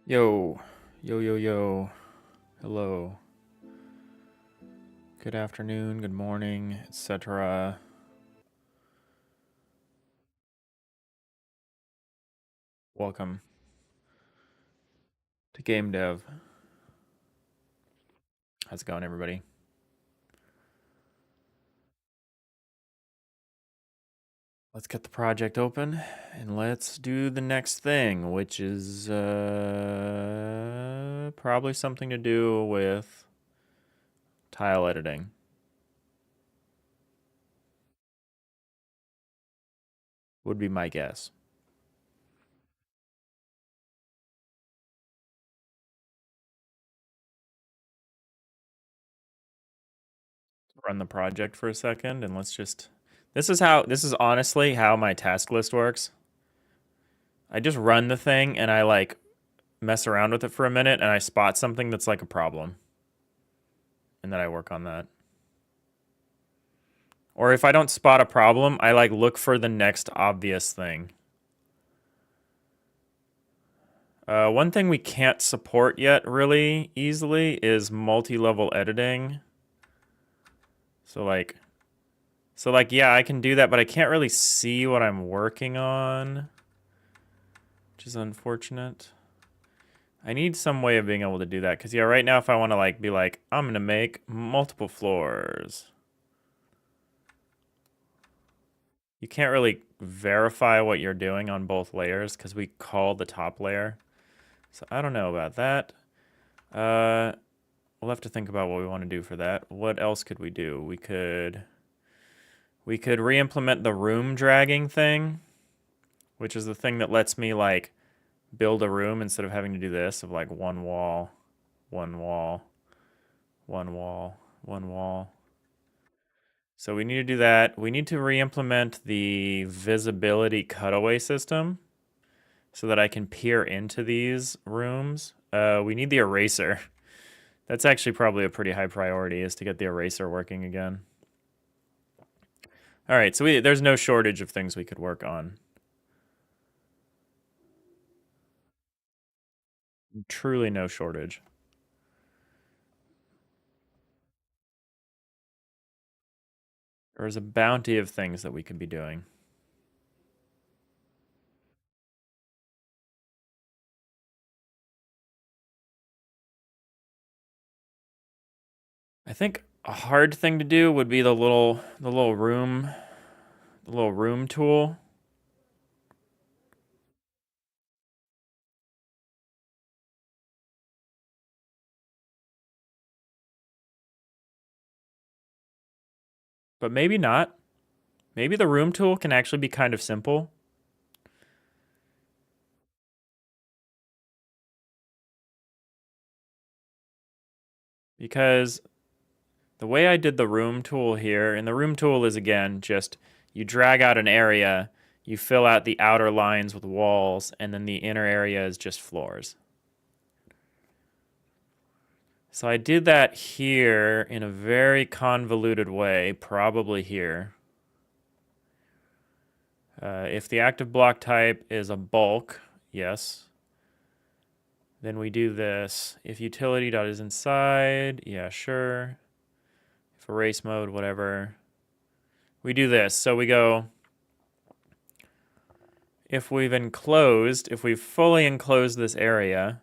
Yo, yo. Hello. Good afternoon, good morning, etc. Welcome to Game Dev. How's it going, everybody? Let's get the project open and let's do the next thing, which is probably something to do with tile editing. Would be my guess. Run the project for a second and let's just... This is honestly how my task list works. I just run the thing and I like mess around with it for a minute and I spot something that's like a problem. And then I work on that. Or if I don't spot a problem, I like look for the next obvious thing. One thing we can't support yet really easily is multi-level editing. So yeah, I can do that, but I can't really see what I'm working on, which is unfortunate. I need some way of being able to do that, because yeah, right now if I want to like be like, I'm gonna make multiple floors, you can't really verify what you're doing on both layers because we call the top layer. So I don't know about that. We'll have to think about what we want to do for that. What else could we do? We could re-implement the room dragging thing, which is the thing that lets me like build a room instead of having to do this of like one wall, one wall, one wall, one wall. So we need to do that. We need to re-implement the visibility cutaway system so that I can peer into these rooms. We need the eraser. That's actually probably a pretty high priority, is to get the eraser working again. All right, so there's no shortage of things we could work on. Truly no shortage. There's a bounty of things that we could be doing. I think a hard thing to do would be the little room tool. But maybe not. Maybe the room tool can actually be kind of simple. Because the way I did the room tool here, and the room tool is again just you drag out an area, you fill out the outer lines with walls, and then the inner area is just floors. So I did that here in a very convoluted way, probably here. If the active block type is a bulk, yes. Then we do this. If utility dot is inside, yeah, sure. If erase mode, whatever. We do this. So we go, if we've fully enclosed this area,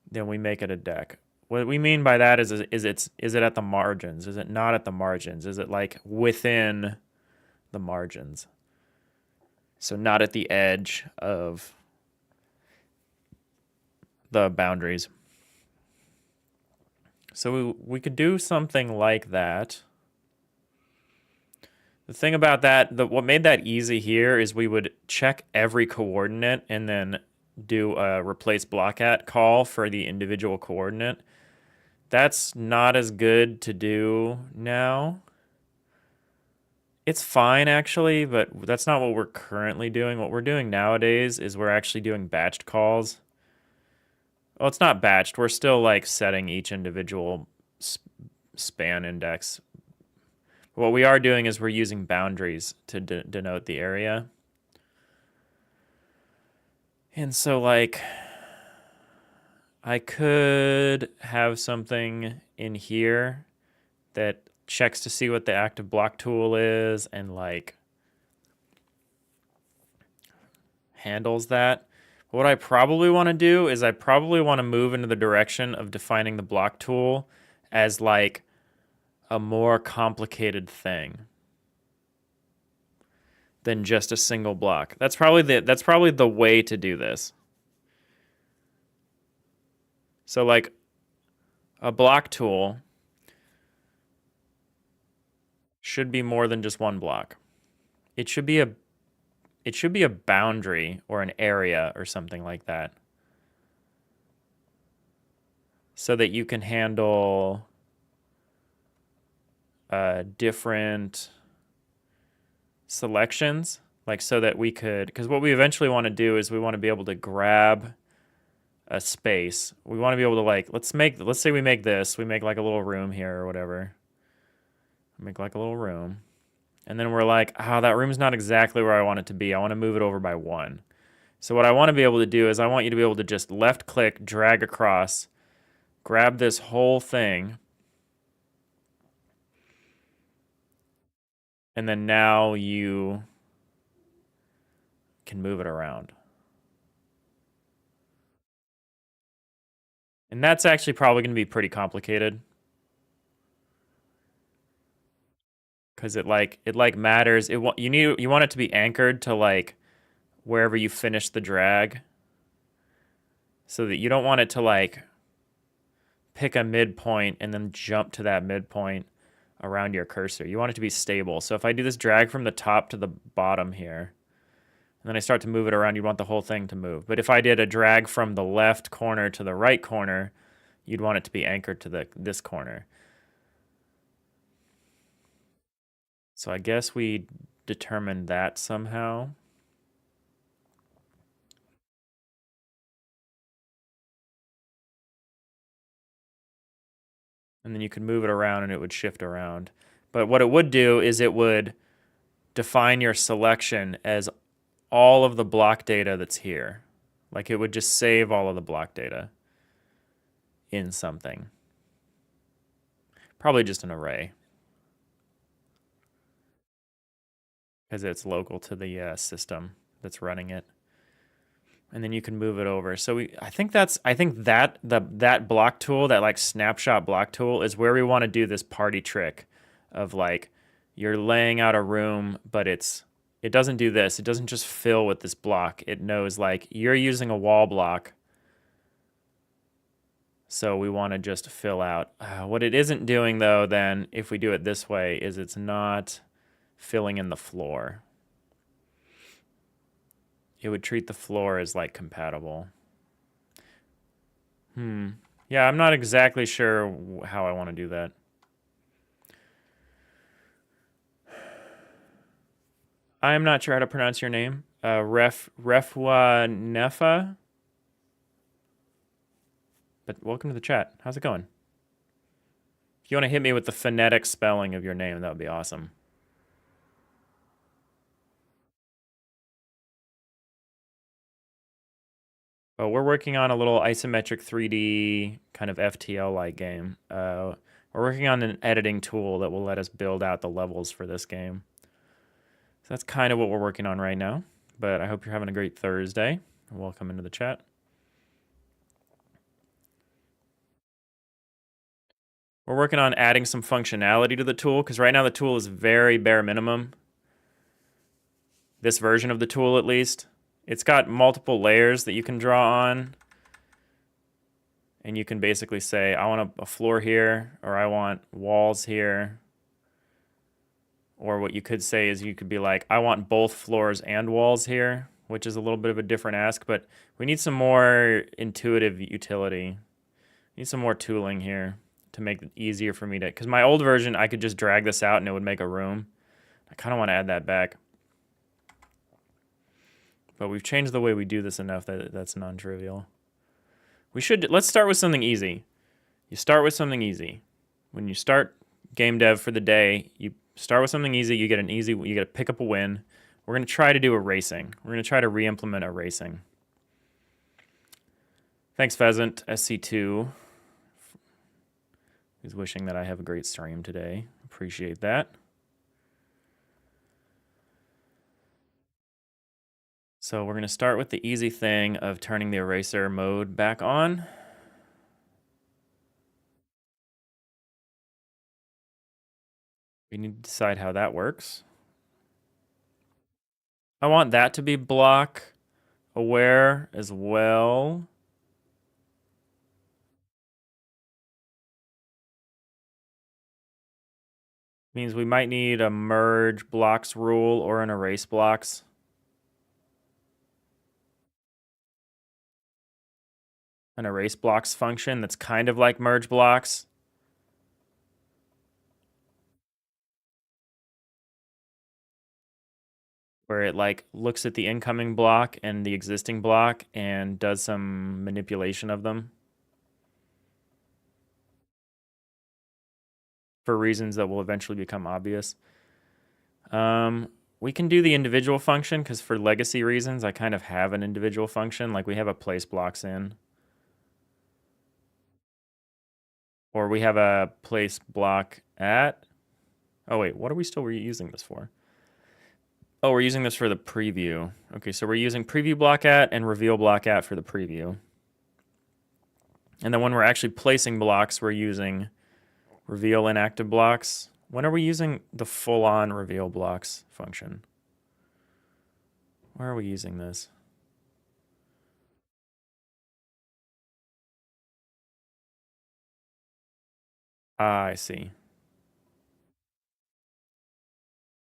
then we make it a deck. What we mean by that is it at the margins? Is it not at the margins? Is it like within the margins? So not at the edge of the boundaries. So we could do something like that. The thing about that, what made that easy here is we would check every coordinate and then do a replace block at call for the individual coordinate. That's not as good to do now. It's fine actually, but that's not what we're currently doing. What we're doing nowadays is we're actually doing batched calls. Well, it's not batched. We're still like setting each individual span index. What we are doing is we're using boundaries to denote the area. And so like, I could have something in here that checks to see what the active block tool is and like handles that. What I probably want to do is I probably want to move into the direction of defining the block tool as like a more complicated thing than just a single block. That's probably the way to do this. So like a block tool should be more than just one block. It should be a boundary or an area or something like that. So that you can handle different selections, like so that we could, because what we eventually want to do is we want to be able to grab a space. We want to be able to like, let's say we make like a little room here or whatever. Make like a little room. And then we're like, oh, that room's not exactly where I want it to be. I want to move it over by 1. So what I want to be able to do is I want you to be able to just left click, drag across, grab this whole thing, and then now you can move it around. And that's actually probably going to be pretty complicated. Because it matters. You want it to be anchored to like wherever you finish the drag. So that you don't want it to like pick a midpoint and then jump to that midpoint around your cursor. You want it to be stable. So if I do this drag from the top to the bottom here, and then I start to move it around, you want the whole thing to move. But if I did a drag from the left corner to the right corner, you'd want it to be anchored to this corner. So I guess we determined that somehow. And then you could move it around and it would shift around. But what it would do is it would define your selection as all of the block data that's here. Like it would just save all of the block data in something. Probably just an array. Because it's local to the system that's running it. And then you can move it over. So I think that block tool, that like snapshot block tool, is where we want to do this party trick of like you're laying out a room, but it doesn't do this. It doesn't just fill with this block. It knows like you're using a wall block. So we want to just fill out. What it isn't doing though, then if we do it this way, is it's not filling in the floor. It would treat the floor as like compatible. Yeah, I'm not exactly sure how I want to do that. I'm not sure how to pronounce your name. Refwa Nefa. But welcome to the chat. How's it going? If you want to hit me with the phonetic spelling of your name, that would be awesome. Well, we're working on a little isometric 3D kind of FTL-like game. We're working on an editing tool that will let us build out the levels for this game. So that's kind of what we're working on right now. But I hope you're having a great Thursday. Welcome into the chat. We're working on adding some functionality to the tool, because right now the tool is very bare minimum. This version of the tool, at least. It's got multiple layers that you can draw on. And you can basically say, I want a floor here, or I want walls here. Or what you could say is you could be like, I want both floors and walls here, which is a little bit of a different ask, but we need some more intuitive utility. We need some more tooling here to make it easier for me to, because my old version, I could just drag this out and it would make a room. I kind of want to add that back. But we've changed the way we do this enough that that's non-trivial. Let's start with something easy. You start with something easy. When you start game dev for the day, you start with something easy, you get to pick up a win. We're going to try to do a racing. We're going to try to re-implement a racing. Thanks, Pheasant SC2. He's wishing that I have a great stream today. Appreciate that. So we're going to start with the easy thing of turning the eraser mode back on. We need to decide how that works. I want that to be block aware as well. Means we might need a merge blocks rule or an erase blocks. An erase blocks function that's kind of like merge blocks. Where it like looks at the incoming block and the existing block and does some manipulation of them for reasons that will eventually become obvious. We can do the individual function because for legacy reasons, I kind of have an individual function. Like we have a place blocks in. Or we have a place block at. Oh wait, what are we still using this for? Oh, we're using this for the preview. Okay, so we're using preview block at and reveal block at for the preview. And then when we're actually placing blocks, we're using reveal inactive blocks. When are we using the full-on reveal blocks function? Where are we using this? Ah, I see.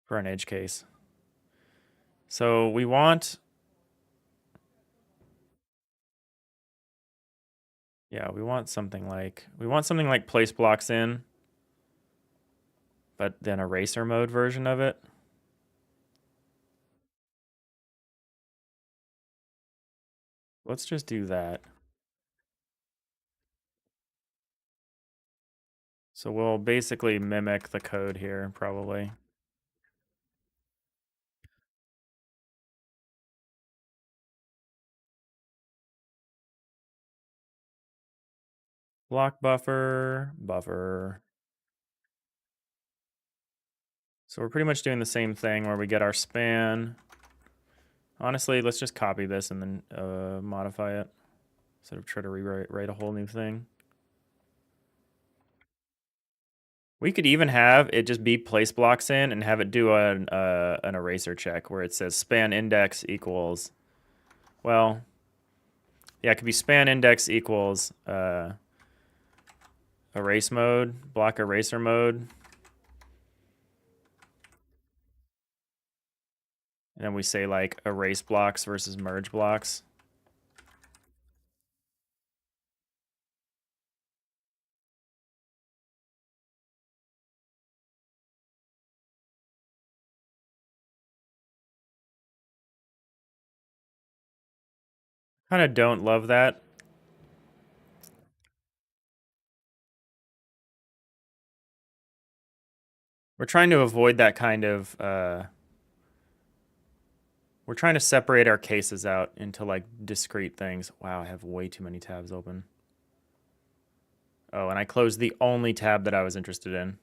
For an edge case. So we want... Yeah, we want something like place blocks in, but then eraser mode version of it. Let's just do that. So we'll basically mimic the code here, probably. Block buffer, buffer. So we're pretty much doing the same thing where we get our span. Honestly, let's just copy this and then modify it instead of try to rewrite a whole new thing. We could even have it just be place blocks in and have it do an eraser check where it says span index equals, well, yeah, it could be span index equals erase mode, block eraser mode. And then we say like erase blocks versus merge blocks. Kind of don't love that. We're trying to avoid that kind of, we're trying to separate our cases out into like discrete things. Wow, I have way too many tabs open. Oh, and I closed the only tab that I was interested in.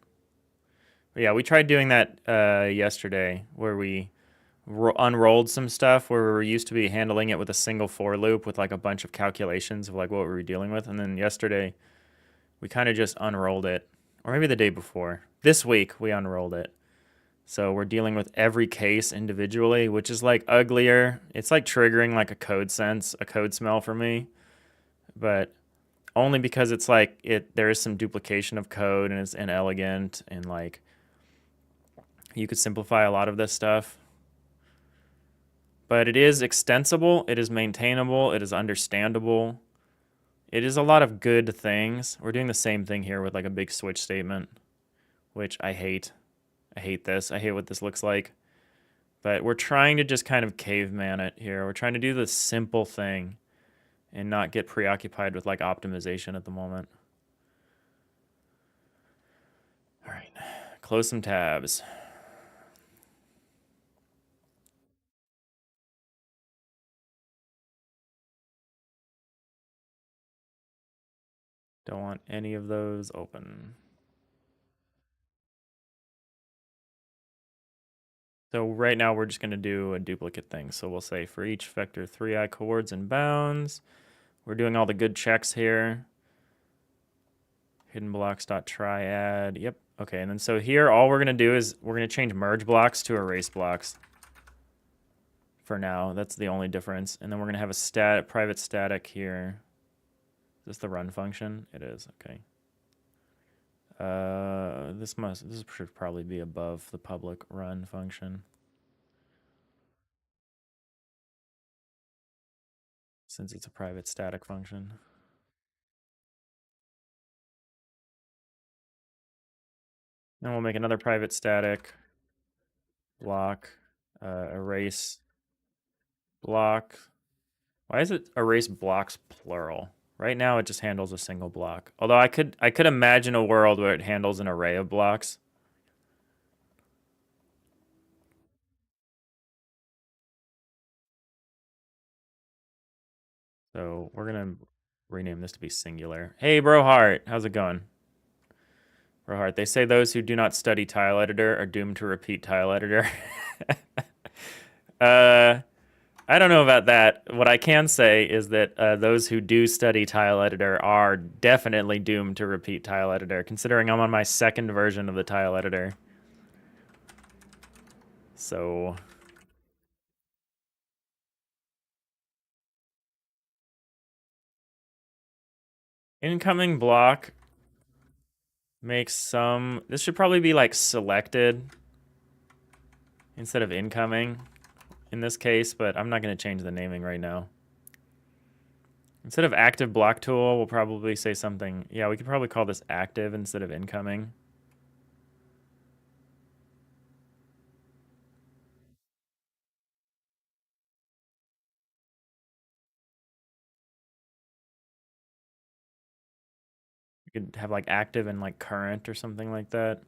But yeah, we tried doing that yesterday where we unrolled some stuff where we were used to be handling it with a single for loop with like a bunch of calculations of like what we were dealing with. And then yesterday we kind of just unrolled it, or maybe the day before. This week we unrolled it. So we're dealing with every case individually, which is like uglier. It's like triggering like a code sense, a code smell for me. But only because it's like there is some duplication of code and it's inelegant and like you could simplify a lot of this stuff. But it is extensible, it is maintainable, it is understandable. It is a lot of good things. We're doing the same thing here with like a big switch statement, which I hate. I hate this. I hate what this looks like. But we're trying to just kind of caveman it here. We're trying to do the simple thing and not get preoccupied with like optimization at the moment. All right, close some tabs. Don't want any of those open. So right now we're just going to do a duplicate thing. So we'll say for each vector 3i coords and bounds, we're doing all the good checks here. Hidden blocks.triad. Yep. Okay. And then so here, all we're going to do is we're going to change merge blocks to erase blocks. For now, that's the only difference. And then we're going to have a private static here. Is this the run function? It is. Okay. This should probably be above the public run function, since it's a private static function. And we'll make another private static block, erase block. Why is it erase blocks plural? Right now it just handles a single block. Although I could imagine a world where it handles an array of blocks. So we're gonna rename this to be singular. Hey Brohart, how's it going? Brohart, they say those who do not study tile editor are doomed to repeat tile editor. I don't know about that. What I can say is that those who do study tile editor are definitely doomed to repeat tile editor, considering I'm on my second version of the tile editor. So incoming block makes some, this should probably be like selected instead of incoming in this case, but I'm not going to change the naming right now. Instead of active block tool, we'll probably say something. Yeah, we could probably call this active instead of incoming. We could have like active and like current or something like that.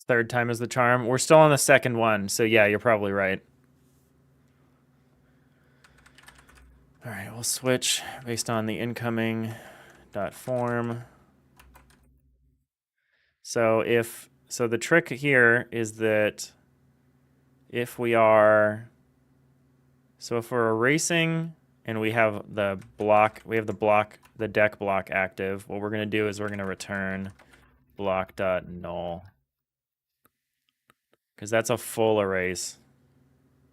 Third time is the charm. We're still on the second one, so yeah, you're probably right. All right, we'll switch based on the incoming dot form. So the trick here is that if we're erasing and we have the deck block active, what we're going to do is we're going to return block.null, because that's a full erase.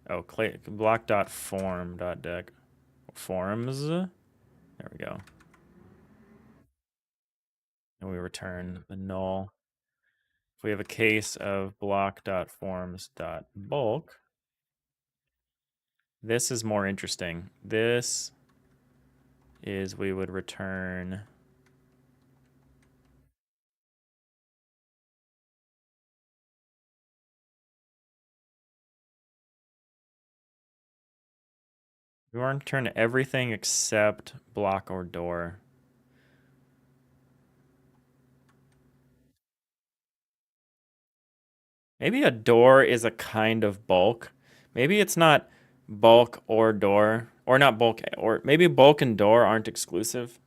Oh, block.form.deck forms. There we go. And we return the null. If we have a case of block.forms.bulk, this is more interesting. This is we would return we want to return everything except block or door. Maybe a door is a kind of bulk. Maybe it's not bulk or door, or not bulk, or maybe bulk and door aren't exclusive.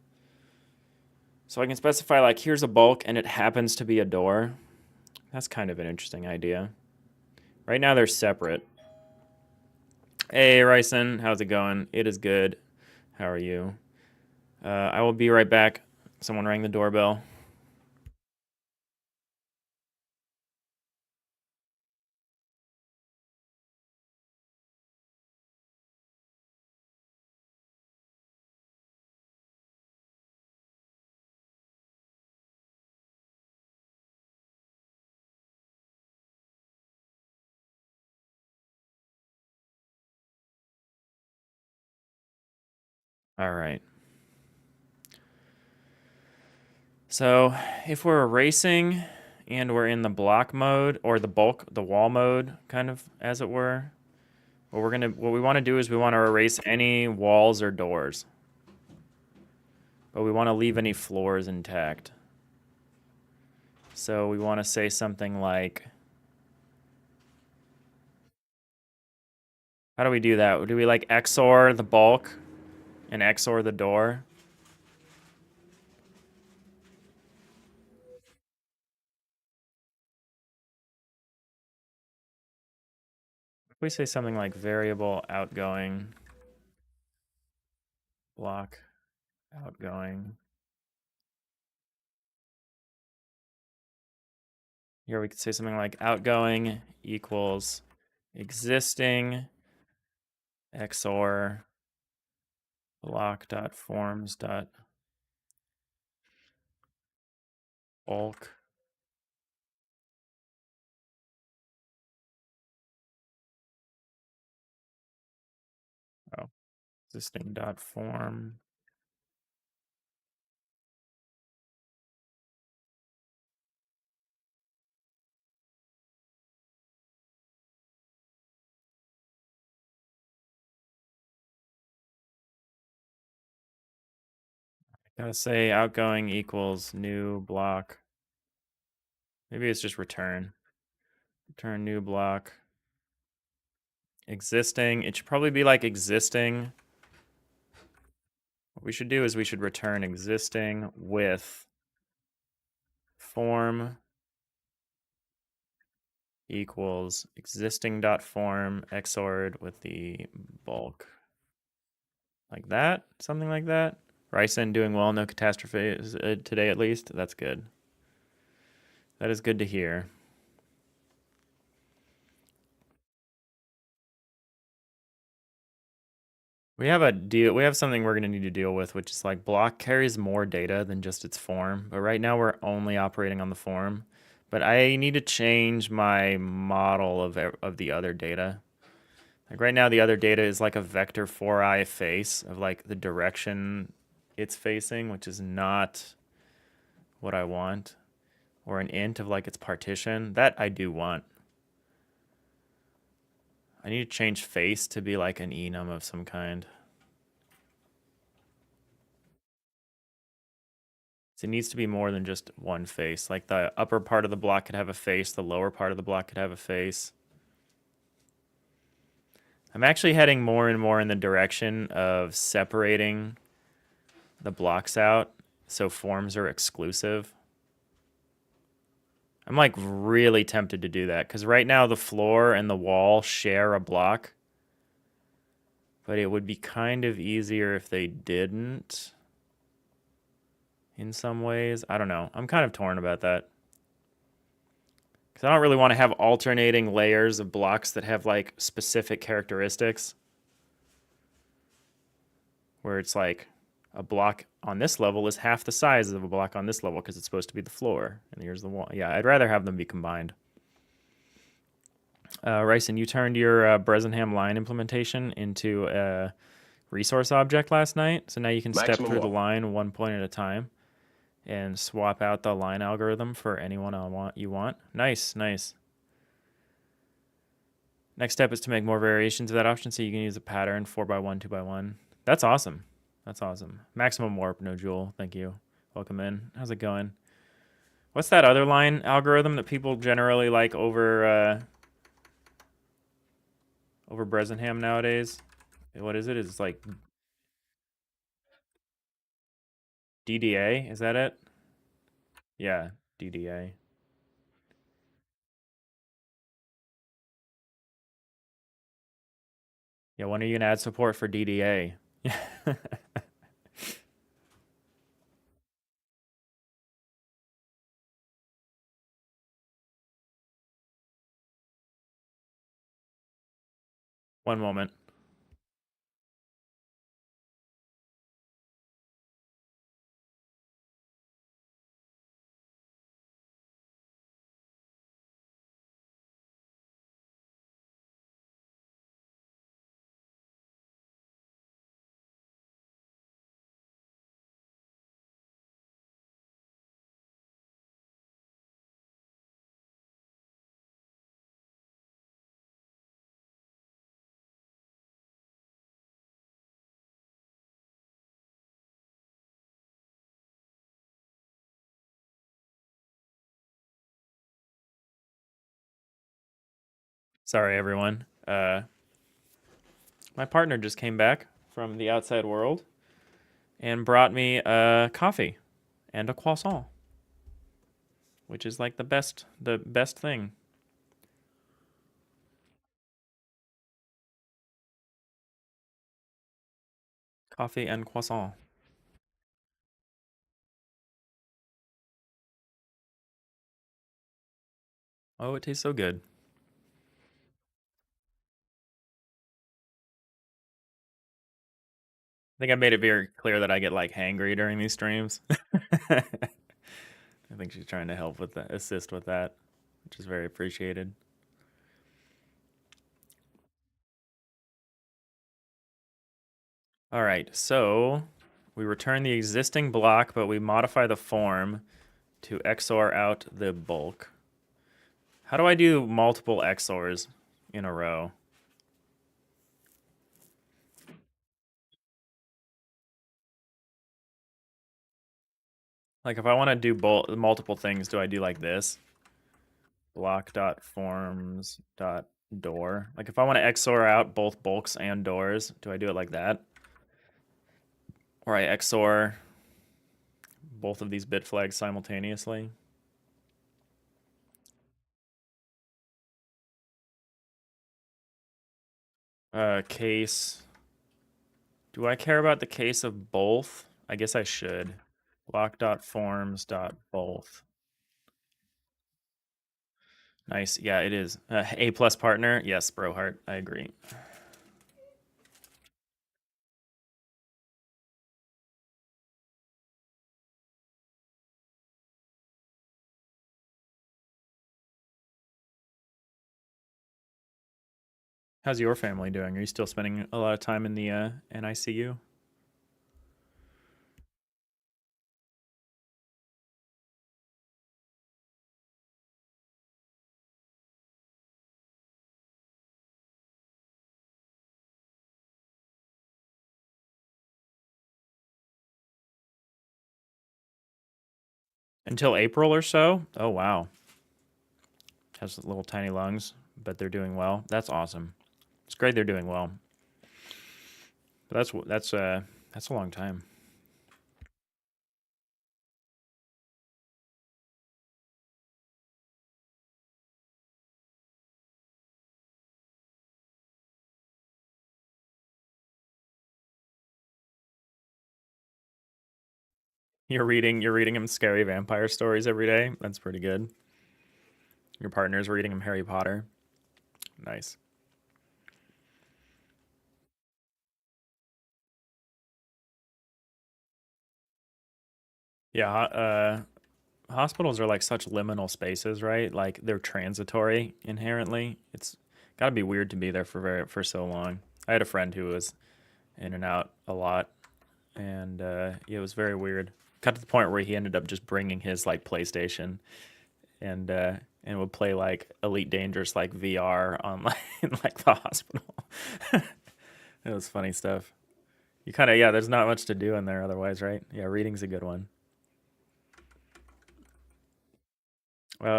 So I can specify like here's a bulk and it happens to be a door. That's kind of an interesting idea. Right now they're separate. Hey Ryson, how's it going? It is good. How are you? I will be right back. Someone rang the doorbell. All right. So if we're erasing and we're in the block mode or the wall mode, kind of as it were, what we want to do is we want to erase any walls or doors, but we want to leave any floors intact. So we want to say something like How do we do that? Do we like XOR the bulk and XOR the door? If we say something like variable outgoing block outgoing. Here we could say something like outgoing equals existing XOR block.forms.bulk. Oh, existing.form. Gotta say outgoing equals new block. Maybe it's just return. Return new block. Existing. It should probably be like existing. What we should do is we should return existing with form equals existing.form XORed with the bulk. Like that, something like that. Ryson doing well, no catastrophes today at least. That's good. That is good to hear. We have a deal. We have something we're going to need to deal with, which is like block carries more data than just its form. But right now we're only operating on the form. But I need to change my model of the other data. Like right now, the other data is like a vector 4i face of like the direction it's facing, which is not what I want. Or an int of like its partition. That I do want. I need to change face to be like an enum of some kind. So it needs to be more than just one face. Like the upper part of the block could have a face, the lower part of the block could have a face. I'm actually heading more and more in the direction of separating the blocks out so forms are exclusive. I'm like really tempted to do that because right now the floor and the wall share a block. But it would be kind of easier if they didn't in some ways. I don't know. I'm kind of torn about that. Because I don't really want to have alternating layers of blocks that have like specific characteristics. Where it's like a block on this level is half the size of a block on this level because it's supposed to be the floor. And here's the wall. Yeah, I'd rather have them be combined. Ryson, you turned your Bresenham line implementation into a resource object last night. So now you can step through the line one point at a time and swap out the line algorithm for anyone you want. Nice, nice. Next step is to make more variations of that option so you can use a pattern 4x1, 2x1. That's awesome. That's awesome. Maximum warp, no jewel. Thank you. Welcome in. How's it going? What's that other line algorithm that people generally like over Bresenham nowadays? What is it? It's like DDA. Is that it? Yeah, DDA. Yeah, when are you gonna add support for DDA? One moment. Sorry, everyone. My partner just came back from the outside world and brought me a coffee and a croissant, which is like the best thing. Coffee and croissant. Oh, it tastes so good. I think I made it very clear that I get like hangry during these streams. I think she's trying to help with that, assist with that, which is very appreciated. All right, so we return the existing block, but we modify the form to XOR out the bulk. How do I do multiple XORs in a row? Like if I want to do multiple things, do I do like this? Block.forms.door. Like if I want to XOR out both bulks and doors, do I do it like that? Or I XOR both of these bit flags simultaneously? Case. Do I care about the case of both? I guess I should. Block.forms.both. Nice. Yeah, it is. A plus partner. Yes, Brohart. I agree. How's your family doing? Are you still spending a lot of time in the NICU? Until April or so? Oh, wow. Has little tiny lungs, but they're doing well. That's awesome. It's great they're doing well. But that's a long time. You're reading him scary vampire stories every day. That's pretty good. Your partner's reading him Harry Potter. Nice. Yeah, hospitals are like such liminal spaces, right? Like they're transitory inherently. It's got to be weird to be there for so long. I had a friend who was in and out a lot, and yeah, it was very weird. Got to the point where he ended up just bringing his like PlayStation and would play like Elite Dangerous like VR on like in like the hospital. It was funny stuff. You kind of yeah, there's not much to do in there otherwise, right? Yeah, reading's a good one.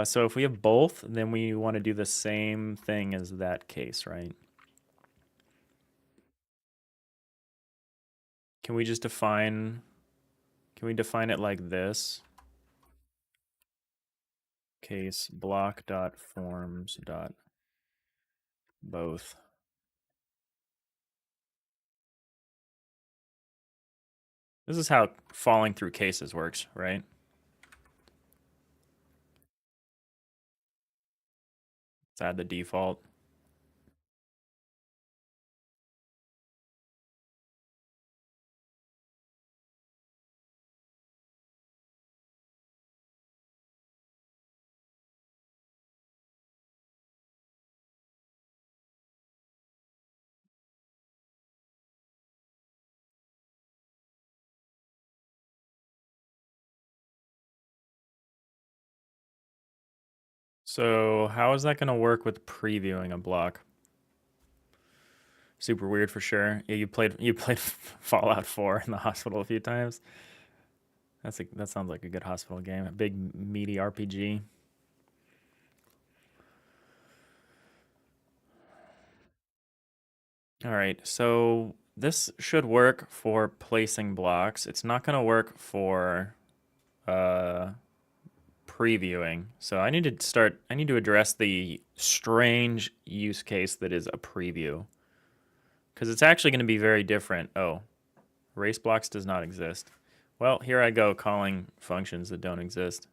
So if we have both, then we want to do the same thing as that case, right? Can we just define, can we define it like this? Case block dot forms dot both. This is how falling through cases works, right? Let's add the default. So how is that going to work with previewing a block? Super weird for sure. Yeah, you played Fallout 4 in the hospital a few times. That sounds like a good hospital game. A big meaty RPG. All right, so this should work for placing blocks. It's not going to work for uh, previewing. So I need to address the strange use case that is a preview. Because it's actually going to be very different. Oh, race blocks does not exist. Well, here I go calling functions that don't exist.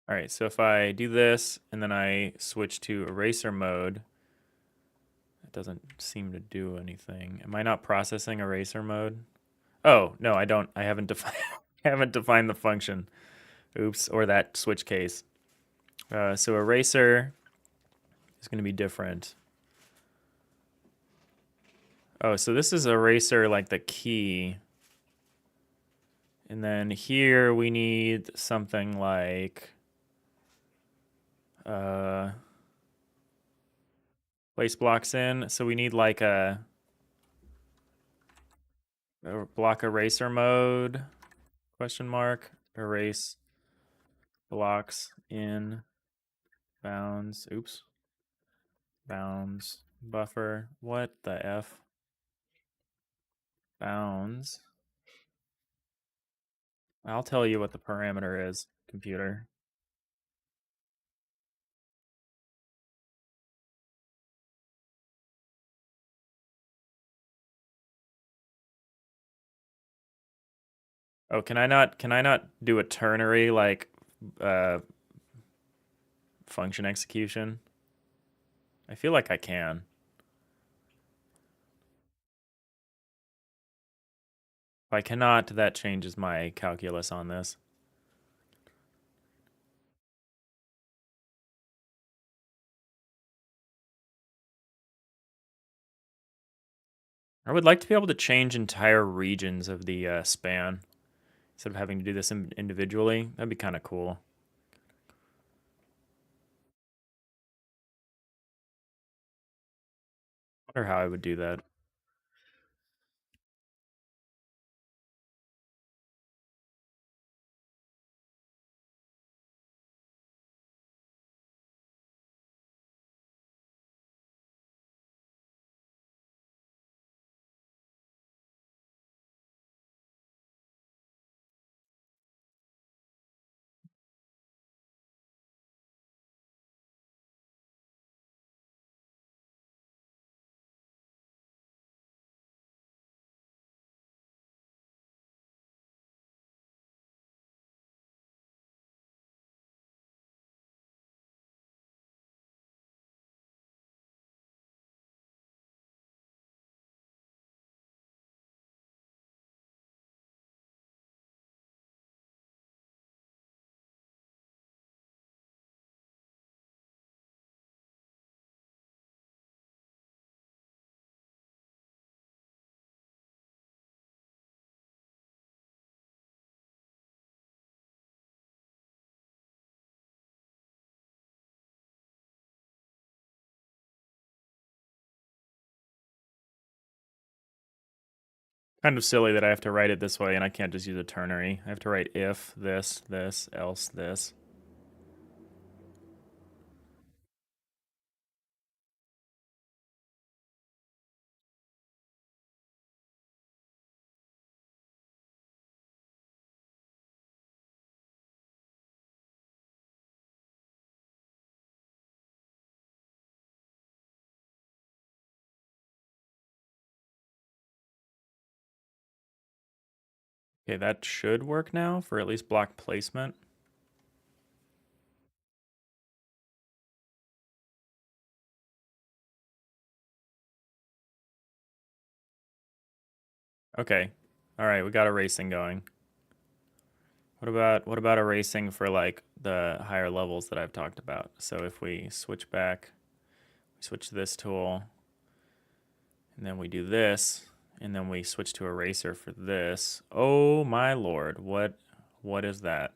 All right, so if I do this and then I switch to eraser mode, it doesn't seem to do anything. Am I not processing eraser mode? Oh, no, I don't. I haven't defined I haven't defined the function. Oops, or that switch case. So eraser is going to be different. Oh, so this is eraser like the key. And then here we need something like uh, place blocks in. So we need like a block eraser mode, question mark, erase blocks in bounds. Oops. Bounds buffer. What the F? Bounds. I'll tell you what the parameter is, computer. Oh, can I not do a ternary like uh function execution? I feel like I can. If I cannot, that changes my calculus on this. I would like to be able to change entire regions of the span instead of having to do this individually. That'd be kind of cool. I wonder how I would do that. Kind of silly that I have to write it this way and I can't just use a ternary. I have to write if this, this, else this. Okay, that should work now for at least block placement. Okay. All right, we got erasing going. What about erasing for like the higher levels that I've talked about? So if we switch back, we switch to this tool, and then we do this, and then we switch to eraser for this. Oh my lord, what is that?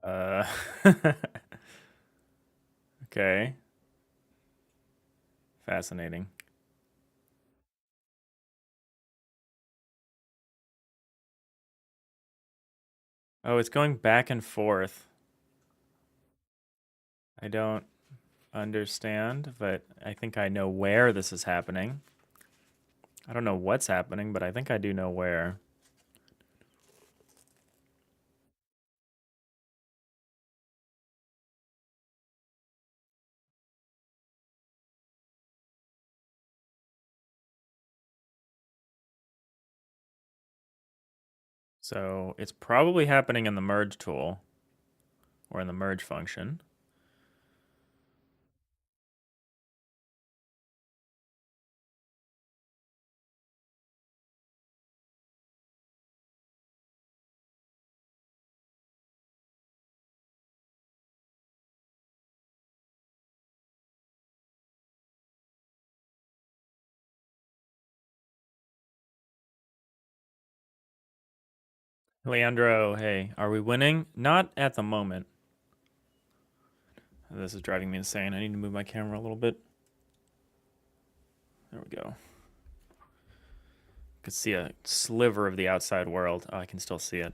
Uh, okay. Fascinating. Oh, it's going back and forth. I don't understand, but I think I know where this is happening. I don't know what's happening, but I think I do know where. So it's probably happening in the merge tool or in the merge function. Leandro, hey, are we winning? Not at the moment. This is driving me insane. I need to move my camera a little bit. There we go. I could see a sliver of the outside world. Oh, I can still see it.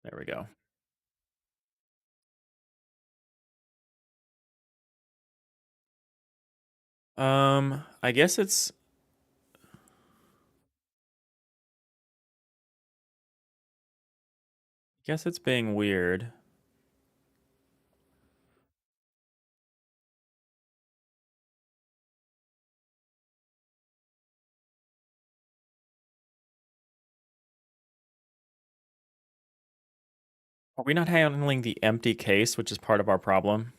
There we go. I guess it's being weird. Are we not handling the empty case, which is part of our problem?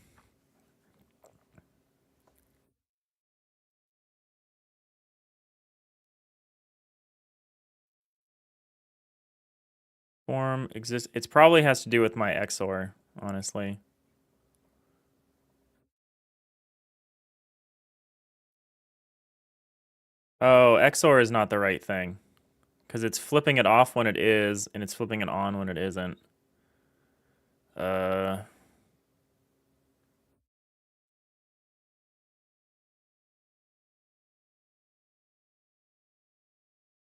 Form exists. It probably has to do with my XOR, honestly. Oh, XOR is not the right thing because it's flipping it off when it is, and it's flipping it on when it isn't. Uh,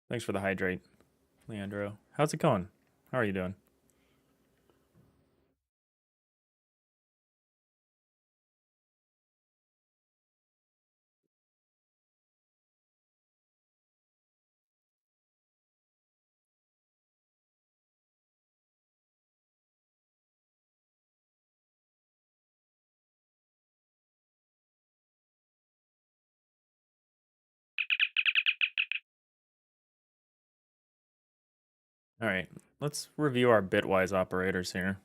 thanks for the hydrate, Leandro. How's it going? How are you doing? All right, let's review our bitwise operators here.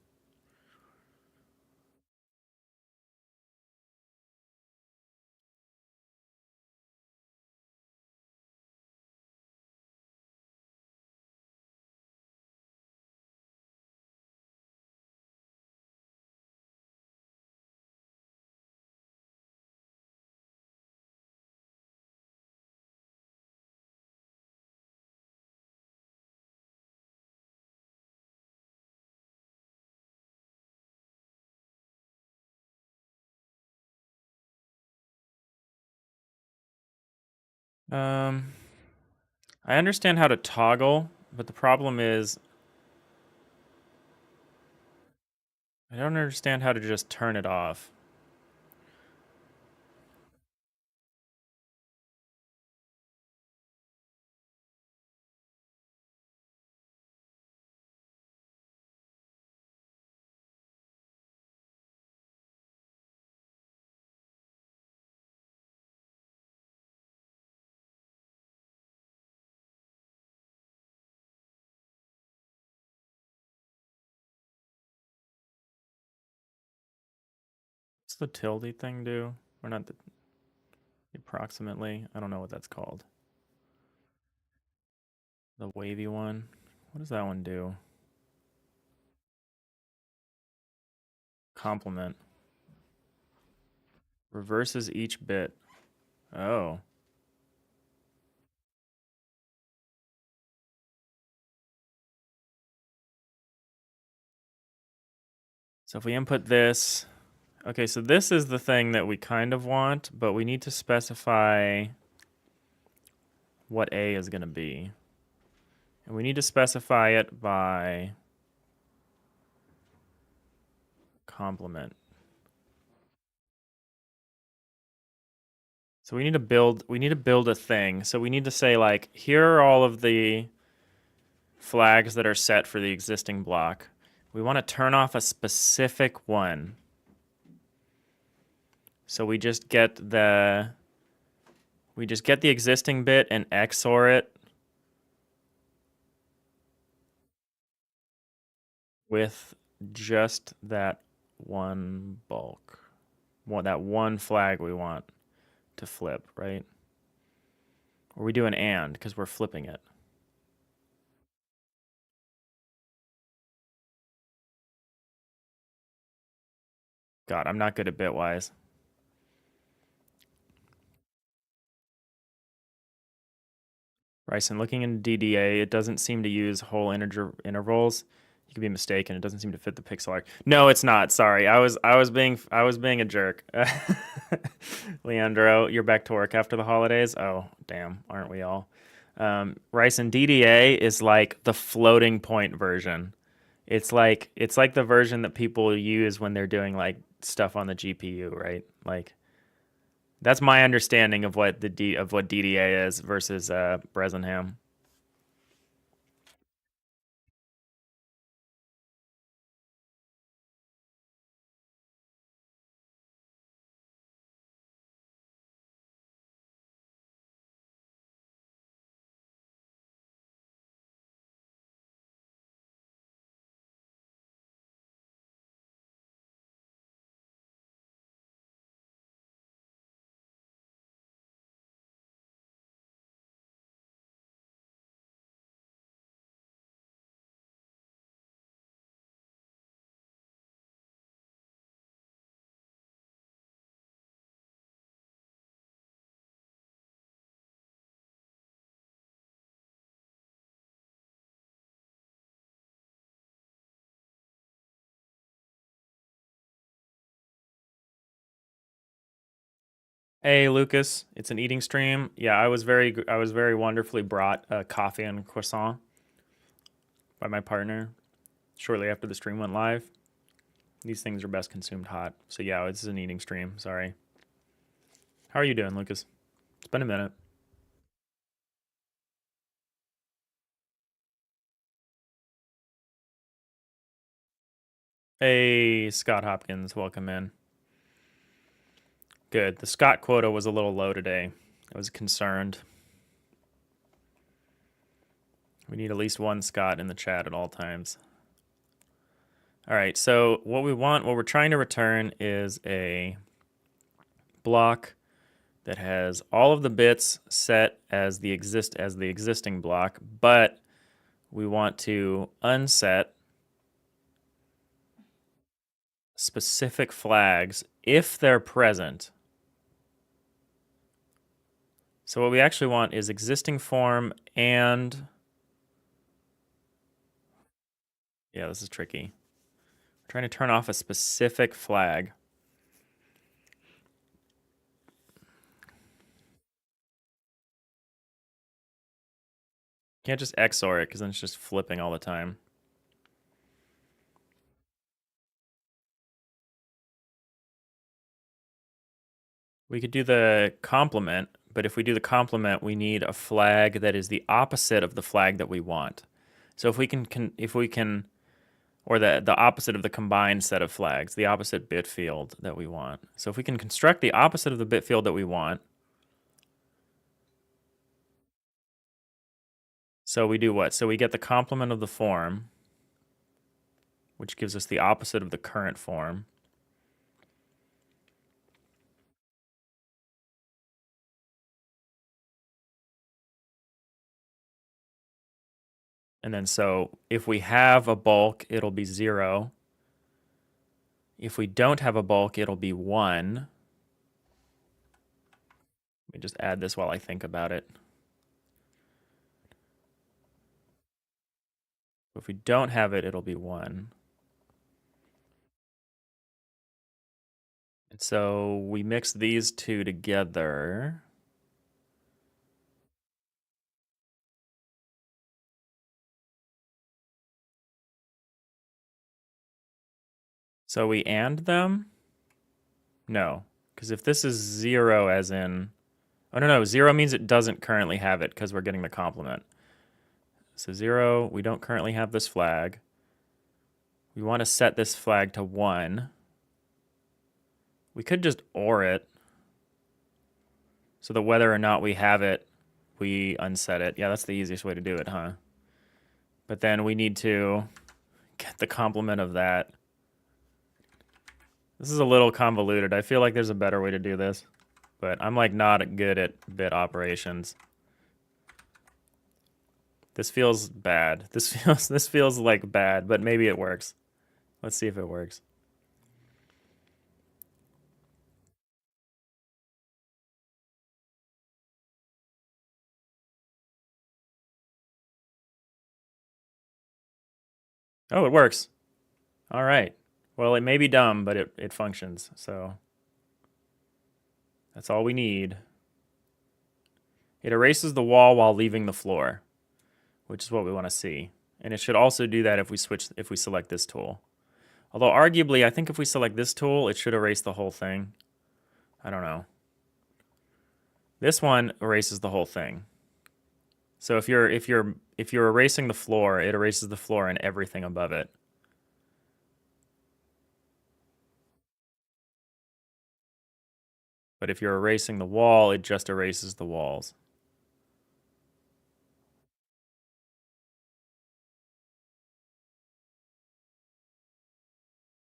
Um, I understand how to toggle, but the problem is I don't understand how to just turn it off. What's the tilde thing do? Or not the approximately? I don't know what that's called. The wavy one. What does that one do? Complement. Reverses each bit. Oh. So if we input this, okay, so this is the thing that we kind of want, but we need to specify what A is going to be. And we need to specify it by complement. So we need to build a thing. So we need to say like, here are all of the flags that are set for the existing block. We want to turn off a specific one. So we just get the existing bit and XOR it with just that one bulk. That one flag we want to flip, right? Or we do an and because we're flipping it. God, I'm not good at bitwise. Ryson, looking into DDA, it doesn't seem to use whole integer intervals. You could be mistaken. It doesn't seem to fit the pixel art. No, it's not. Sorry, I was being a jerk. Leandro, you're back to work after the holidays. Oh, damn, aren't we all? Ryson, DDA is like the floating point version. It's like the version that people use when they're doing like stuff on the GPU, right? Like that's my understanding of what what DDA is versus Bresenham. Hey Lucas, it's an eating stream. Yeah, I was very wonderfully brought a coffee and croissant by my partner shortly after the stream went live. These things are best consumed hot. So yeah, this is an eating stream. Sorry. How are you doing, Lucas? It's been a minute. Hey Scott Hopkins, welcome in. Good. The Scott quota was a little low today. I was concerned. We need at least one Scott in the chat at all times. All right, so what we're trying to return is a block that has all of the bits set as the existing block, but we want to unset specific flags if they're present. So what we actually want is existing form and yeah, this is tricky. We're trying to turn off a specific flag. Can't just XOR it because then it's just flipping all the time. We could do the complement, but if we do the complement, we need a flag that is the opposite of the flag that we want. So if we can, or the opposite of the combined set of flags, the opposite bit field that we want. So if we can construct the opposite of the bit field that we want, so we do what? So we get the complement of the form, which gives us the opposite of the current form. And then so if we have a bulk, it'll be 0. If we don't have a bulk, it'll be 1. Let me just add this while I think about it. If we don't have it, it'll be 1. So we mix these two together. So we and them? No, because if this is 0 as in, oh no, 0 means it doesn't currently have it because we're getting the complement. So 0, we don't currently have this flag. We want to set this flag to 1. We could just OR it. So that whether or not we have it, we unset it. Yeah, that's the easiest way to do it, huh? But then we need to get the complement of that. This is a little convoluted. I feel like there's a better way to do this, but I'm like not good at bit operations. This feels bad. This feels like bad, but maybe it works. Let's see if it works. Oh, it works. All right. Well, it may be dumb, but it functions. So that's all we need. It erases the wall while leaving the floor, which is what we want to see. And it should also do that if we select this tool. Although arguably, I think if we select this tool, it should erase the whole thing. I don't know. This one erases the whole thing. So if you're erasing the floor, it erases the floor and everything above it. But if you're erasing the wall, it just erases the walls.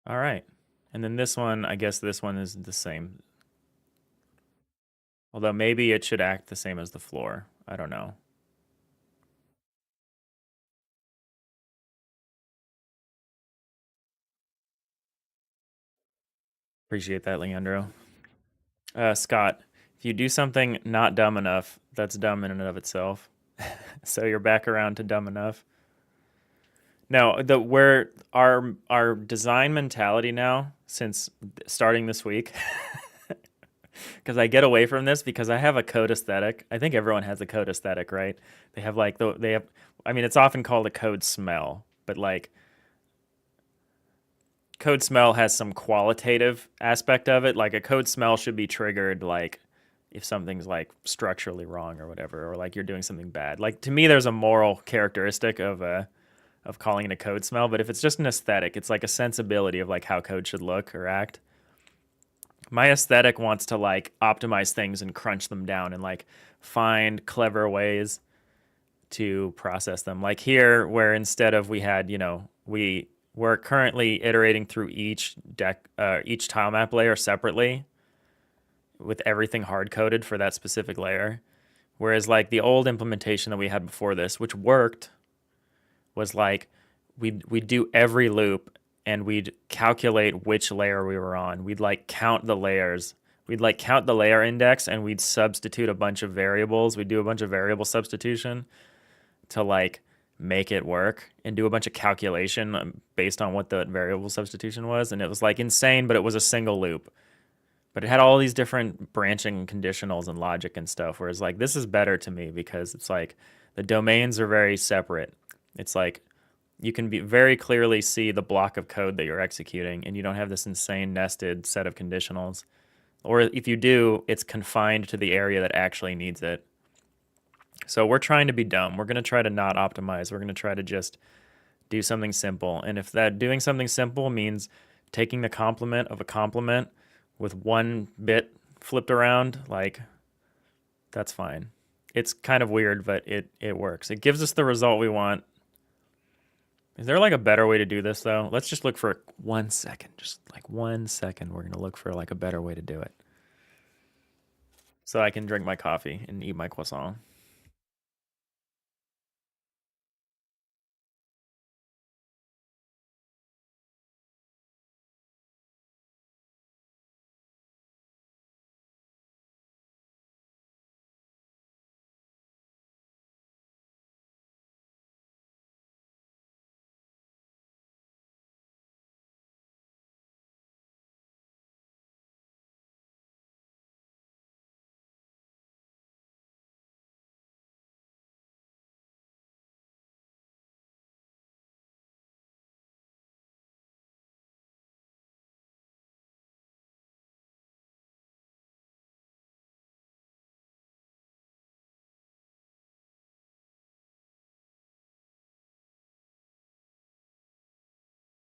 All right. And then this one, I guess this one is the same. Although maybe it should act the same as the floor. I don't know. Appreciate that, Leandro. Scott, if you do something not dumb enough, that's dumb in and of itself. So you're back around to dumb enough. No, the where our design mentality now, since starting this week, because I get away from this because I have a code aesthetic. I think everyone has a code aesthetic, right? They have like they have. I mean, it's often called a code smell, but like code smell has some qualitative aspect of it. Like a code smell should be triggered like if something's like structurally wrong or whatever, or like you're doing something bad. Like to me, there's a moral characteristic of calling it a code smell, but if it's just an aesthetic, it's like a sensibility of like how code should look or act. My aesthetic wants to like optimize things and crunch them down and like find clever ways to process them. Like here, where instead of we had, we're currently iterating through each tile map layer separately with everything hard coded for that specific layer. Whereas like the old implementation that we had before this, which worked, was like we'd do every loop and we'd calculate which layer we were on. We'd like count the layers. We'd like count the layer index and we'd substitute a bunch of variables. We'd do a bunch of variable substitution to like make it work and do a bunch of calculation based on what the variable substitution was. And it was like insane, but it was a single loop. But it had all these different branching conditionals and logic and stuff. Whereas like this is better to me because it's like the domains are very separate. It's like you can be very clearly see the block of code that you're executing and you don't have this insane nested set of conditionals. Or if you do, it's confined to the area that actually needs it. So we're trying to be dumb. We're going to try to not optimize. We're going to try to just do something simple. And if that doing something simple means taking the complement of a complement with one bit flipped around, like that's fine. It's kind of weird, but it works. It gives us the result we want. Is there like a better way to do this though? Let's just look for 1 second. Just like 1 second. We're going to look for like a better way to do it. So I can drink my coffee and eat my croissant.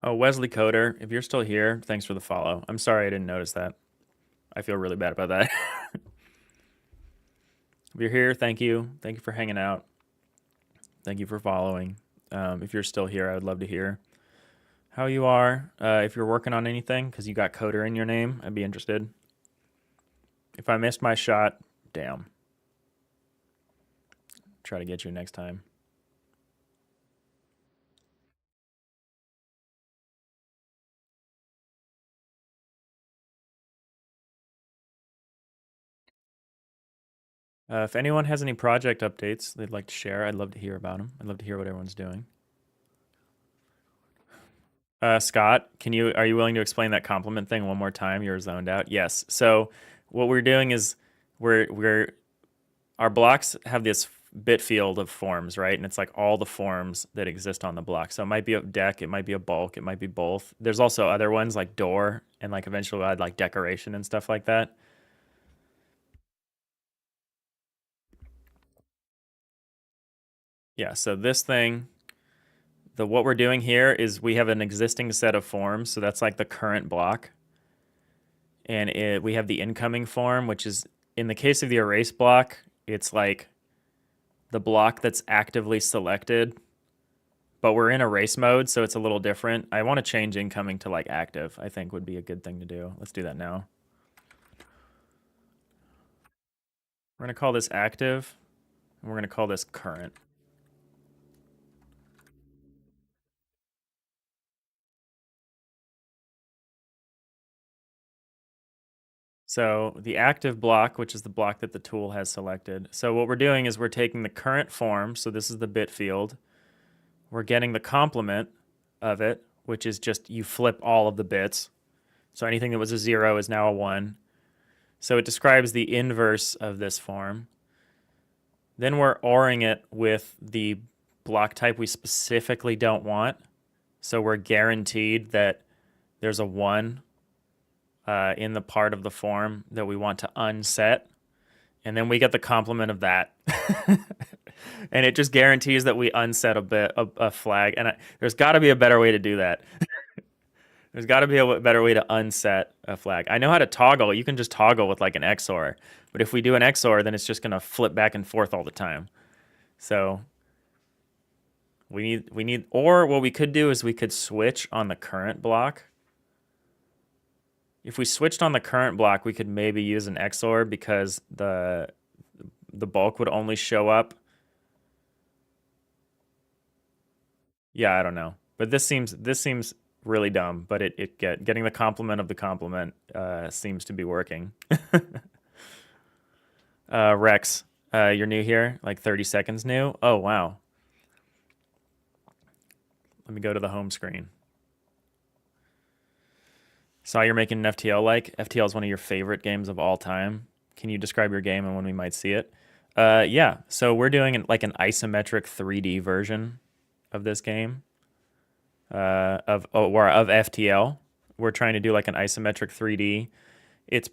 Oh, Wesley Coder, if you're still here, thanks for the follow. I'm sorry I didn't notice that. I feel really bad about that. If you're here, thank you. Thank you for hanging out. Thank you for following. If you're still here, I would love to hear how you are. If you're working on anything, because you got Coder in your name, I'd be interested. If I missed my shot, damn. Try to get you next time. If anyone has any project updates they'd like to share, I'd love to hear about them. I'd love to hear what everyone's doing. Scott, are you willing to explain that compliment thing one more time? You're zoned out. Yes. So what we're doing is we're our blocks have this bit field of forms, right? And it's like all the forms that exist on the block. So it might be a deck, it might be a bulk, it might be both. There's also other ones like door, and like eventually we'll add like decoration and stuff like that. Yeah. So this thing, what we're doing here is we have an existing set of forms. So that's like the current block. And we have the incoming form, which is, in the case of the erase block, it's like the block that's actively selected, but we're in erase mode, so it's a little different. I want to change incoming to like active, I think would be a good thing to do. Let's do that now. We're going to call this active, and we're going to call this current. So the active block, which is the block that the tool has selected. So what we're doing is we're taking the current form, so this is the bit field. We're getting the complement of it, which is just you flip all of the bits. So anything that was a 0 is now a 1. So it describes the inverse of this form. Then we're ORing it with the block type we specifically don't want. So we're guaranteed that there's a 1 in the part of the form that we want to unset. And then we get the complement of that. And it just guarantees that we unset a flag. And there's got to be a better way to do that. There's got to be a better way to unset a flag. I know how to toggle. You can just toggle with like an XOR. But if we do an XOR, then it's just going to flip back and forth all the time. So or what we could do is we could switch on the current block. If we switched on the current block, we could maybe use an XOR because the bulk would only show up. Yeah, I don't know. But this seems really dumb, but getting the complement of the complement seems to be working. Rex, you're new here, like 30 seconds new. Oh, wow. Let me go to the home screen. Saw you're making an FTL-like. FTL is one of your favorite games of all time. Can you describe your game and when we might see it? Yeah, so we're doing like an isometric 3D version of this game. Of FTL. We're trying to do like an isometric 3D. It's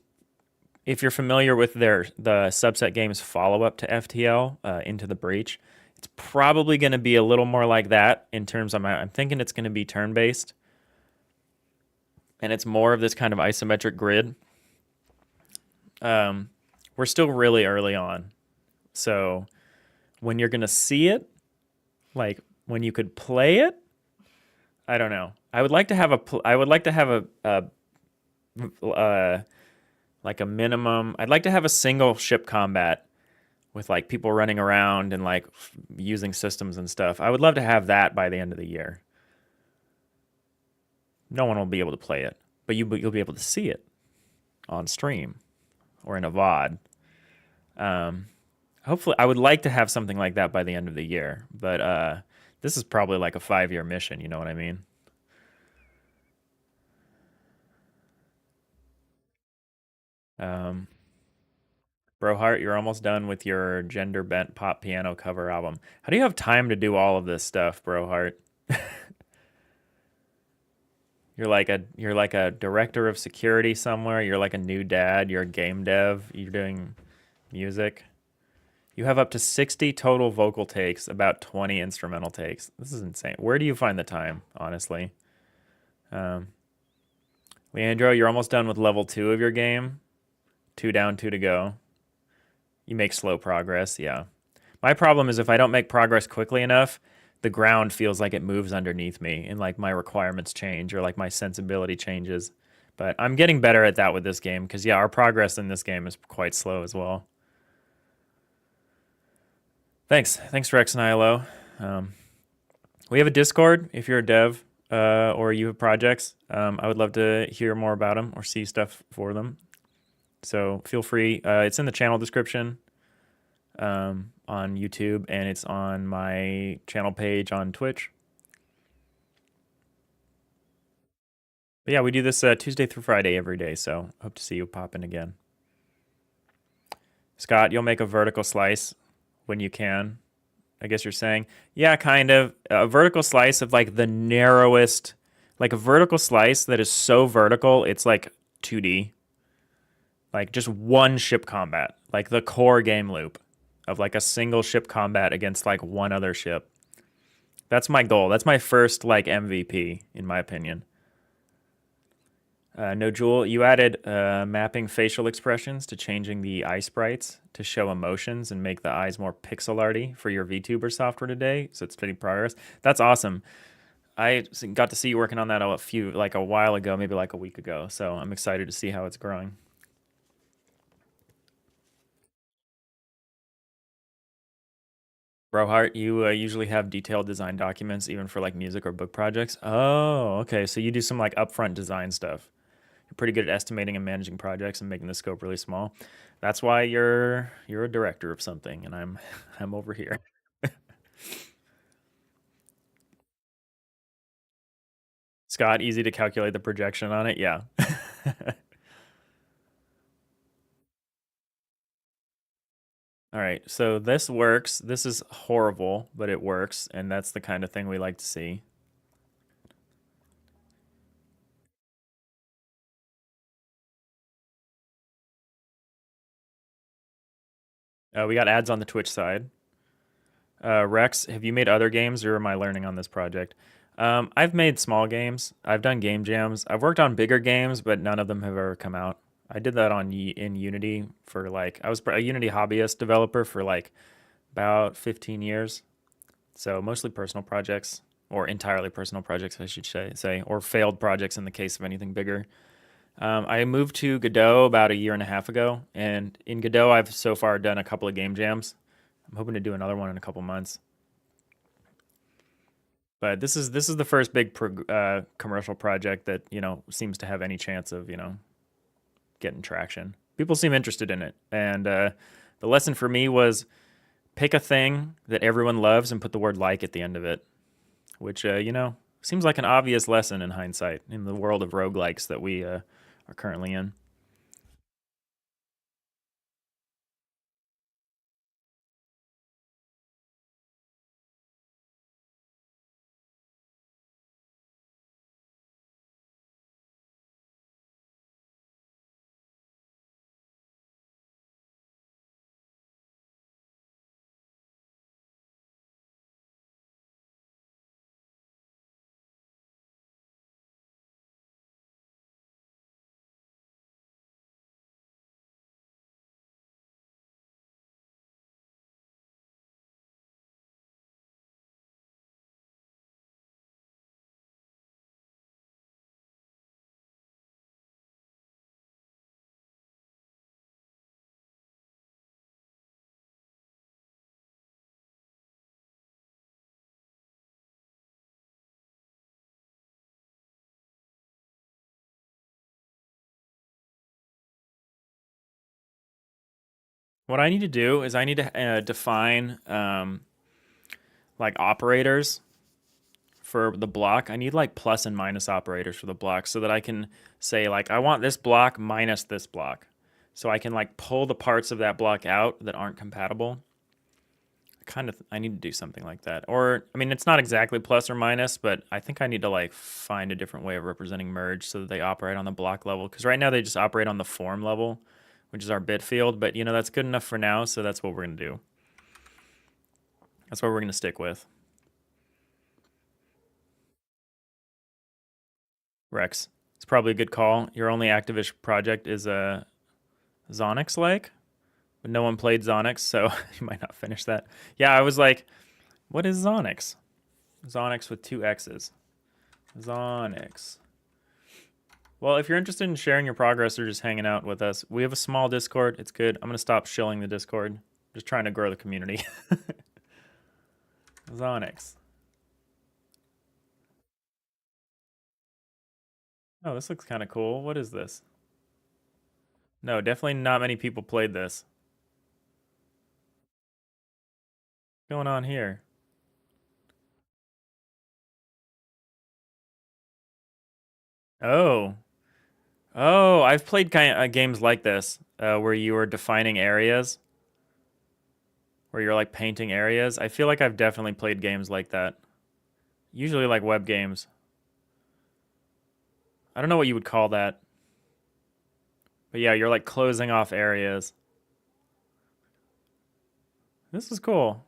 if you're familiar with the subset game's follow-up to FTL, Into the Breach, it's probably going to be a little more like that in terms of I'm thinking it's going to be turn-based, and it's more of this kind of isometric grid. We're still really early on, so when you're going to see it, like when you could play it, I don't know. I would like to have like a minimum. I'd like to have a single ship combat with like people running around and like using systems and stuff. I would love to have that by the end of the year. No one will be able to play it, but you'll be able to see it on stream or in a VOD. Hopefully, I would like to have something like that by the end of the year, but this is probably like a 5-year mission. You know what I mean? Brohart, you're almost done with your gender bent pop piano cover album. How do you have time to do all of this stuff, Brohart? You're like a director of security somewhere. You're like a new dad. You're a game dev. You're doing music. You have up to 60 total vocal takes, about 20 instrumental takes. This is insane. Where do you find the time, honestly? Um, Leandro, you're almost done with level 2 of your game. 2 down, 2 to go. You make slow progress, yeah. My problem is if I don't make progress quickly enough, the ground feels like it moves underneath me and like my requirements change or like my sensibility changes. But I'm getting better at that with this game because, yeah, our progress in this game is quite slow as well. Thanks. Thanks, Rex and ILO. Um, we have a Discord if you're a dev or you have projects. I would love to hear more about them or see stuff for them. So feel free. It's in the channel description on YouTube and it's on my channel page on Twitch. But yeah, we do this Tuesday through Friday every day, so hope to see you pop in again. Scott, you'll make a vertical slice when you can. I guess you're saying, yeah, kind of. A vertical slice of like the narrowest, like a vertical slice that is so vertical, it's like 2D. Like just one ship combat, like the core game loop of like a single ship combat against like one other ship. That's my goal. That's my first like MVP, in my opinion. No, Jewel, you added mapping facial expressions to changing the eye sprites to show emotions and make the eyes more pixel arty for your VTuber software today. So it's pretty progress. That's awesome. I got to see you working on that like a while ago, maybe like a week ago. So I'm excited to see how it's growing. Brohart, you usually have detailed design documents even for like music or book projects. Oh, okay. So you do some like upfront design stuff. You're pretty good at estimating and managing projects and making the scope really small. That's why you're a director of something, and I'm I'm over here. Scott, easy to calculate the projection on it. Yeah. All right. So this works. This is horrible, but it works, and that's the kind of thing we like to see. We got ads on the Twitch side. Rex, have you made other games, or am I learning on this project? I've made small games. I've done game jams. I've worked on bigger games, but none of them have ever come out. I did that in Unity for like I was a Unity hobbyist developer for like about 15 years. So mostly personal projects or entirely personal projects, I should say, or failed projects in the case of anything bigger. I moved to Godot about a year and a half ago, and in Godot, I've so far done a couple of game jams. I'm hoping to do another one in a couple months. But this is the first big commercial project that seems to have any chance of getting traction. People seem interested in it, and the lesson for me was pick a thing that everyone loves and put the word like at the end of it, which seems like an obvious lesson in hindsight in the world of roguelikes that we are currently in. What I need to do is I need to define like operators for the block. I need like plus and minus operators for the block so that I can say like I want this block minus this block. So I can like pull the parts of that block out that aren't compatible. I need to do something like that. Or I mean it's not exactly plus or minus, but I think I need to like find a different way of representing merge so that they operate on the block level cuz right now they just operate on the form level, which is our bit field, but that's good enough for now, so that's what we're going to do. That's what we're going to stick with. Rex. It's probably a good call. Your only activish project is a Zonix-like, but no one played Zonix, so you might not finish that. Yeah, I was like, what is Zonix? Zonix with two X's. Zonix. Well, if you're interested in sharing your progress or just hanging out with us, we have a small Discord. It's good. I'm going to stop shilling the Discord. Just trying to grow the community. Zonix. Oh, this looks kind of cool. What is this? No, definitely not many people played this. What's going on here? Oh. Oh, I've played kind of games like this, where you are defining areas, where you're like painting areas. I feel like I've definitely played games like that. Usually like web games. I don't know what you would call that. But yeah, you're like closing off areas. This is cool.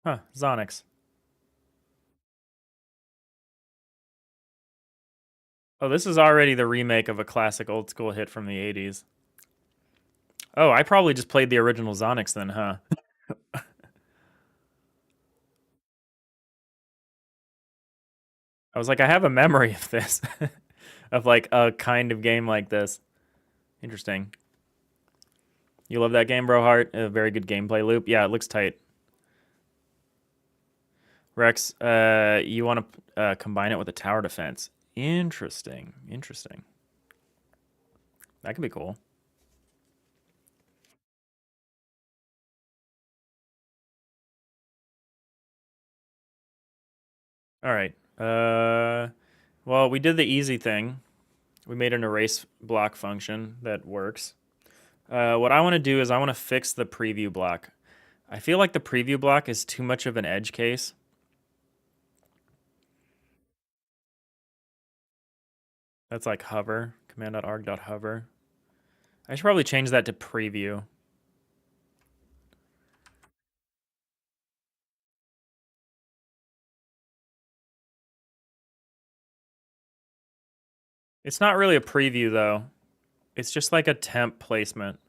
Huh, Zonix. Oh, this is already the remake of a classic old school hit from the 80s. Oh, I probably just played the original Zonix then, huh? I was like, I have a memory of this, of like a kind of game like this. Interesting. You love that game, Brohart? A very good gameplay loop. Yeah, it looks tight. Rex, you want to combine it with a tower defense. Interesting. Interesting. That could be cool. All right. Well, we did the easy thing. We made an erase block function that works. What I want to do is I want to fix the preview block. I feel like the preview block is too much of an edge case. That's like hover, command.arg.hover. I should probably change that to preview. It's not really a preview though. It's just like a temp placement.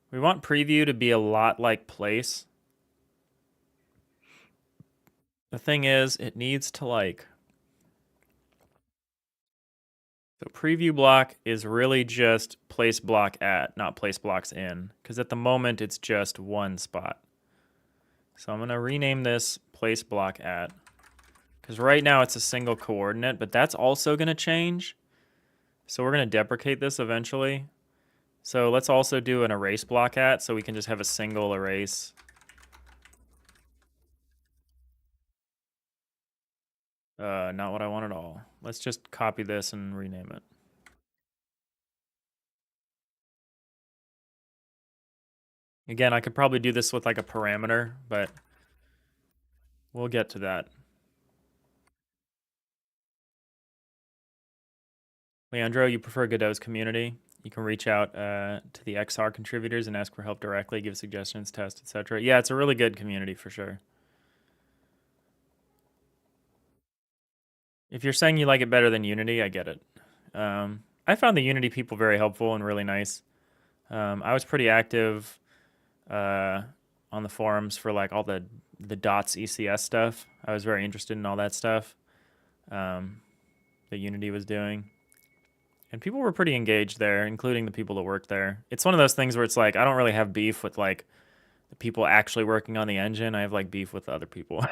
We want preview to be a lot like place. The thing is, it needs to like... So preview block is really just place block at, not place blocks in. Because at the moment, it's just one spot. So I'm going to rename this place block at. Because right now it's a single coordinate, but that's also going to change. So we're going to deprecate this eventually. So let's also do an erase block at, so we can just have a single erase. Not what I want at all. Let's just copy this and rename it. Again, I could probably do this with like a parameter, but we'll get to that. Leandro, you prefer Godot's community? You can reach out to the XR contributors and ask for help directly, give suggestions, test, etc. Yeah, it's a really good community for sure. If you're saying you like it better than Unity, I get it. I found the Unity people very helpful and really nice. I was pretty active on the forums for like all the dots ECS stuff. I was very interested in all that stuff that Unity was doing. And people were pretty engaged there, including the people that worked there. It's one of those things where it's like, I don't really have beef with like the people actually working on the engine. I have like beef with the other people.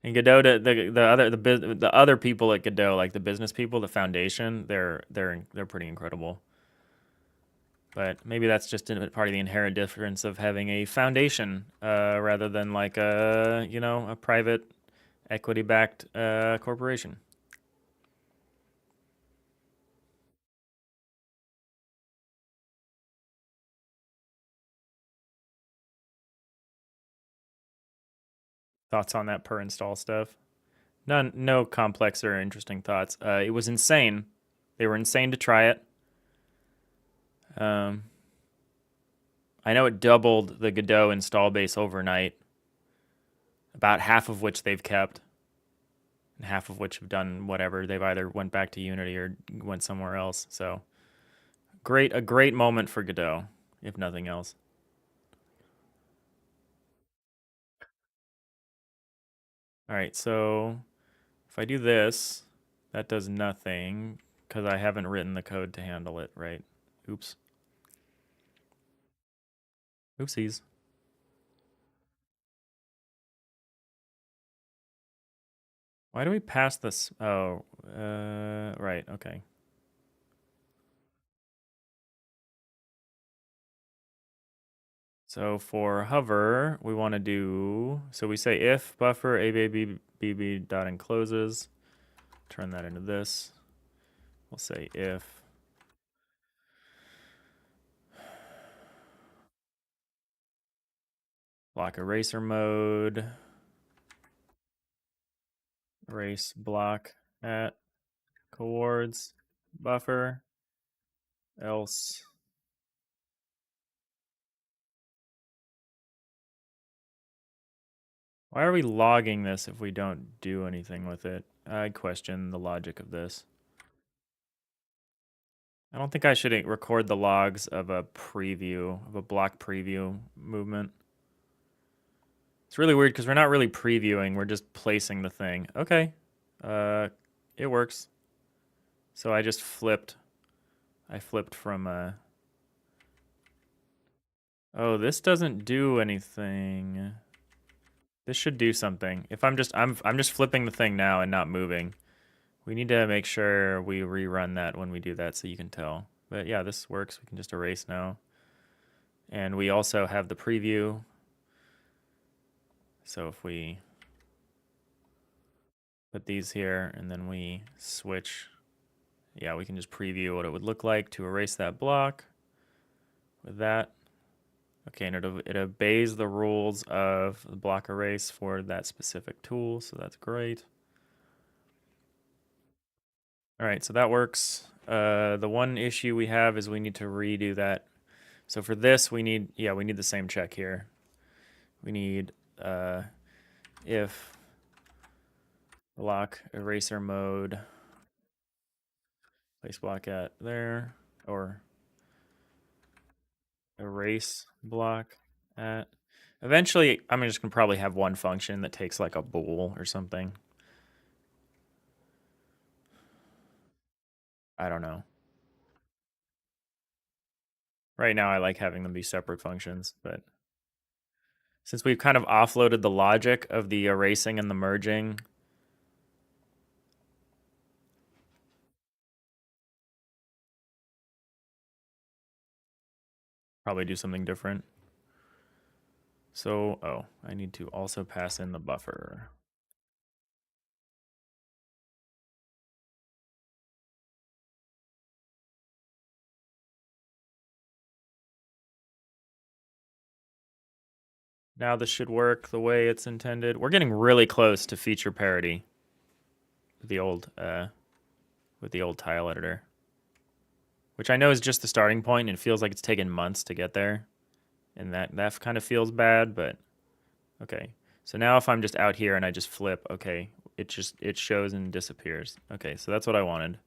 And Godot, the other people at Godot, like the business people, the foundation, they're pretty incredible. But maybe that's just part of the inherent difference of having a foundation rather than like a private equity-backed corporation. Thoughts on that per install stuff? None, no complex or interesting thoughts. It was insane. They were insane to try it. Um, I know it doubled the Godot install base overnight, about half of which they've kept, and half of which have done whatever. They've either went back to Unity or went somewhere else. So a great moment for Godot, if nothing else. All right, so if I do this, that does nothing because I haven't written the code to handle it, right? Oops. Oopsies. Why do we pass this? Oh, right, okay. So for hover, we want to do, so we say if buffer abb dot encloses, turn that into this. We'll say if block eraser mode, erase block at coords buffer, else. Why are we logging this if we don't do anything with it? I question the logic of this. I don't think I should record the logs of a preview, of a block preview movement. It's really weird because we're not really previewing, we're just placing the thing. Okay, it works. So I just flipped. I flipped from oh, this doesn't do anything. This should do something. If I'm just flipping the thing now and not moving. We need to make sure we rerun that when we do that so you can tell. But yeah, this works. We can just erase now. And we also have the preview. So if we put these here and then we switch, yeah, we can just preview what it would look like to erase that block with that. Okay, and it obeys the rules of the block erase for that specific tool, so that's great. All right, so that works. The one issue we have is we need to redo that. So for this, we need the same check here. We need if block eraser mode, place block at there, or erase block at. Eventually, I'm just gonna probably have one function that takes like a bool or something. I don't know. Right now, I like having them be separate functions, but since we've kind of offloaded the logic of the erasing and the merging, probably do something different. So, oh, I need to also pass in the buffer. Now this should work the way it's intended. We're getting really close to feature parity with the old tile editor, which I know is just the starting point and it feels like it's taken months to get there, and that kind of feels bad, but okay. So now if I'm just out here and I just flip, okay, it shows and disappears. Okay, so that's what I wanted.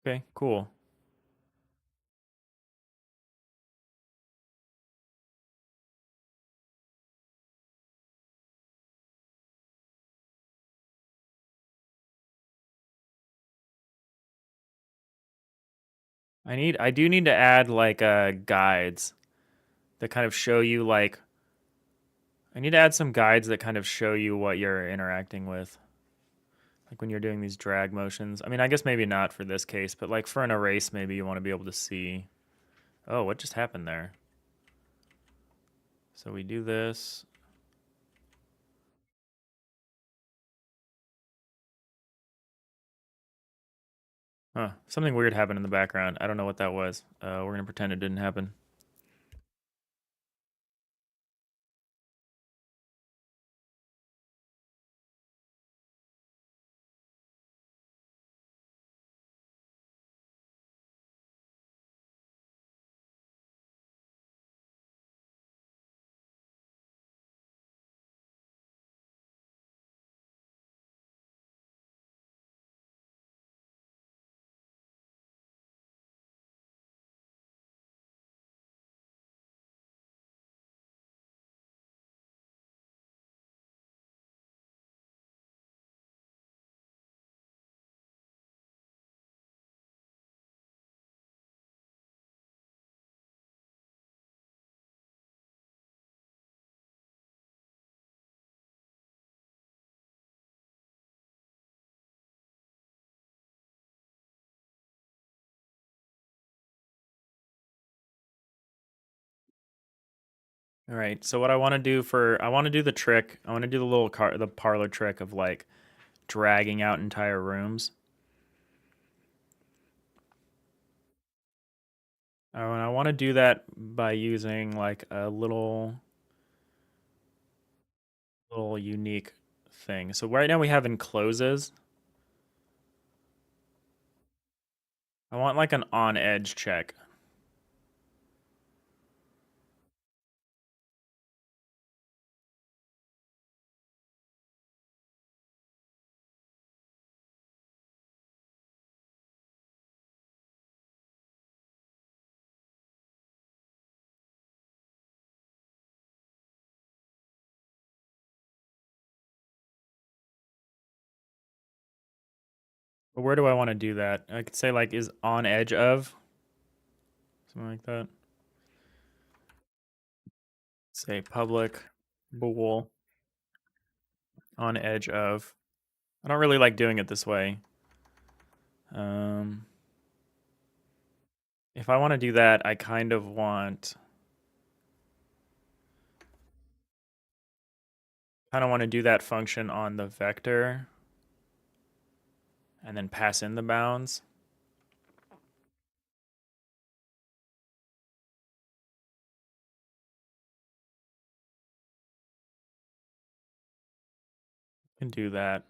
Okay, cool. I do need to add like guides that kind of show you like I need to add some guides that kind of show you what you're interacting with. Like when you're doing these drag motions. I mean, I guess maybe not for this case, but like for an erase, maybe you want to be able to see. Oh, what just happened there? So we do this. Huh. Something weird happened in the background. I don't know what that was. We're gonna pretend it didn't happen. All right. So what I want to do I want to do the trick. I want to do the the parlor trick of like dragging out entire rooms. And I want to do that by using like a little unique thing. So right now we have encloses. I want like an on edge check. But where do I want to do that? I could say like is on edge of something like that. Say public bool on edge of. I don't really like doing it this way. Um, if I want to do that, I kind of want to do that function on the vector and then pass in the bounds. Can do that.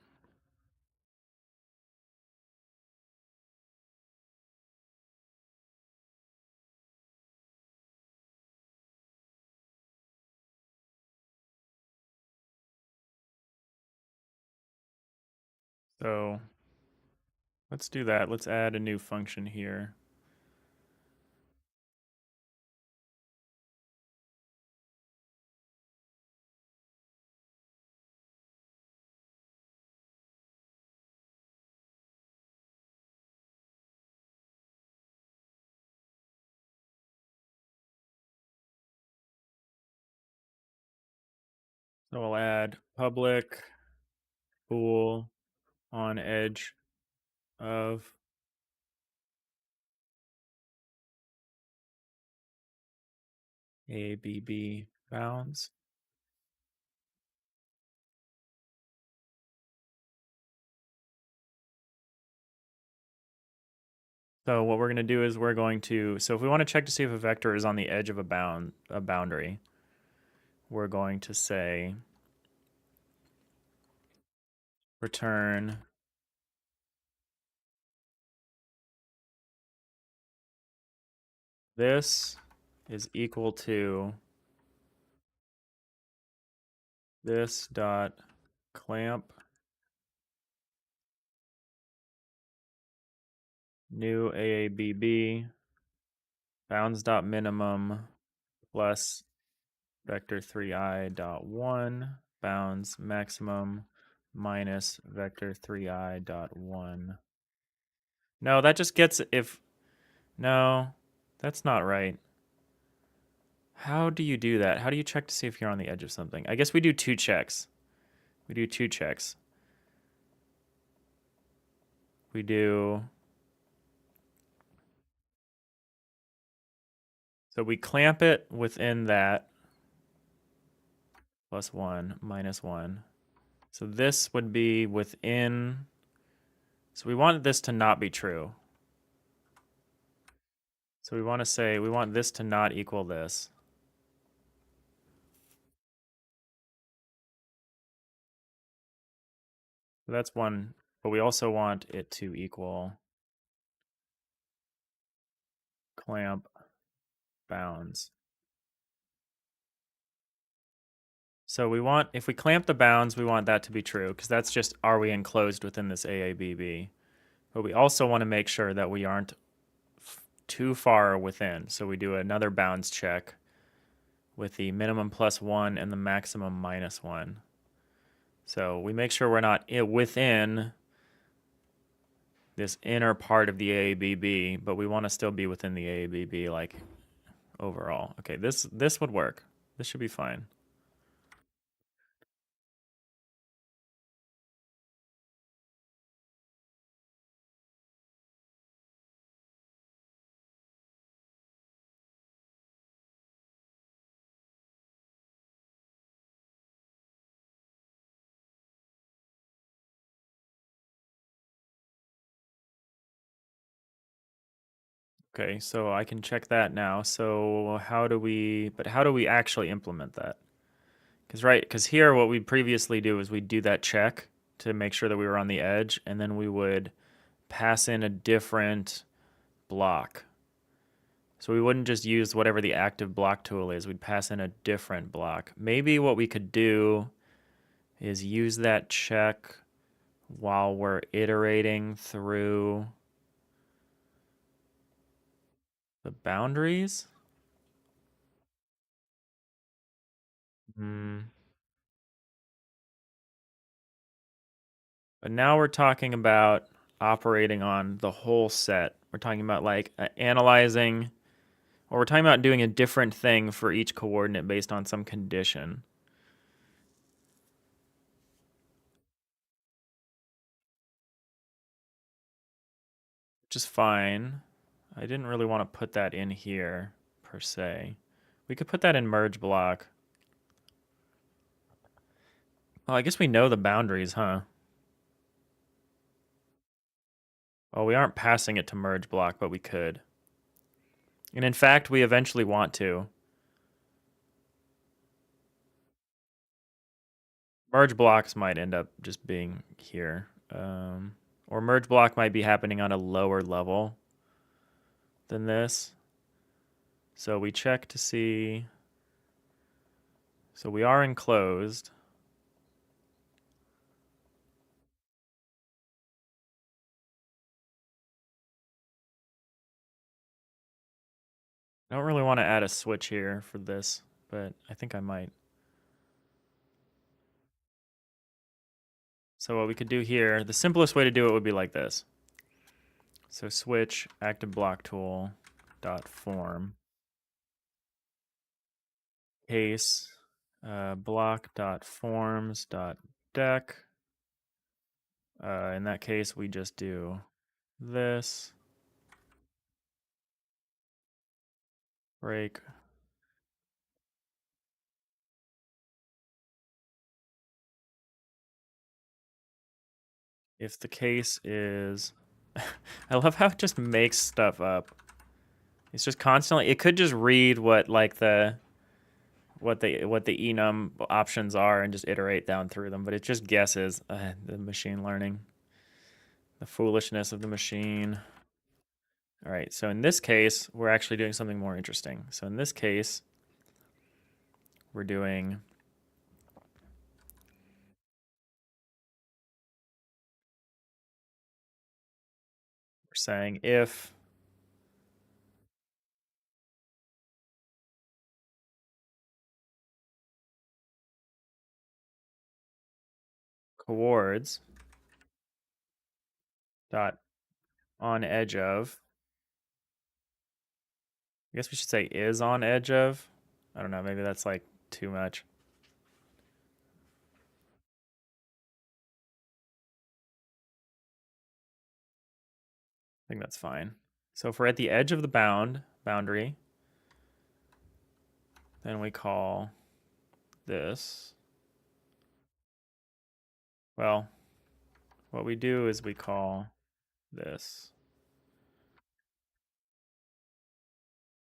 So let's do that. Let's add a new function here. So we'll add public bool on edge of ABB bounds. So what we're going to do is so if we want to check to see if a vector is on the edge of a boundary, we're going to say return this is equal to this dot clamp new AABB bounds dot minimum plus vector 3i dot 1 bounds maximum minus vector 3i dot 1. No, that just gets if no, that's not right. How do you do that? How do you check to see if you're on the edge of something? I guess we do two checks. We do two checks. We do so we clamp it within that plus 1 minus 1. So this would be within. So we want this to not be true. So we want to say we want this to not equal this. So that's one, but we also want it to equal clamp bounds. So we want, if we clamp the bounds, we want that to be true, because that's just, are we enclosed within this AABB? But we also want to make sure that we aren't too far within. So we do another bounds check with the minimum +1 and the maximum -1. So we make sure we're not within this inner part of the AABB, but we want to still be within the AABB, like overall. Okay, this would work. This should be fine. Okay, so I can check that now. So how do we actually implement that? Because here what we previously do is we do that check to make sure that we were on the edge, and then we would pass in a different block. So we wouldn't just use whatever the active block tool is, we'd pass in a different block. Maybe what we could do is use that check while we're iterating through the boundaries. Hmm. But now we're talking about operating on the whole set. We're talking about like analyzing, or we're talking about doing a different thing for each coordinate based on some condition, which is fine. I didn't really want to put that in here per se. We could put that in merge block. Well, I guess we know the boundaries, huh? Well, we aren't passing it to merge block, but we could. And in fact, we eventually want to. Merge blocks might end up just being here. Or merge block might be happening on a lower level than this. So we check to see. So we are enclosed. I don't really want to add a switch here for this, but I think I might. So what we could do here, the simplest way to do it would be like this. So switch active block tool dot form case block dot forms dot deck. In that case, we just do this break. If the case is, I love how it just makes stuff up. It's just constantly. It could just read what like what the enum options are and just iterate down through them, but it just guesses. The machine learning, the foolishness of the machine. All right, so in this case, we're actually doing something more interesting. So in this case, we're doing we're saying if coords dot on edge of, I guess we should say is on edge of. I don't know, maybe that's like too much. I think that's fine. So if we're at the edge of the boundary, then we call this. Well, what we do is we call this.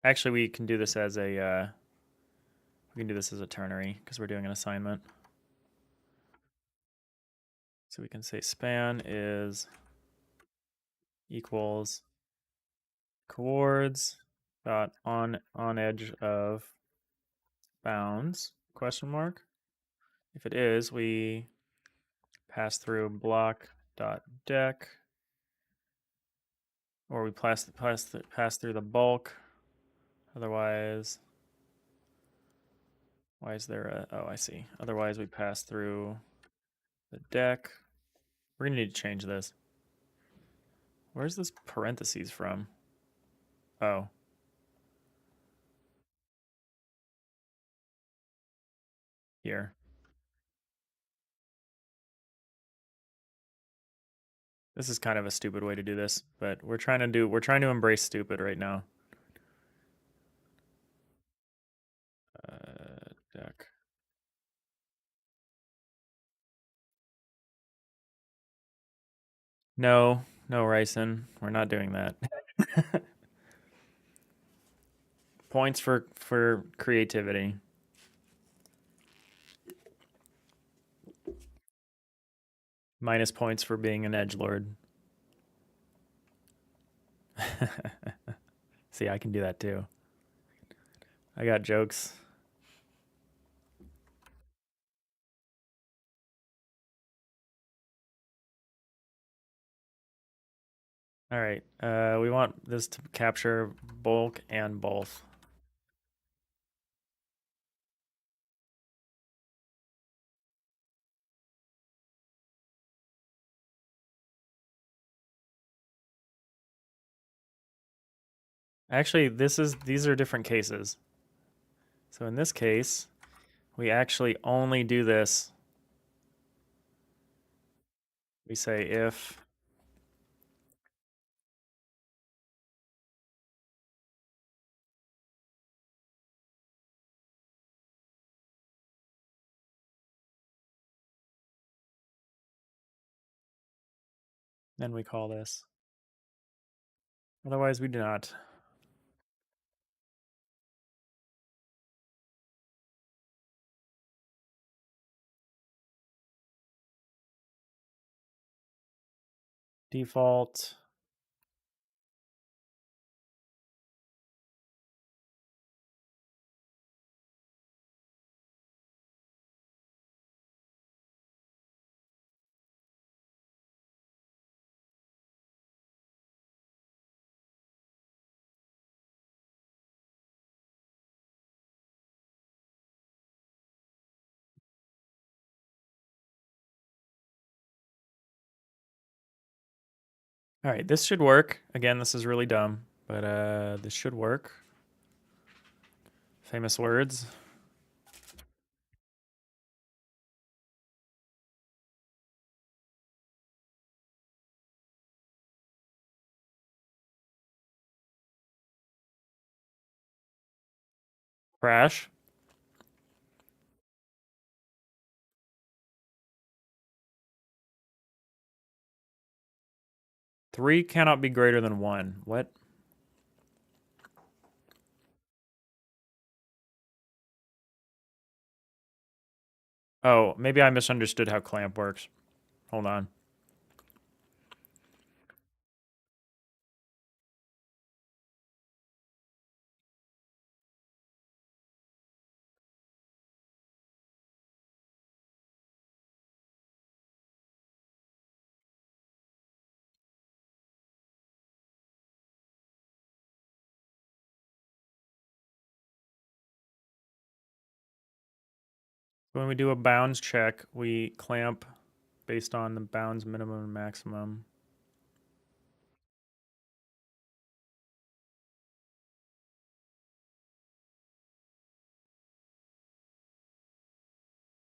Actually, we can do this as a ternary because we're doing an assignment. So we can say span is equals coords dot on edge of bounds question mark. If it is, we pass through block dot deck, or we pass through the bulk. Otherwise, why is there a, oh, I see. Otherwise, we pass through the deck. We're gonna need to change this. Where's this parentheses from? Oh. Here. This is kind of a stupid way to do this, but we're trying to embrace stupid right now. Deck. No, no, Ryson, we're not doing that. Points for creativity. Minus points for being an edgelord. See, I can do that too. I got jokes. All right. We want this to capture bulk and both. Actually, these are different cases. So in this case, we actually only do this. We say if then we call this. Otherwise, we do not. Default. All right, this should work. Again, this is really dumb, but this should work. Famous words. Crash. Three cannot be greater than one. What? Oh, maybe I misunderstood how clamp works. Hold on. When we do a bounds check, we clamp based on the bounds minimum and maximum.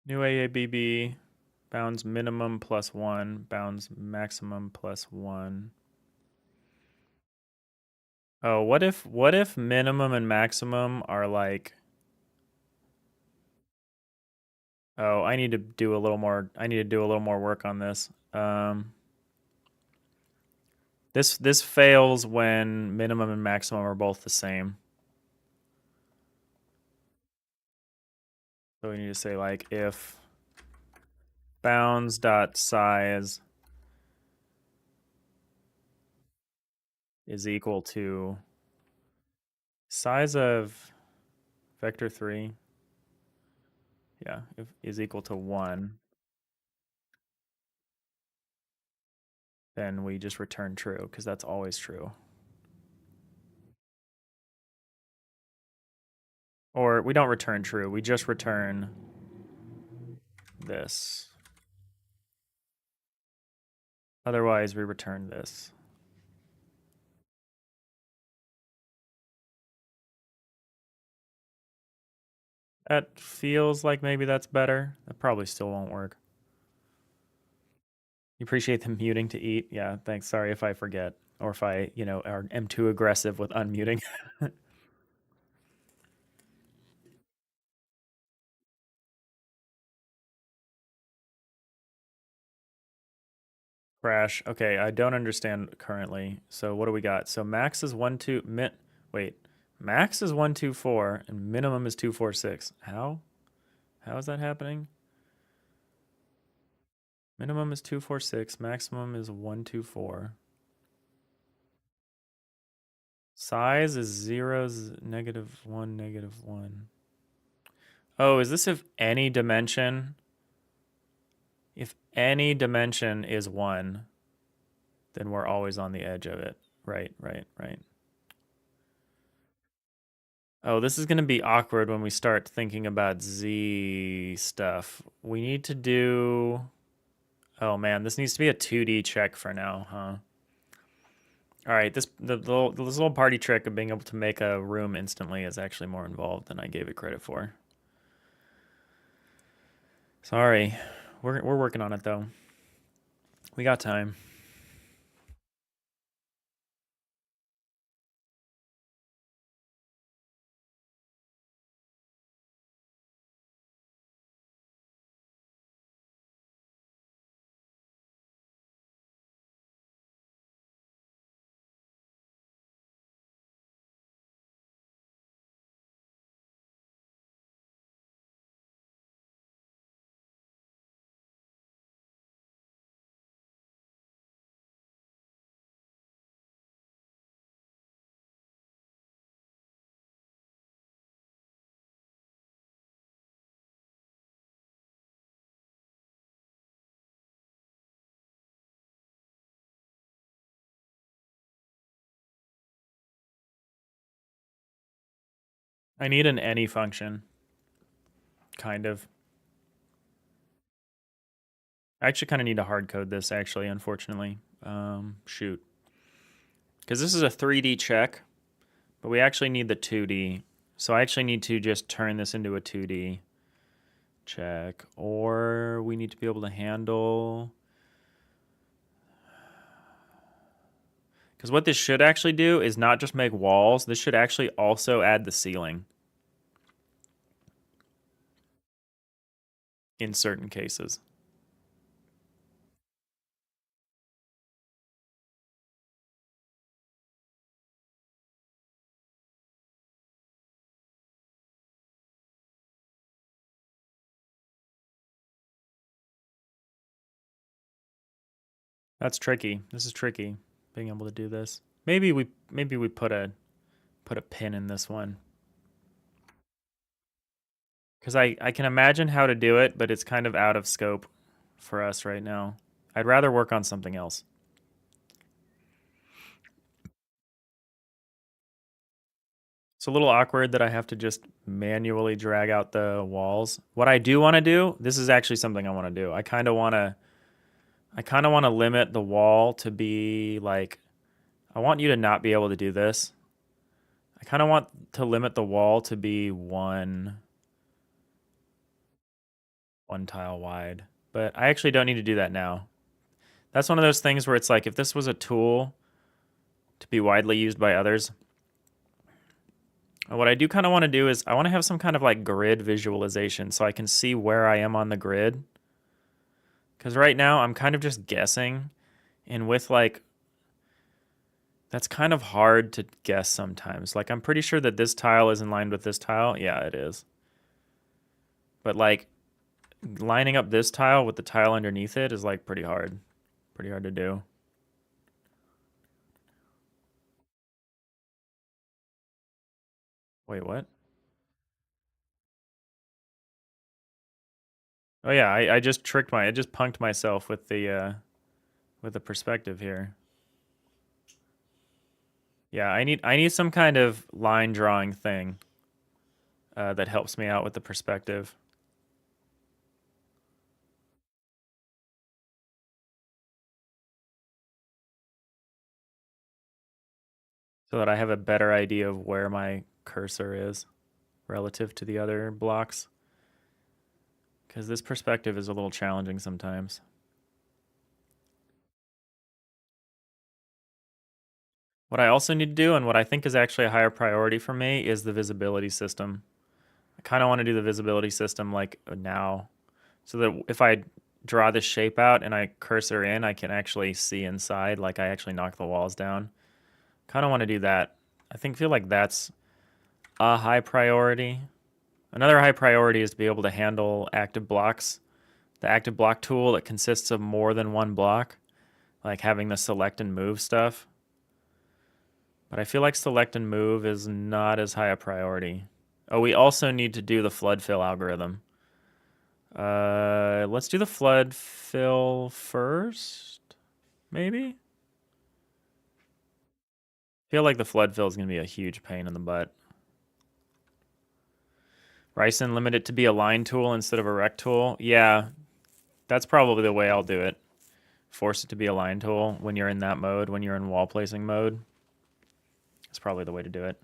New AABB, bounds minimum plus one, bounds maximum plus one. Oh, what if minimum and maximum are like, oh, I need to do a little more work on this. This fails when minimum and maximum are both the same. So we need to say like if bounds.size is equal to size of vector 3, yeah, if is equal to 1, then we just return true because that's always true. Or we don't return true, we just return this. Otherwise, we return this. That feels like maybe that's better. That probably still won't work. You appreciate the muting to eat? Yeah, thanks. Sorry if I forget or if I, am too aggressive with unmuting. Crash. Okay, I don't understand currently. So what do we got? So max is 1 2 wait. Max is 124 and minimum is 246. How? How is that happening? Minimum is 246, maximum is 124. Size is 0, -1, -1. Oh, is this if any dimension? If any dimension is 1, then we're always on the edge of it. Right, right, right. Oh, this is going to be awkward when we start thinking about Z stuff. We need to do... Oh man, this needs to be a 2D check for now, huh? All right, this little party trick of being able to make a room instantly is actually more involved than I gave it credit for. Sorry, we're working on it though. We got time. I need an any function, kind of. I actually kind of need to hard code this, actually, unfortunately. Shoot. Because this is a 3D check, but we actually need the 2D. So I actually need to just turn this into a 2D check. Or we need to be able to handle... Because what this should actually do is not just make walls. This should actually also add the ceiling. In certain cases. That's tricky. This is tricky, being able to do this. Maybe we put a pin in this one. Because I can imagine how to do it, but it's kind of out of scope for us right now. I'd rather work on something else. It's a little awkward that I have to just manually drag out the walls. What I do want to do, this is actually something I want to do. I kind of want to limit the wall to be like, I want you to not be able to do this. I kind of want to limit the wall to be one tile wide, but I actually don't need to do that now. That's one of those things where it's like, if this was a tool to be widely used by others, what I do kind of want to do is I want to have some kind of like grid visualization so I can see where I am on the grid. Because right now I'm kind of just guessing, and with like, that's kind of hard to guess sometimes. Like I'm pretty sure that this tile is in line with this tile. Yeah, it is. But like lining up this tile with the tile underneath it is like pretty hard. Pretty hard to do. Wait, what? Oh yeah, I just I just punked myself with the perspective here. Yeah, I need some kind of line drawing thing that helps me out with the perspective. So that I have a better idea of where my cursor is relative to the other blocks. Because this perspective is a little challenging sometimes. What I also need to do, and what I think is actually a higher priority for me, is the visibility system. I kind of want to do the visibility system like now, so that if I draw this shape out and I cursor in, I can actually see inside, like I actually knock the walls down. Kind of want to do that. Feel like that's a high priority. Another high priority is to be able to handle active blocks. The active block tool that consists of more than one block, like having the select and move stuff. But I feel like select and move is not as high a priority. Oh, we also need to do the flood fill algorithm. Let's do the flood fill first, maybe? I feel like the flood fill is going to be a huge pain in the butt. Ryson, limit it to be a line tool instead of a rect tool. Yeah, that's probably the way I'll do it. Force it to be a line tool when you're in that mode, when you're in wall placing mode. That's probably the way to do it.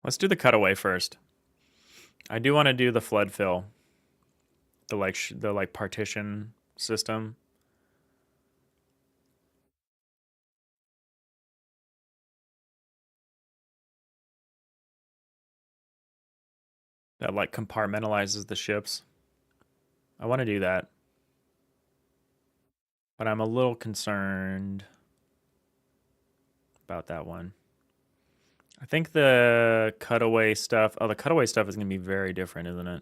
Let's do the cutaway first. I do want to do the flood fill, the like partition system. That like compartmentalizes the ships. I want to do that, but I'm a little concerned about that one. I think the cutaway stuff. Oh, the cutaway stuff is going to be very different, isn't it?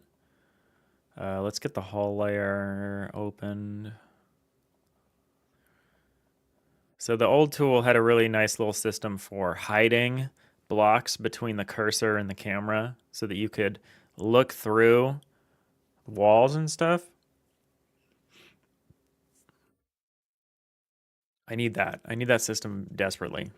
Let's get the hull layer opened. So the old tool had a really nice little system for hiding blocks between the cursor and the camera so that you could look through walls and stuff. I need that. I need that system desperately.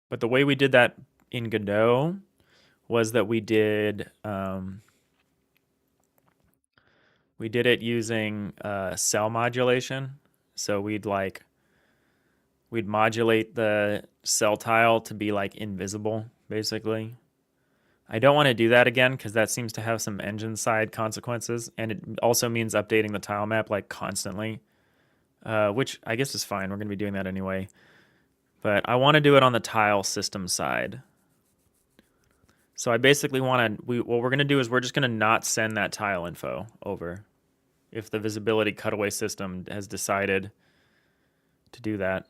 But the way we did that in Godot was that we did it using cell modulation. So we'd modulate the cell tile to be like invisible, basically. I don't want to do that again because that seems to have some engine side consequences, and it also means updating the tile map like constantly, which I guess is fine. We're going to be doing that anyway. But I want to do it on the tile system side. So I basically want to, what we're going to do is we're just going to not send that tile info over if the visibility cutaway system has decided to do that.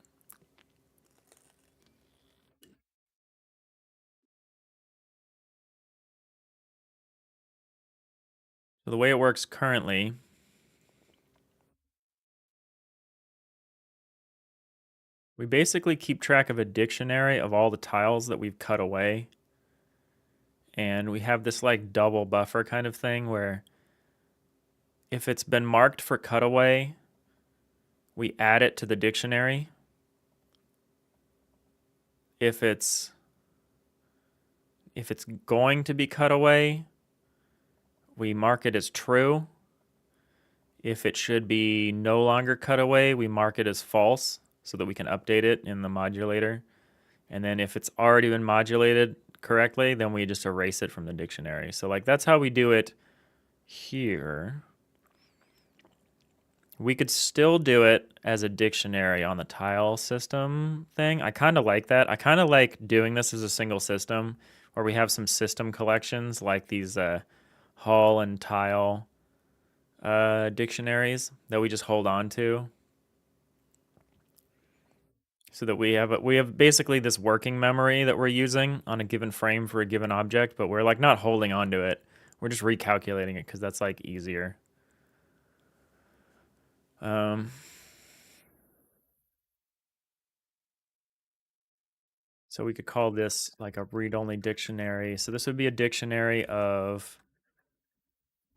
So the way it works currently, we basically keep track of a dictionary of all the tiles that we've cut away. And we have this like double buffer kind of thing where if it's been marked for cutaway, we add it to the dictionary. If it's If it's going to be cut away, we mark it as true. If it should be no longer cut away, we mark it as false so that we can update it in the modulator. And then if it's already been modulated correctly, then we just erase it from the dictionary. So like that's how we do it here. We could still do it as a dictionary on the tile system thing. I kind of like that. I kind of like doing this as a single system where we have some system collections like these hull and tile dictionaries that we just hold on to, so that we have basically this working memory that we're using on a given frame for a given object, but we're like not holding on to it. We're just recalculating it because that's like easier. Um, so we could call this like a read-only dictionary. So this would be a dictionary of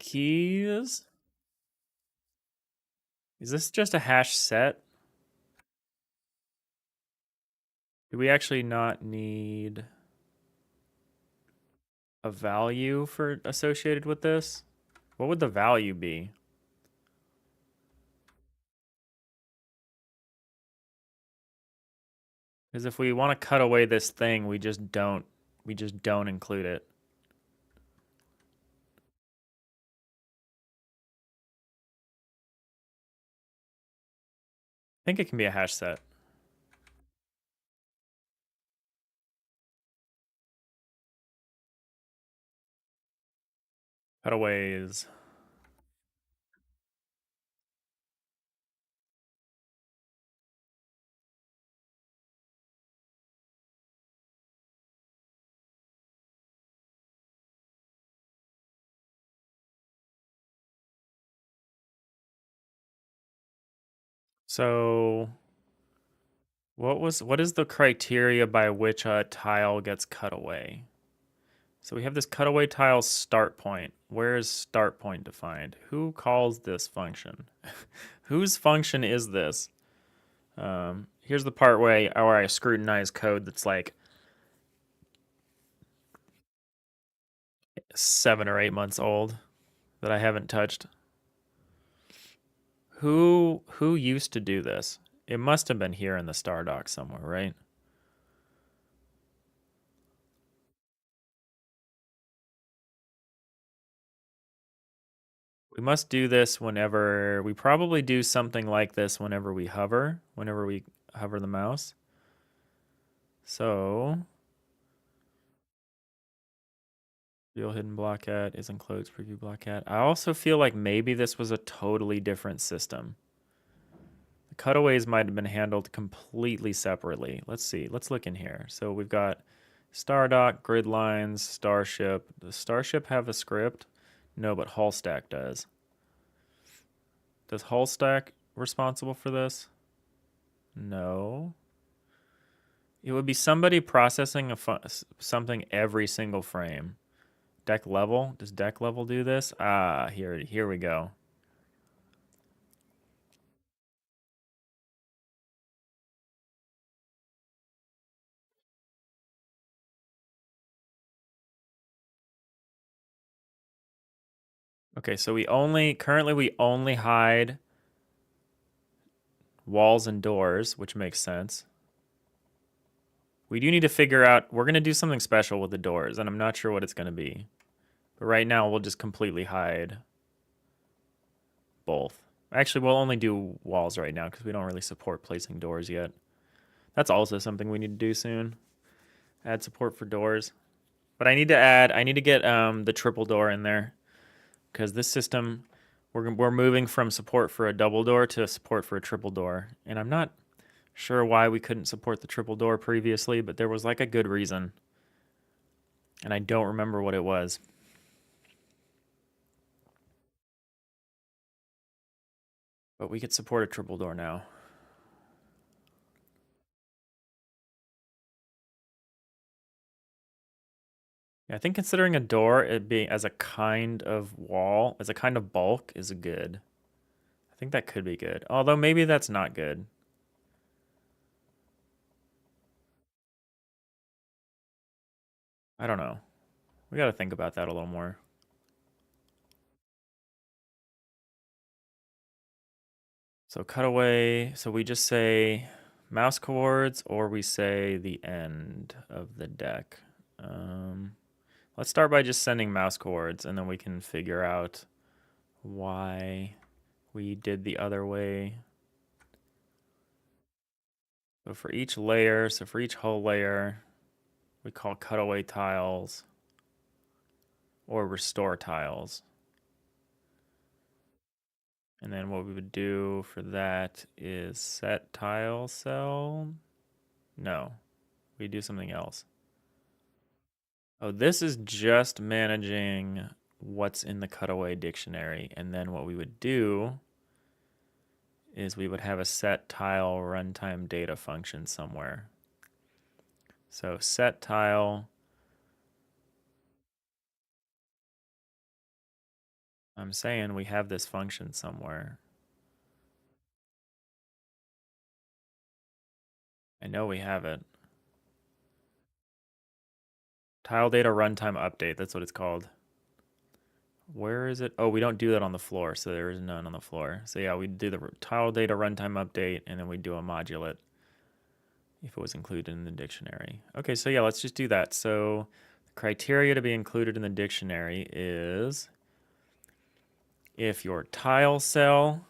keys. Is this just a hash set? Do we actually not need a value for associated with this? What would the value be? Because if we want to cut away this thing, we just don't include it. I think it can be a hash set. Cutaways. So what is the criteria by which a tile gets cut away? So we have this cutaway tile start point. Where is start point defined? Who calls this function? Whose function is this? Here's the part where I scrutinize code that's like 7 or 8 months old that I haven't touched. Who used to do this? It must have been here in the star doc somewhere, right? We must do this whenever we probably do something like this whenever we hover the mouse. So real hidden block at is enclosed preview block at. I also feel like maybe this was a totally different system. The cutaways might have been handled completely separately. Let's see. Let's look in here. So we've got Stardock, grid lines, Starship. Does Starship have a script? No, but Hallstack does. Does Hallstack responsible for this? No. It would be somebody processing something every single frame. Deck level? Does deck level do this? Ah, here we go. Okay, so currently we only hide walls and doors, which makes sense. We do need to figure out, we're going to do something special with the doors, and I'm not sure what it's going to be. But right now, we'll just completely hide both. Actually, we'll only do walls right now because we don't really support placing doors yet. That's also something we need to do soon. Add support for doors. But I need to get the triple door in there because this system, we're moving from support for a double door to support for a triple door. And I'm not sure why we couldn't support the triple door previously, but there was like a good reason. And I don't remember what it was. But we could support a triple door now. Yeah, I think considering a door it being as a kind of wall, as a kind of bulk is good. I think that could be good. Although maybe that's not good. I don't know. We got to think about that a little more. So cutaway, so we just say mouse chords or we say the end of the deck. Um, let's start by just sending mouse chords and then we can figure out why we did the other way. So for each layer, so for each whole layer, we call cutaway tiles or restore tiles. And then what we would do for that is set tile cell. No, we do something else. Oh, this is just managing what's in the cutaway dictionary. And then what we would do is we would have a set tile runtime data function somewhere. So set tile, I'm saying we have this function somewhere. I know we have it. Tile data runtime update, that's what it's called. Where is it? Oh, we don't do that on the floor, so there is none on the floor. So yeah, we do the tile data runtime update, and then we do a modulate if it was included in the dictionary. Okay, so yeah, let's just do that. So the criteria to be included in the dictionary is if your tile cell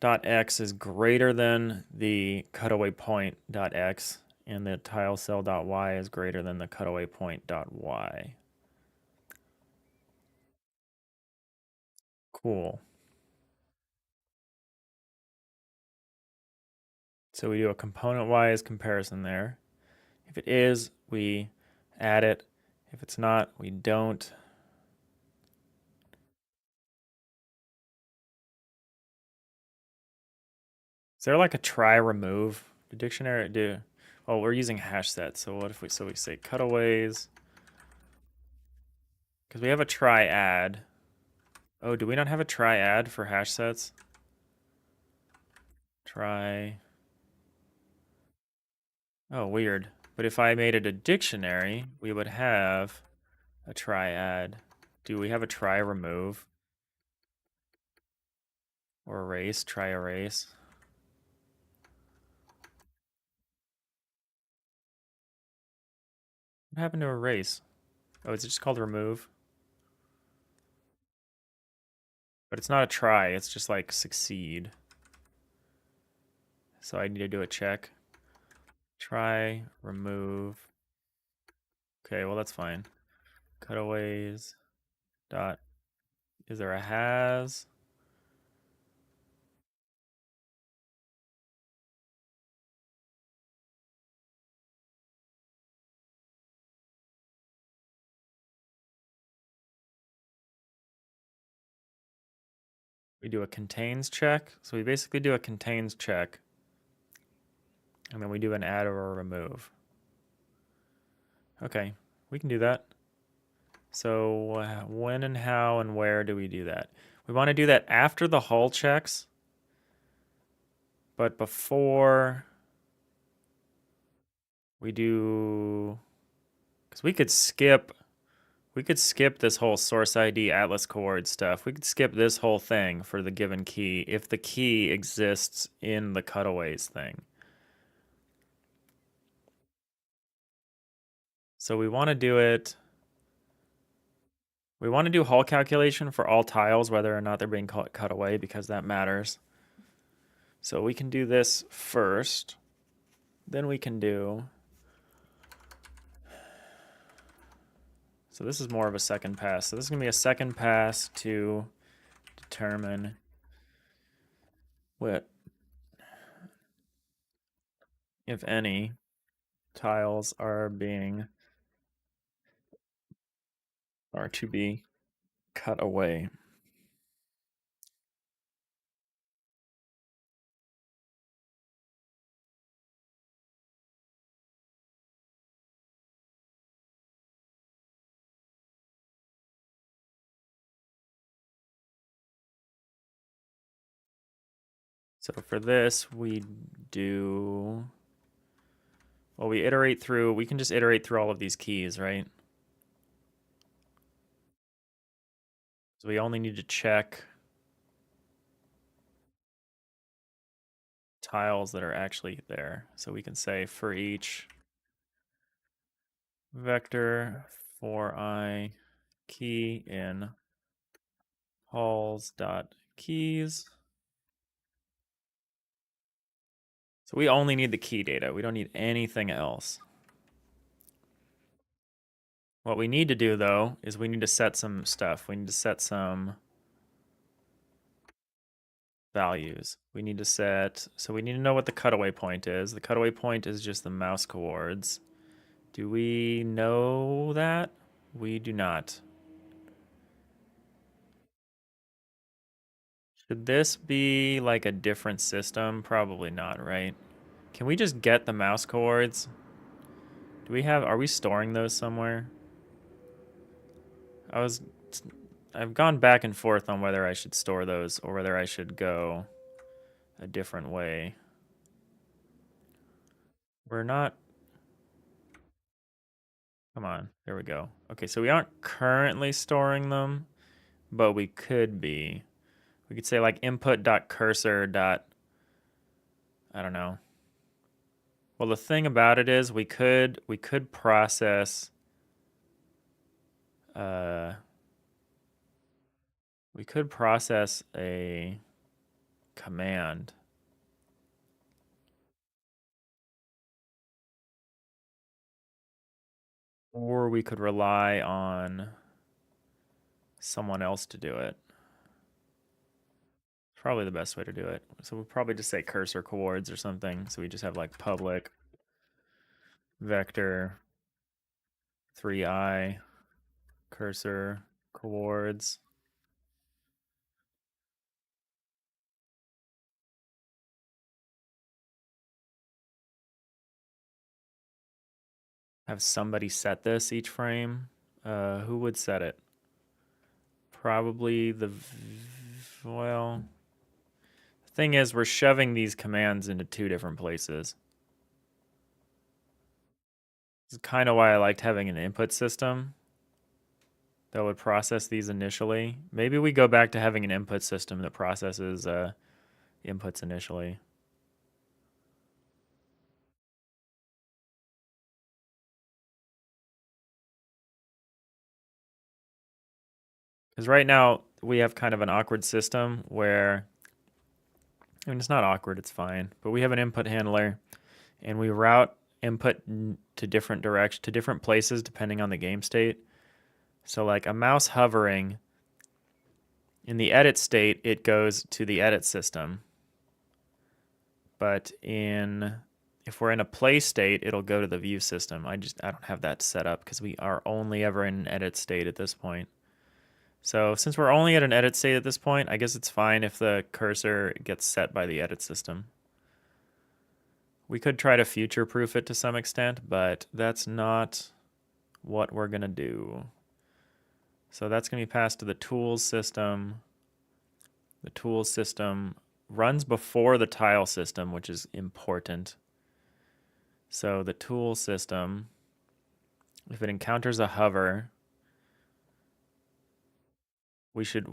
.x is greater than the cutaway point .x, and the tile cell .y is greater than the cutaway point .y. Cool. So we do a component-wise comparison there. If it is, we add it. If it's not, we don't. Is there like a try remove? The dictionary do. Oh, we're using hash sets. So what if we say cutaways? Because we have a try add. Oh, do we not have a try add for hash sets? Try. Oh, weird. But if I made it a dictionary, we would have a try add. Do we have a try remove? Or erase? Try erase. What happened to erase? Oh, is it just called remove? But it's not a try, it's just like succeed. So I need to do a check. Try, remove. Okay, well that's fine. Cutaways, dot. Is there a has? We do a contains check. So we basically do a contains check. And then we do an add or a remove. Okay, we can do that. So when and how and where do we do that? We want to do that after the hull checks, but before we do, because we could skip this whole source ID Atlas coord stuff. We could skip this whole thing for the given key if the key exists in the cutaways thing. So we want to do it. We want to do hull calculation for all tiles, whether or not they're being cut away, because that matters. So we can do this first. Then we can do. So this is more of a second pass. So this is going to be a second pass to determine what, if any, tiles are to be cut away. So for this, we do Well, we can just iterate through all of these keys, right? So we only need to check tiles that are actually there. So we can say for each vector for I key in halls.keys. So we only need the key data. We don't need anything else. What we need to do though is we need to set some stuff. We need to set some values. We need to set, so we need to know what the cutaway point is. The cutaway point is just the mouse coords. Do we know that? We do not. Should this be like a different system? Probably not, right? Can we just get the mouse coords? Are we storing those somewhere? I've gone back and forth on whether I should store those or whether I should go a different way. We're not, come on, there we go. Okay, so we aren't currently storing them, but we could be. We could say like input.cursor. I don't know. Well, the thing about it is we could process uh we could process a command. Or we could rely on someone else to do it. Probably the best way to do it. So we'll probably just say cursor coords or something. So we just have like public vector 3i cursor coords. Have somebody set this each frame. Who would set it? Probably well, the thing is we're shoving these commands into two different places. This is kind of why I liked having an input system that would process these initially. Maybe we go back to having an input system that processes inputs initially. Because right now we have kind of an awkward system where, I mean, it's not awkward, it's fine, but we have an input handler and we route input to different directions, to different places depending on the game state. So like a mouse hovering, in the edit state, it goes to the edit system. But if we're in a play state, it'll go to the view system. I don't have that set up because we are only ever in an edit state at this point. So since we're only at an edit state at this point, I guess it's fine if the cursor gets set by the edit system. We could try to future-proof it to some extent, but that's not what we're going to do. So that's going to be passed to the tools system. The tools system runs before the tile system, which is important. So the tool system, if it encounters a hover,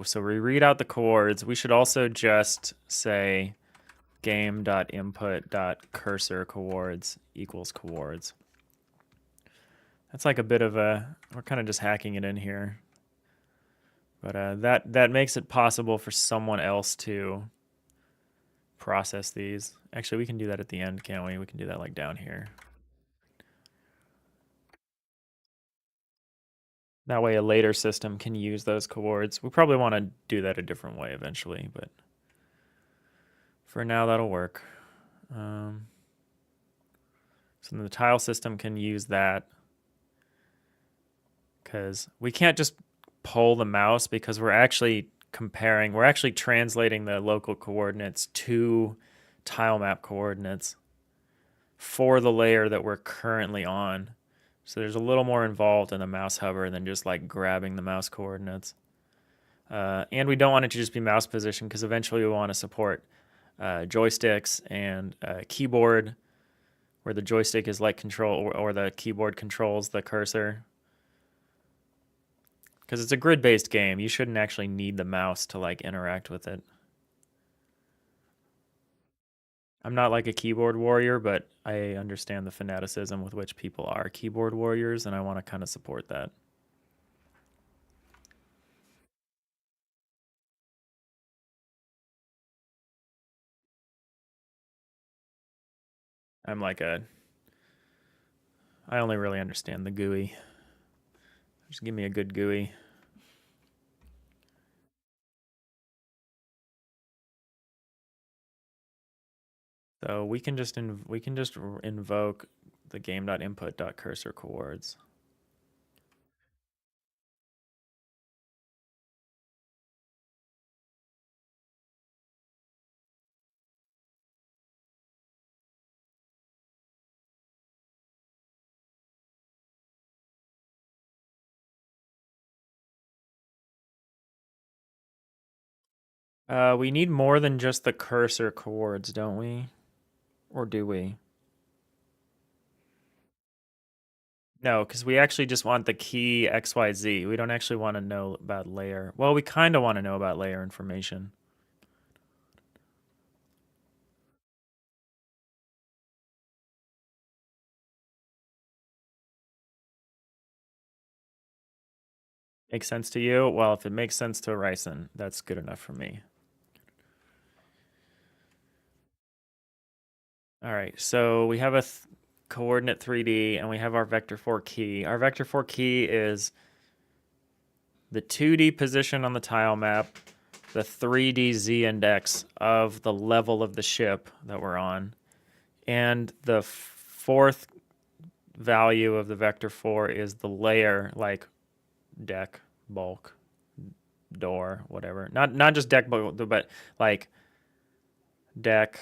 so we read out the coords. We should also just say game.input.cursor coords equals coords. That's like a bit of we're kind of just hacking it in here. But that makes it possible for someone else to process these. Actually, we can do that at the end, can't we? We can do that like down here. That way a later system can use those coords. We probably want to do that a different way eventually, but for now that'll work. So the tile system can use that because we can't just pull the mouse because we're actually translating the local coordinates to tile map coordinates for the layer that we're currently on. So there's a little more involved in the mouse hover than just like grabbing the mouse coordinates. And we don't want it to just be mouse position because eventually we want to support joysticks and keyboard where the joystick is like control or the keyboard controls the cursor. Because it's a grid-based game, you shouldn't actually need the mouse to like interact with it. I'm not like a keyboard warrior, but I understand the fanaticism with which people are keyboard warriors, and I want to kind of support that. I'm like a, I only really understand the GUI. Just give me a good GUI. So we can just invoke the game.input.cursor coords. We need more than just the cursor coords, don't we? Or do we? No, because we actually just want the key XYZ. We don't actually want to know about layer. Well, we kind of want to know about layer information. Makes sense to you? Well, if it makes sense to Ryson, that's good enough for me. All right, so we have a coordinate 3D and we have our vector 4 key. Our vector 4 key is the 2D position on the tile map, the 3D z index of the level of the ship that we're on, and the fourth value of the vector 4 is the layer, like deck, bulk, door, whatever. Not just deck, but like deck.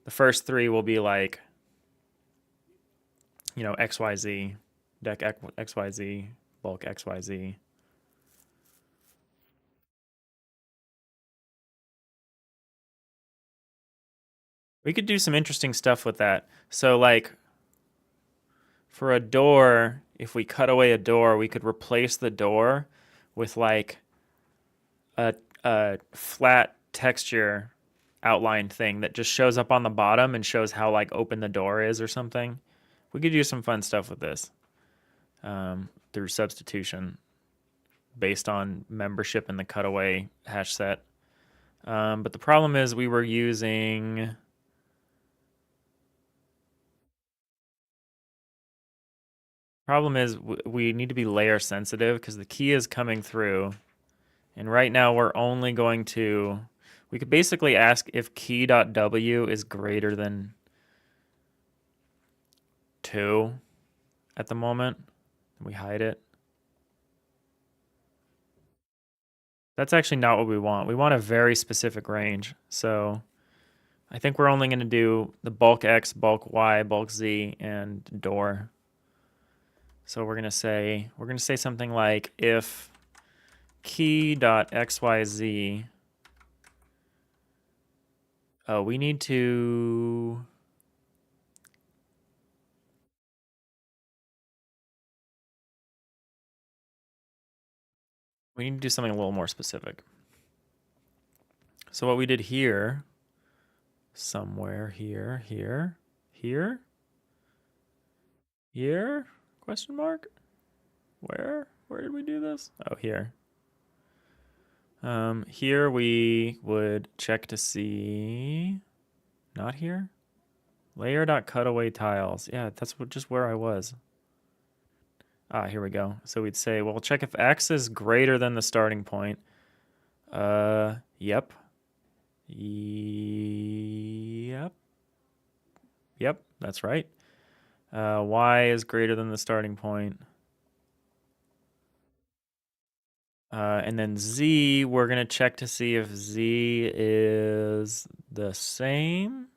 The first three will be like, you know, XYZ, deck XYZ, bulk XYZ. We could do some interesting stuff with that. So, like, for a door, if we cut away a door, we could replace the door with like a flat texture outline thing that just shows up on the bottom and shows how like open the door is or something. We could do some fun stuff with this through substitution based on membership in the cutaway hash set. But the problem is we were using. Problem is we need to be layer sensitive because the key is coming through. And right now we're only going to. We could basically ask if key.w is greater than 2 at the moment. We hide it. That's actually not what we want. We want a very specific range. So I think we're only going to do the bulk X, bulk Y, bulk Z, and door. So we're going to say something like if key.xyz. Oh, we need to. We need to do something a little more specific. So what we did here, somewhere here, here, question mark? Where did we do this? Oh, here. Here we would check to see, not here? Layer.cutaway tiles. Yeah, that's just where I was. Ah, here we go. So we'd say, well, check if X is greater than the starting point. Yep. Yep. Yep, that's right. Y is greater than the starting point. And then Z, we're going to check to see if Z is the same.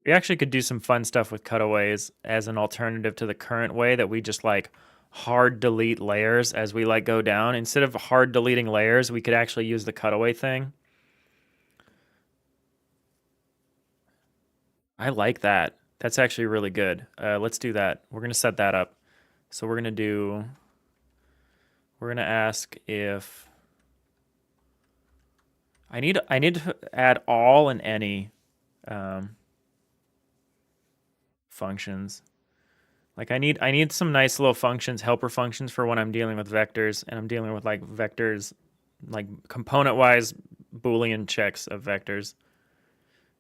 We actually could do some fun stuff with cutaways as an alternative to the current way that we just like hard delete layers as we like go down. Instead of hard deleting layers, we could actually use the cutaway thing. I like that. That's actually really good. Let's do that. We're gonna set that up. So we're gonna ask if I need to add all and any um, functions. Like I need some nice little functions, helper functions for when I'm dealing with vectors and I'm dealing with like vectors, like component wise Boolean checks of vectors.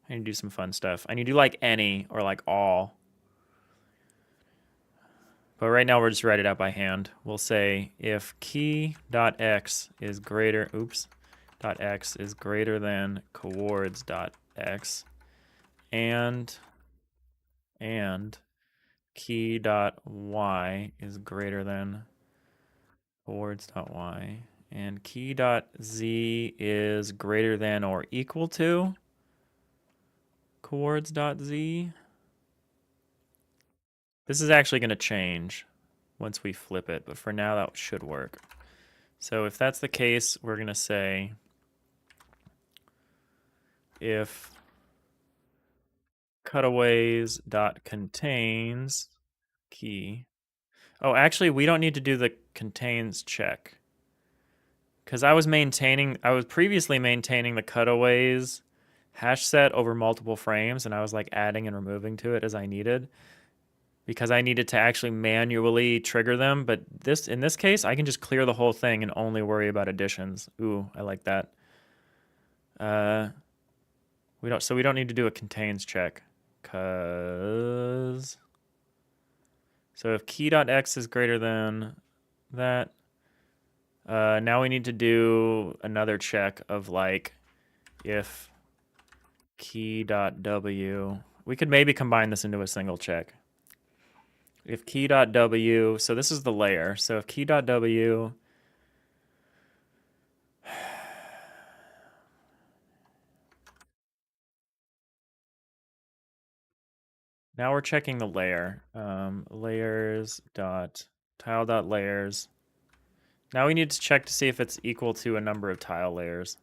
I need to do some fun stuff. I need to do like any or like all. But right now we're just write it out by hand. We'll say if key.x is greater, dot x is greater than coords.x and key.y is greater than coords.y and key.z is greater than or equal to coords.z. This is actually going to change once we flip it, but for now that should work. So if that's the case, we're going to say if cutaways dot contains key. Oh, actually, we don't need to do the contains check because I was previously maintaining the cutaways hash set over multiple frames, and I was like adding and removing to it as I needed because I needed to actually manually trigger them. But in this case, I can just clear the whole thing and only worry about additions. Ooh, I like that. We don't need to do a contains check because so if key.x is greater than that, now we need to do another check of like if key.w. We could maybe combine this into a single check. If key.w, so this is the layer. So if key.w now we're checking the layer. Layers dot tile dot layers. Now we need to check to see if it's equal to a number of tile layers.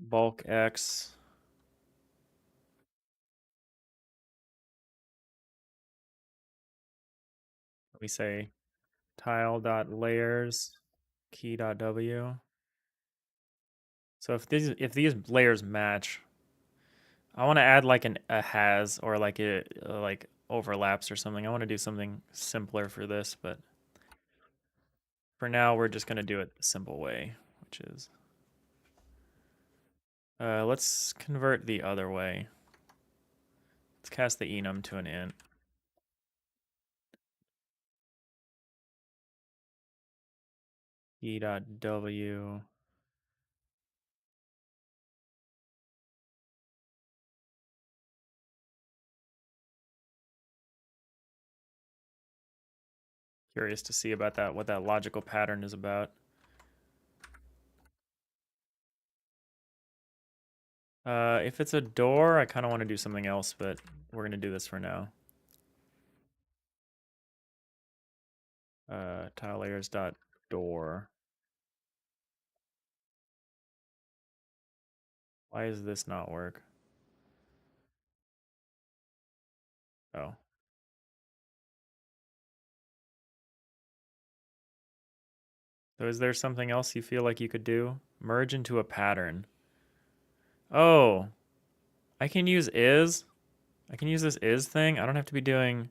Bulk x. We say tile dot layers key dot w. So if these layers match, I want to add like a has or like like overlaps or something. I want to do something simpler for this, but for now we're just going to do it the simple way, which is let's convert the other way. Let's cast the enum to an int. E.w. Curious to see about that, what that logical pattern is about. If it's a door, I kind of want to do something else, but we're going to do this for now. Tile layers dot door. Why does this not work? Oh. So is there something else you feel like you could do? Merge into a pattern. Oh, I can use is. I can use this is thing. I don't have to be doing.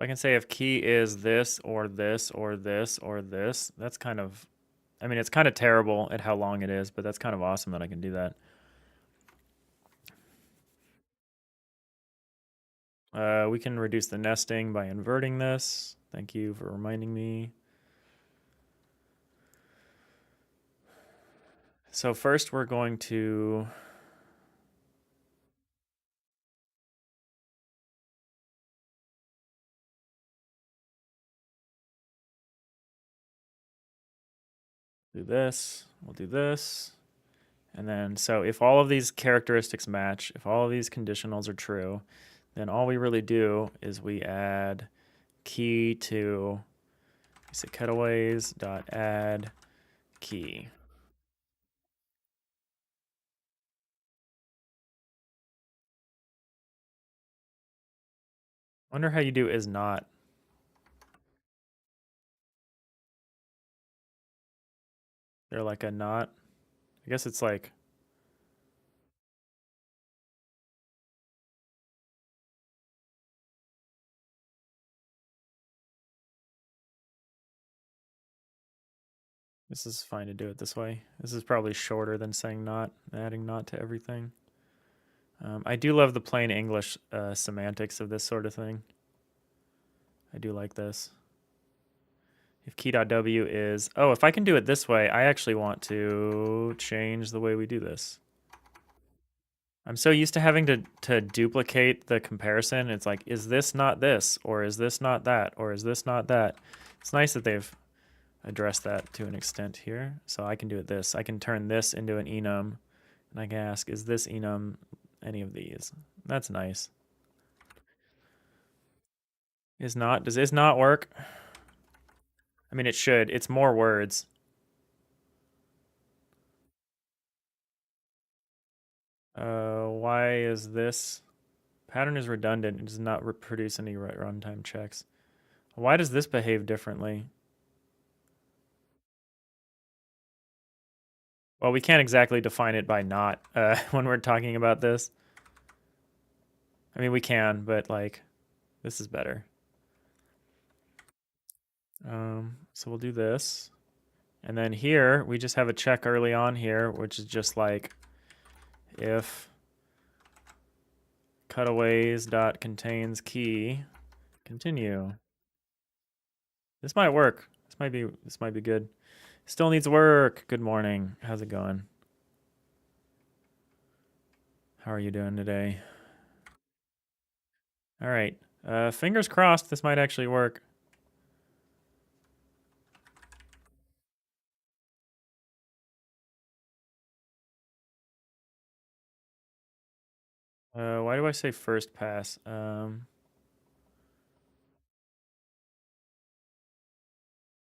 I can say if key is this or this or this or this. That's kind of, I mean, it's kind of terrible at how long it is, but that's kind of awesome that I can do that. We can reduce the nesting by inverting this. Thank you for reminding me. So first we're going to Do this. We'll do this. And then, so if all of these characteristics match, if all of these conditionals are true, then all we really do is we add key to, we say cutaways dot add key. Wonder how you do is not. They're like a not. I guess it's like, this is fine to do it this way. This is probably shorter than saying not, adding not to everything. I do love the plain English semantics of this sort of thing. I do like this. If key.w is, oh, if I can do it this way, I actually want to change the way we do this. I'm so used to having to duplicate the comparison. It's like, is this not this? Or is this not that? Or is this not that? It's nice that they've addressed that to an extent here. So I can do it this. I can turn this into an enum, and I can ask, is this enum any of these? That's nice. Is not, does is not work? I mean, it should. It's more words. Why is this? Pattern is redundant. It does not reproduce any runtime checks. Why does this behave differently? Well, we can't exactly define it by not when we're talking about this. I mean, we can, but like, this is better. So we'll do this. And then here, we just have a check early on here, which is just like if cutaways dot contains key, continue. This might work. This might be good. Still needs work. Good morning. How's it going? How are you doing today? All right. Fingers crossed this might actually work. Why do I say first pass?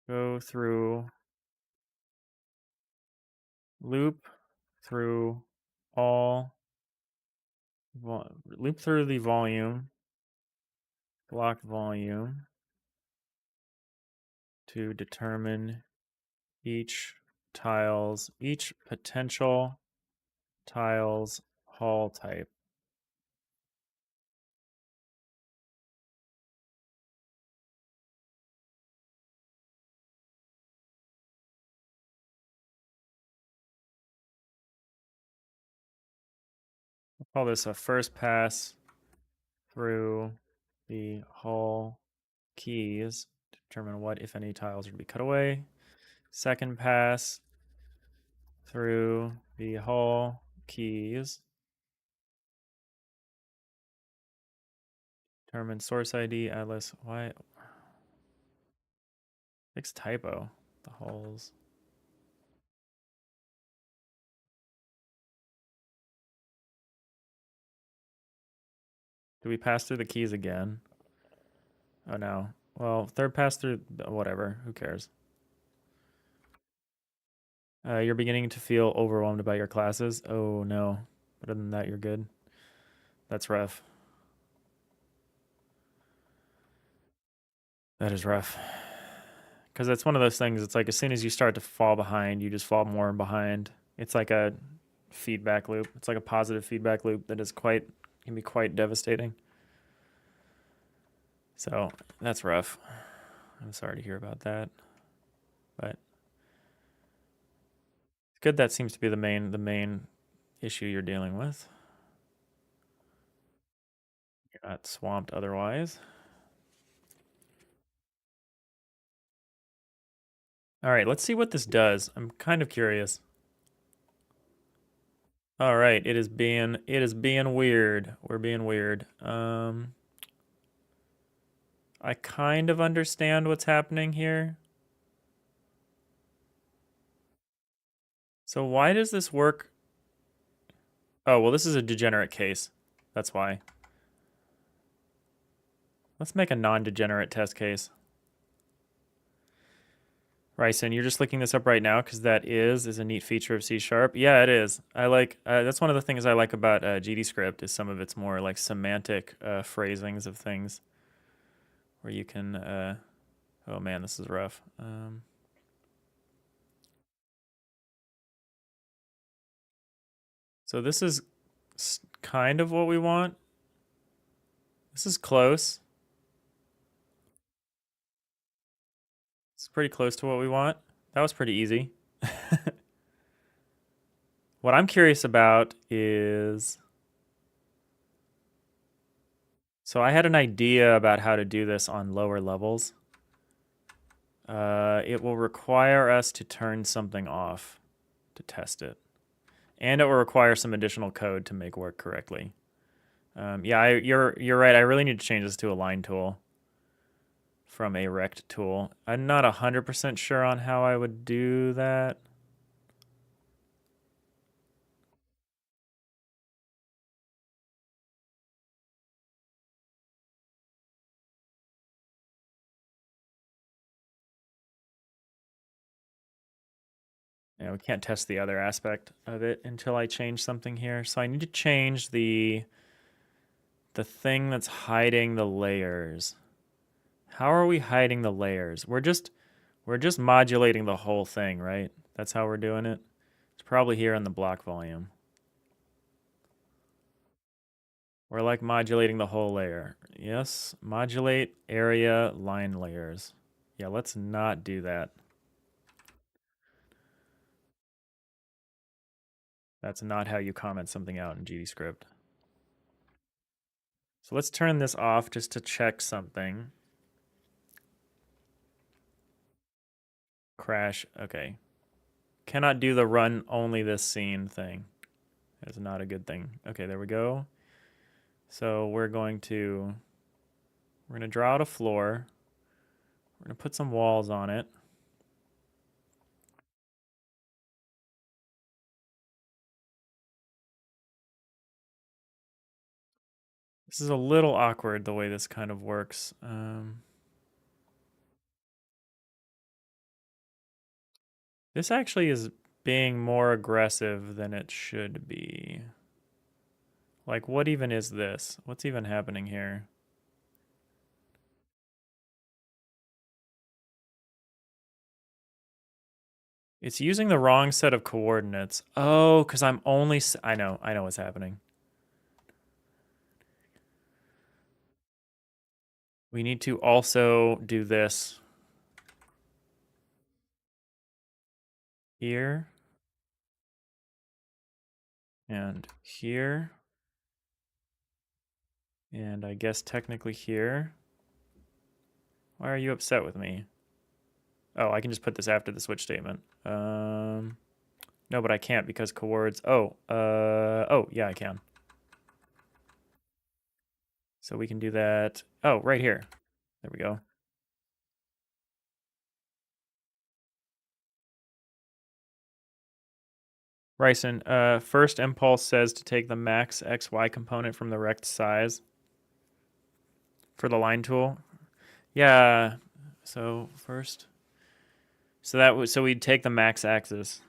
Go through loop through all loop through the volume, block volume to determine each each potential tile's hull type. We'll call this a first pass through the hull keys to determine what, if any, tiles are to be cut away. Second pass through the hull keys. Determine source ID, atlas. Why? Fix typo. The hulls. Do we pass through the keys again? Oh no. Well, third pass through, whatever. Who cares? You're beginning to feel overwhelmed about your classes. Oh no. Other than that, you're good. That's rough. That is rough. Because it's one of those things, it's like as soon as you start to fall behind, you just fall more behind. It's like a feedback loop. It's like a positive feedback loop that is can be quite devastating. So that's rough. I'm sorry to hear about that. But it's good that seems to be the main issue you're dealing with. You're not swamped otherwise. All right, let's see what this does. I'm kind of curious. All right, it is being weird. We're being weird. I kind of understand what's happening here. So why does this work? Oh, well, this is a degenerate case. That's why. Let's make a non-degenerate test case. Ryson, you're just looking this up right now because that is a neat feature of C Sharp. Yeah, it is. I like that's one of the things I like about GDScript is some of its more like semantic phrasings of things, where you can. Oh man, this is rough. So this is kind of what we want. This is close. It's pretty close to what we want. That was pretty easy. What I'm curious about is, so I had an idea about how to do this on lower levels. It will require us to turn something off to test it. And it will require some additional code to make work correctly. Yeah, you're right. I really need to change this to a line tool from a rect tool. I'm not 100% sure on how I would do that. Yeah, we can't test the other aspect of it until I change something here. So I need to change the thing that's hiding the layers. How are we hiding the layers? We're just modulating the whole thing, right? That's how we're doing it. It's probably here in the block volume. We're like modulating the whole layer. Yes, modulate area line layers. Yeah, let's not do that. That's not how you comment something out in GDScript. So let's turn this off just to check something. Crash, okay. Cannot do the run only this scene thing. That's not a good thing. Okay, there we go. So we're going to draw out a floor. We're going to put some walls on it. This is a little awkward the way this kind of works. This actually is being more aggressive than it should be. Like, what even is this? What's even happening here? It's using the wrong set of coordinates. Oh, because I'm only... I know what's happening. We need to also do this here and here. And I guess technically here. Why are you upset with me? Oh, I can just put this after the switch statement. No, but I can't because coords. Oh, yeah, I can. So we can do that. Oh, right here. There we go. Ryson, first impulse says to take the max XY component from the rect size for the line tool. Yeah. So first, so we'd take the max axis.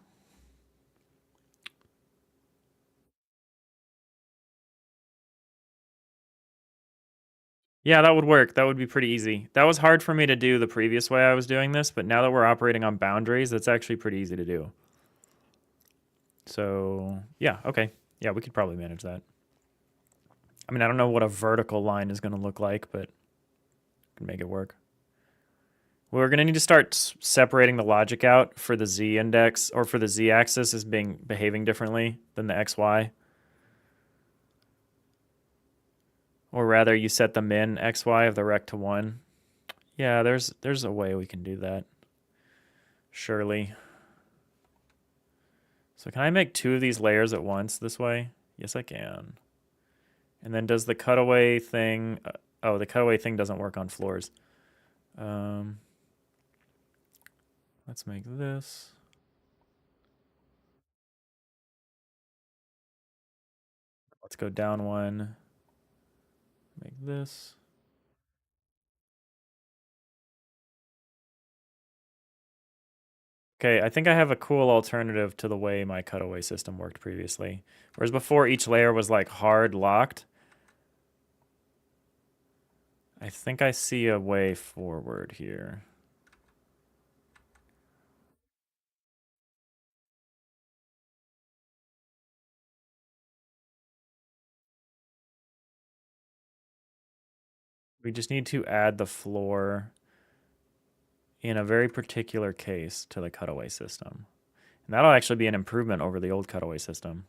Yeah, that would work. That would be pretty easy. That was hard for me to do the previous way I was doing this, but now that we're operating on boundaries, that's actually pretty easy to do. So, yeah, okay. Yeah, we could probably manage that. I mean, I don't know what a vertical line is going to look like, but we can make it work. We're going to need to start separating the logic out for the z index or for the z axis as behaving differently than the xy. Or rather, you set the min xy of the rect to 1. Yeah, there's a way we can do that. Surely. So can I make 2 of these layers at once this way? Yes, I can. And then does the cutaway thing... oh, the cutaway thing doesn't work on floors. Let's make this. Let's go down one. Make this. Okay, I think I have a cool alternative to the way my cutaway system worked previously. Whereas before each layer was like hard locked, I think I see a way forward here. We just need to add the floor in a very particular case to the cutaway system. And that'll actually be an improvement over the old cutaway system.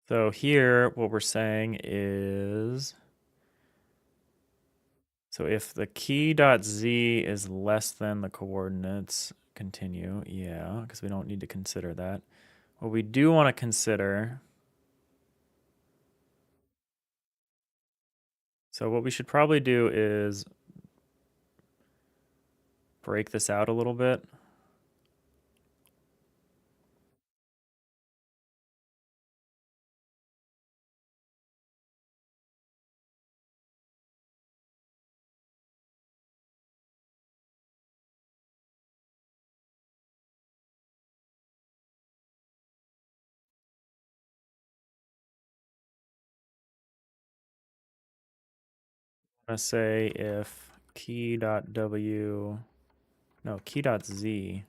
So here, what we're saying is, so if the key.z is less than the coordinates, continue, yeah, because we don't need to consider that. What we do want to consider, so what we should probably do is break this out a little bit. I'm going to say if key.w, no, key.z.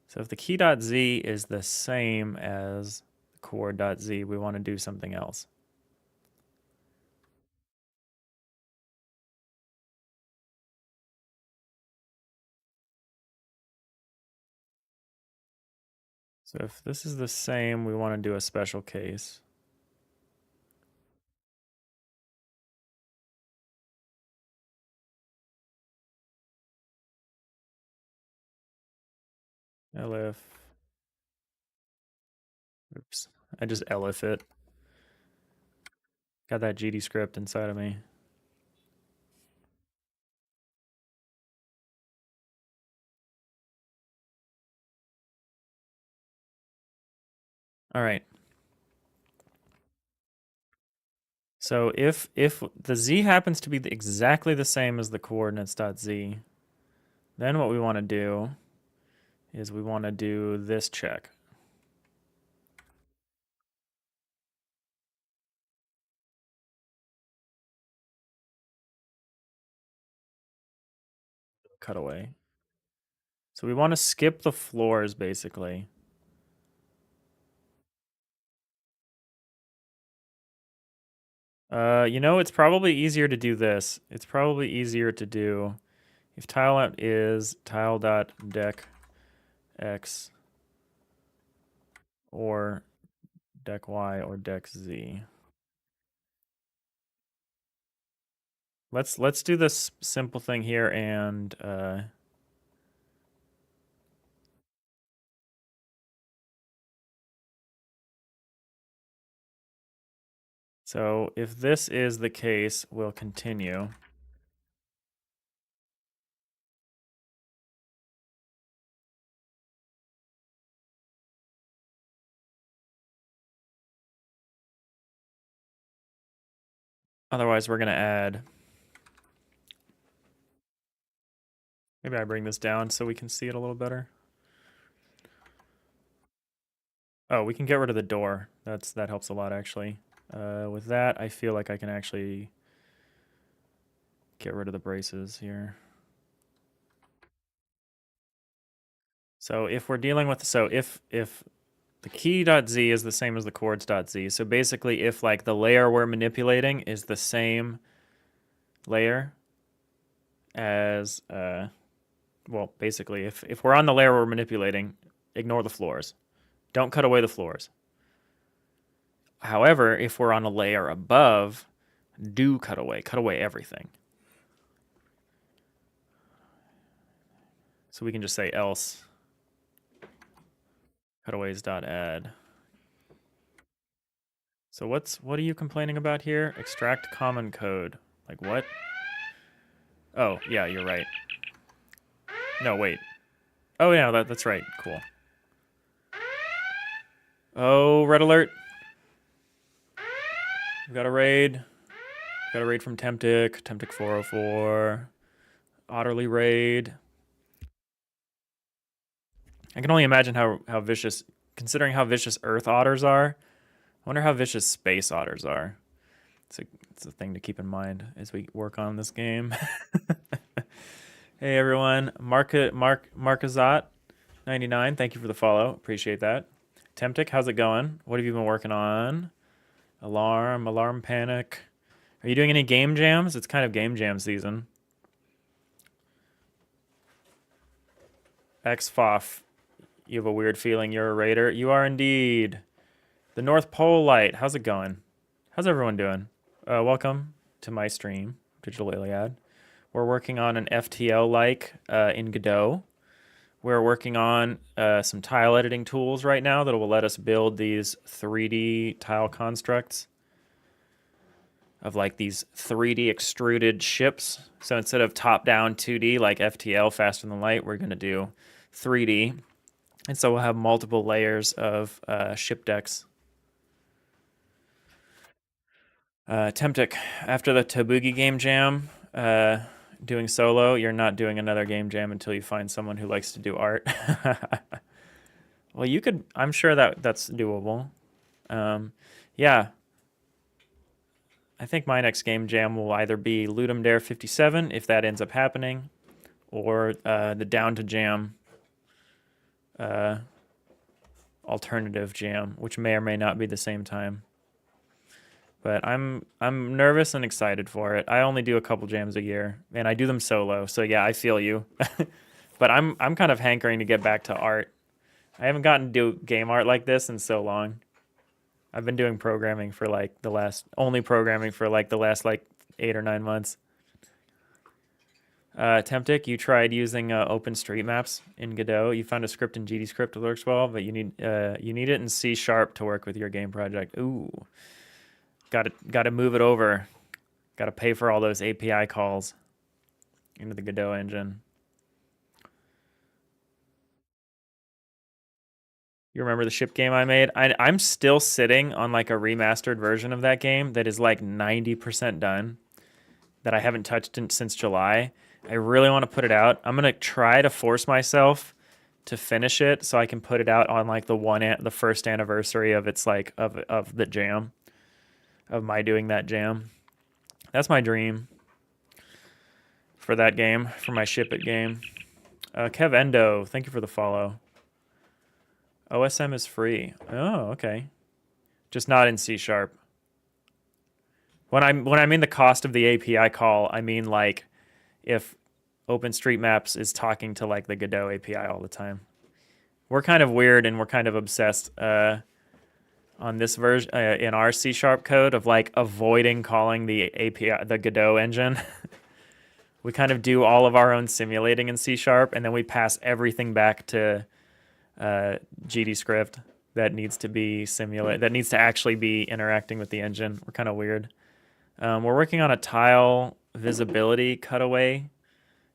So if the key.z is the same as core.z, we want to do something else. So if this is the same, we want to do a special case. elif, oops, I just elif it. Got that GD script inside of me. All right. So if the z happens to be exactly the same as the coordinates.z, then what we want to do is we want to do this check. Cutaway. So we want to skip the floors basically. It's probably easier to do this. It's probably easier to do if tile is tile.deck x or deck y or deck z. Let's do this simple thing here and so if this is the case, we'll continue. Otherwise, we're going to add. Maybe I bring this down so we can see it a little better. Oh, we can get rid of the door. That helps a lot, actually. With that, I feel like I can actually get rid of the braces here. So if we're dealing with, so if the key.z is the same as the chords.z, so basically if like the layer we're manipulating is the same layer as, well, basically if we're on the layer we're manipulating, ignore the floors. Don't cut away the floors. However, if we're on a layer above, do cut away everything. So we can just say else cutaways.add. So what are you complaining about here? Extract common code. Like what? Oh, yeah, you're right. No, wait. Oh, yeah, that's right. Cool. Oh, red alert. We got a raid. Got a raid from Temptic. Temptic 404. Otterly raid. I can only imagine how vicious, considering how vicious Earth otters are. I wonder how vicious space otters are. It's a thing to keep in mind as we work on this game. Hey everyone, Markazat 99. Thank you for the follow. Appreciate that. Temptic, how's it going? What have you been working on? Alarm Panic. Are you doing any game jams? It's kind of game jam season. XFOF, you have a weird feeling you're a raider. You are indeed. The North Pole Light, how's it going? How's everyone doing? Welcome to my stream, Digital Iliad. We're working on an FTL-like in Godot. We're working on some tile editing tools right now that will let us build these 3D tile constructs of like these 3D extruded ships. So instead of top-down 2D like FTL, Faster Than Light, we're going to do 3D. And so we'll have multiple layers of ship decks. Temptic, after the Tabugi game jam, doing solo, you're not doing another game jam until you find someone who likes to do art. Well, you could, I'm sure that's doable. Yeah, I think my next game jam will either be Ludum Dare 57, if that ends up happening, or the Down to Jam alternative jam, which may or may not be the same time. But I'm nervous and excited for it. I only do a couple jams a year, and I do them solo. So yeah, I feel you. But I'm kind of hankering to get back to art. I haven't gotten to do game art like this in so long. I've been doing programming for like the last 8 or 9 months. Temptic, you tried using OpenStreetMaps in Godot. You found a script in GDScript that works well, but you need it in C# to work with your game project. Ooh. Got to move it over. Got to pay for all those API calls into the Godot engine. You remember the ship game I made? I'm still sitting on like a remastered version of that game that is like 90% done, that I haven't touched since July. I really want to put it out. I'm gonna try to force myself to finish it so I can put it out on like the first anniversary of its like of the jam. Of my doing that jam. That's my dream for that game, for my ship it game. Kev Endo, thank you for the follow. OSM is free. Oh, okay. Just not in C#. When I mean the cost of the API call, I mean like if OpenStreetMaps is talking to like the Godot API all the time. We're kind of weird and we're kind of obsessed on this version in our C# code of like avoiding calling the API, the Godot engine. We kind of do all of our own simulating in C# and then we pass everything back to GDScript that needs to be simulated, that needs to actually be interacting with the engine. We're kind of weird. We're working on a tile visibility cutaway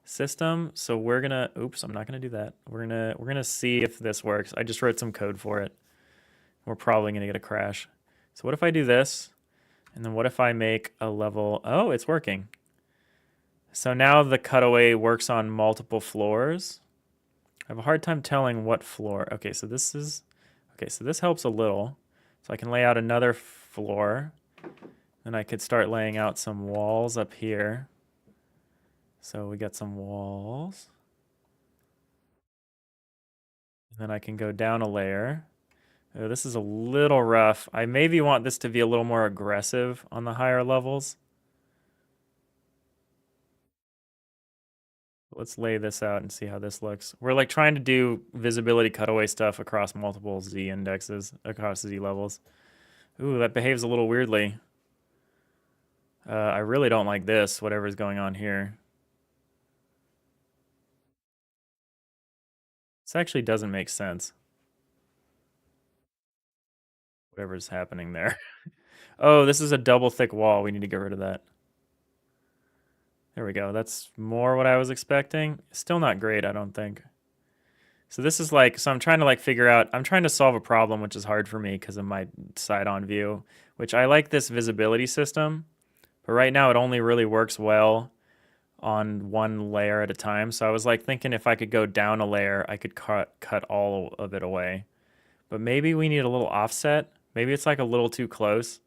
system, so we're gonna. Oops, I'm not gonna do that. We're gonna see if this works. I just wrote some code for it. We're probably gonna get a crash. So what if I do this, and then what if I make a level? Oh, it's working. So now the cutaway works on multiple floors. I have a hard time telling what floor. Okay, so this helps a little. So I can lay out another floor. Then I could start laying out some walls up here. So we got some walls. And then I can go down a layer. Oh, this is a little rough. I maybe want this to be a little more aggressive on the higher levels. Let's lay this out and see how this looks. We're like trying to do visibility cutaway stuff across multiple Z indexes, across Z levels. Ooh, that behaves a little weirdly. I really don't like this, whatever's going on here. This actually doesn't make sense. Whatever's happening there. Oh, this is a double thick wall. We need to get rid of that. There we go. That's more what I was expecting. Still not great, I don't think. So this is like, so I'm trying to like figure out, I'm trying to solve a problem, which is hard for me because of my side on view, which I like this visibility system, but right now it only really works well on one layer at a time. So I was like thinking if I could go down a layer, I could cut all of it away. But maybe we need a little offset. Maybe it's like a little too close.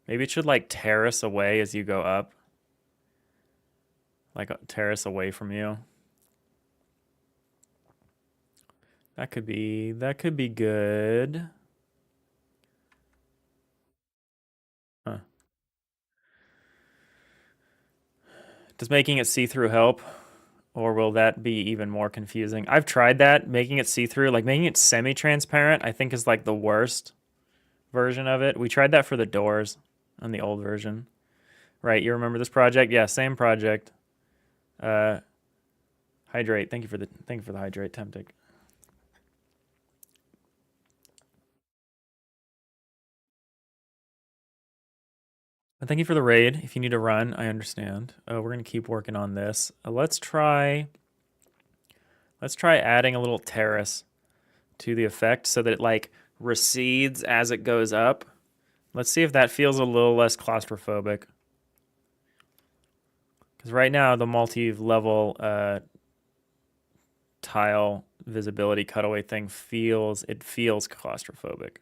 Maybe it should like terrace away as you go up. Like terrace away from you. That could be good. Huh. Does making it see-through help? Or will that be even more confusing? I've tried that, making it see-through, like making it semi-transparent, I think is like the worst version of it. We tried that for the doors on the old version. Right, you remember this project? Yeah, same project. Uh, hydrate. Thank you for the hydrate, Temptic. And thank you for the raid. If you need to run, I understand. We're gonna keep working on this. Let's try adding a little terrace to the effect so that it like recedes as it goes up. Let's see if that feels a little less claustrophobic. Because right now the multi-level tile visibility cutaway thing feels claustrophobic.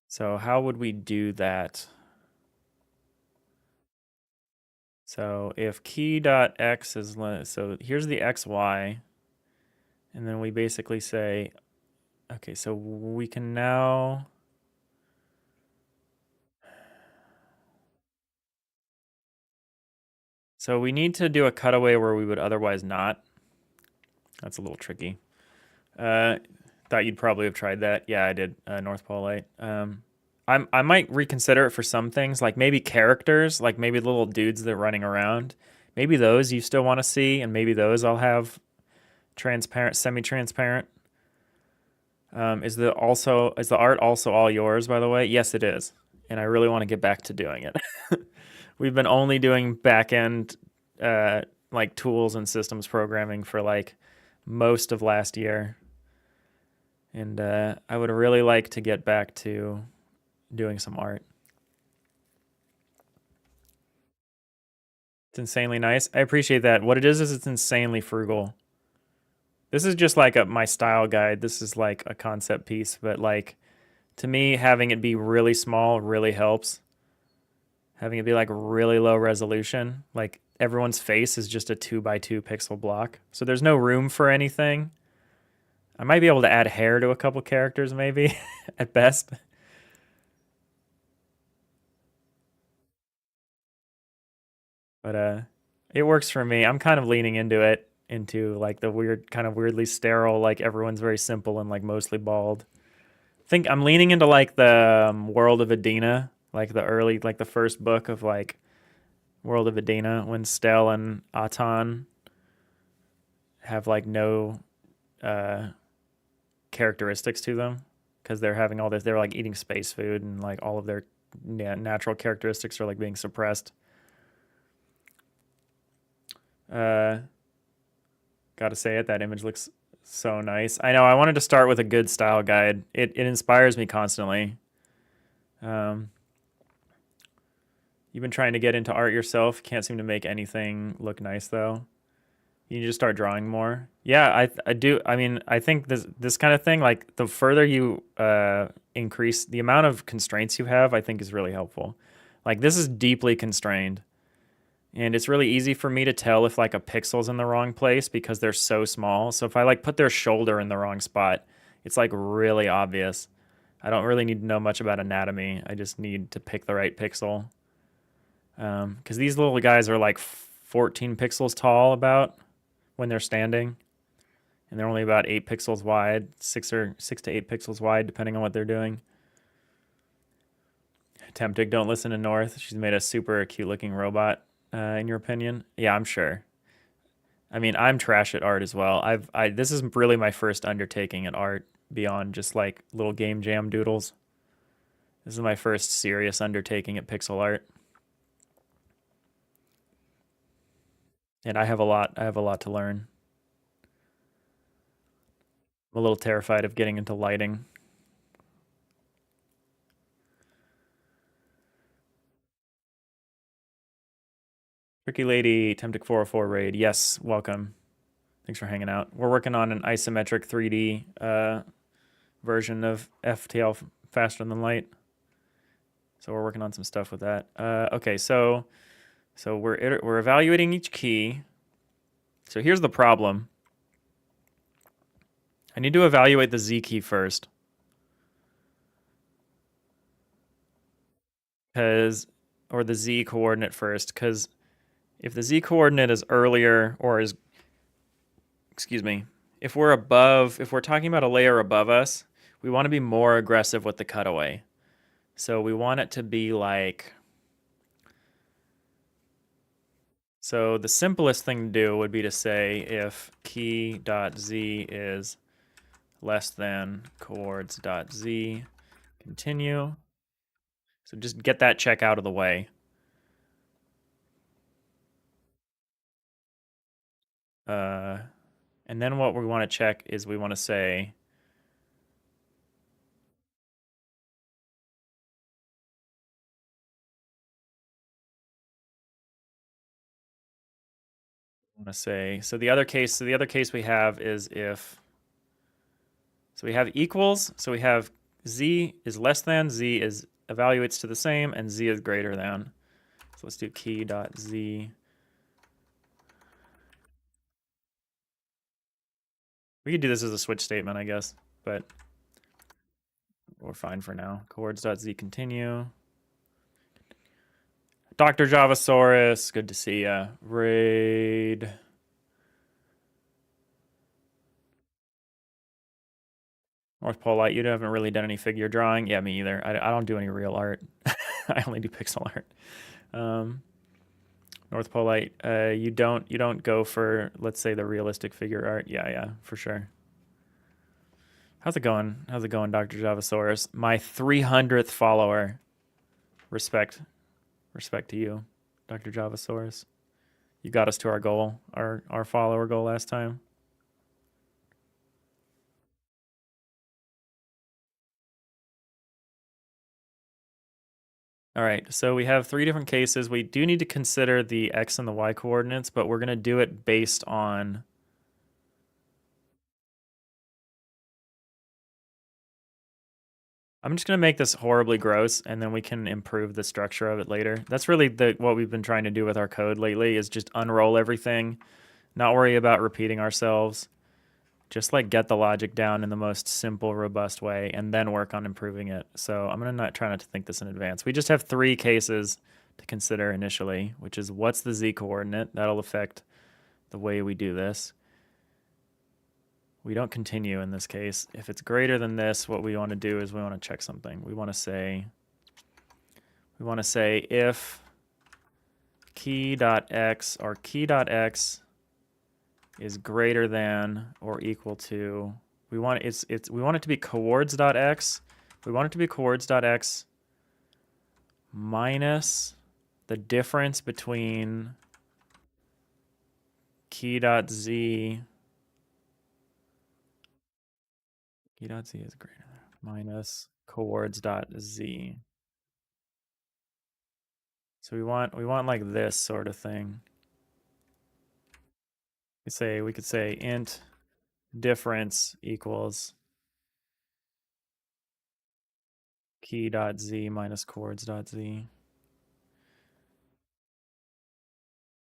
So how would we do that? So if key.x is, so here's the xy, and then we basically say, okay, so we can now, so we need to do a cutaway where we would otherwise not. That's a little tricky. Thought you'd probably have tried that. Yeah, I did. North Pole Light. I might reconsider it for some things, like maybe characters, like maybe the little dudes that are running around. Maybe those you still want to see, and maybe those I'll have transparent, semi-transparent. Is the art also all yours, by the way? Yes, it is, and I really want to get back to doing it. We've been only doing back end, like tools and systems programming for like most of last year, and I would really like to get back to doing some art. It's insanely nice. I appreciate that. What it is it's insanely frugal. This is just like my style guide. This is like a concept piece, but like to me, having it be really small really helps. Having it be like really low resolution, like everyone's face is just a 2x2 pixel block. So there's no room for anything. I might be able to add hair to a couple characters maybe at best. But it works for me. I'm kind of leaning into it, into like the weird, kind of weirdly sterile, like everyone's very simple and like mostly bald. I think I'm leaning into like the World of Adina, like the early, like the first book of like World of Adina when Stel and Atan have like no uh, characteristics to them because they're having all this. They're like eating space food and like all of their natural characteristics are like being suppressed. Uh, Gotta say it, that image looks so nice. I know, I wanted to start with a good style guide. It inspires me constantly. Um, you've been trying to get into art yourself. Can't seem to make anything look nice though. You need to start drawing more. Yeah, I do. I mean, I think this kind of thing, like the further you increase the amount of constraints you have, I think is really helpful. Like this is deeply constrained. And it's really easy for me to tell if like a pixel's in the wrong place because they're so small. So if I like put their shoulder in the wrong spot, it's like really obvious. I don't really need to know much about anatomy. I just need to pick the right pixel. Because these little guys are like 14 pixels tall about when they're standing. And they're only about 8 pixels wide, 6 to 8 pixels wide, depending on what they're doing. Tempted, don't listen to North. She's made a super cute looking robot. In your opinion? Yeah, I'm sure. I mean, I'm trash at art as well. This is really my first undertaking at art beyond just like little game jam doodles. This is my first serious undertaking at pixel art. And I have a lot to learn. I'm a little terrified of getting into lighting. Tricky Lady, Temptic 404 raid. Yes, welcome. Thanks for hanging out. We're working on an isometric 3D version of FTL faster than light. So we're working on some stuff with that. Okay, so we're evaluating each key. So here's the problem. I need to evaluate the Z key first. Or the Z coordinate first, because if the Z coordinate is earlier or is, excuse me, if we're talking about a layer above us, we want to be more aggressive with the cutaway. So we want it to be like, so the simplest thing to do would be to say if key.z is less than coords.z, continue. So just get that check out of the way. And then what we want to check is we want to say, so the other case we have is if, so we have equals, so we have z is less than, z is evaluates to the same, and z is greater than. So let's do key.z. We could do this as a switch statement, I guess, but we're fine for now. Coords.z continue. Dr. Javasaurus, good to see ya. Raid. North Pole Light, you haven't really done any figure drawing. Yeah, me either. I don't do any real art. I only do pixel art. North Pole Light, you don't go for, let's say, the realistic figure art. Yeah, for sure. How's it going? Dr. Javasaurus? My 300th follower. Respect to you, Dr. Javasaurus. You got us to our goal, our follower goal last time. All right, so we have 3 different cases. We do need to consider the x and the y coordinates, but we're going to do it based on, I'm just going to make this horribly gross, and then we can improve the structure of it later. That's really what we've been trying to do with our code lately, is just unroll everything, not worry about repeating ourselves, just like get the logic down in the most simple, robust way, and then work on improving it. So I'm going to try not to think this in advance. We just have 3 cases to consider initially, which is what's the z coordinate? That'll affect the way we do this. We don't continue in this case. If it's greater than this, what we want to do is we want to check something. We want to say if key.x or key.x is greater than or equal to, we want it to be coords.x. We want it to be coords.x minus the difference between key.z. Key.z is greater than minus coords.z. So we want like this sort of thing. We could say int difference equals key.z minus coords.z.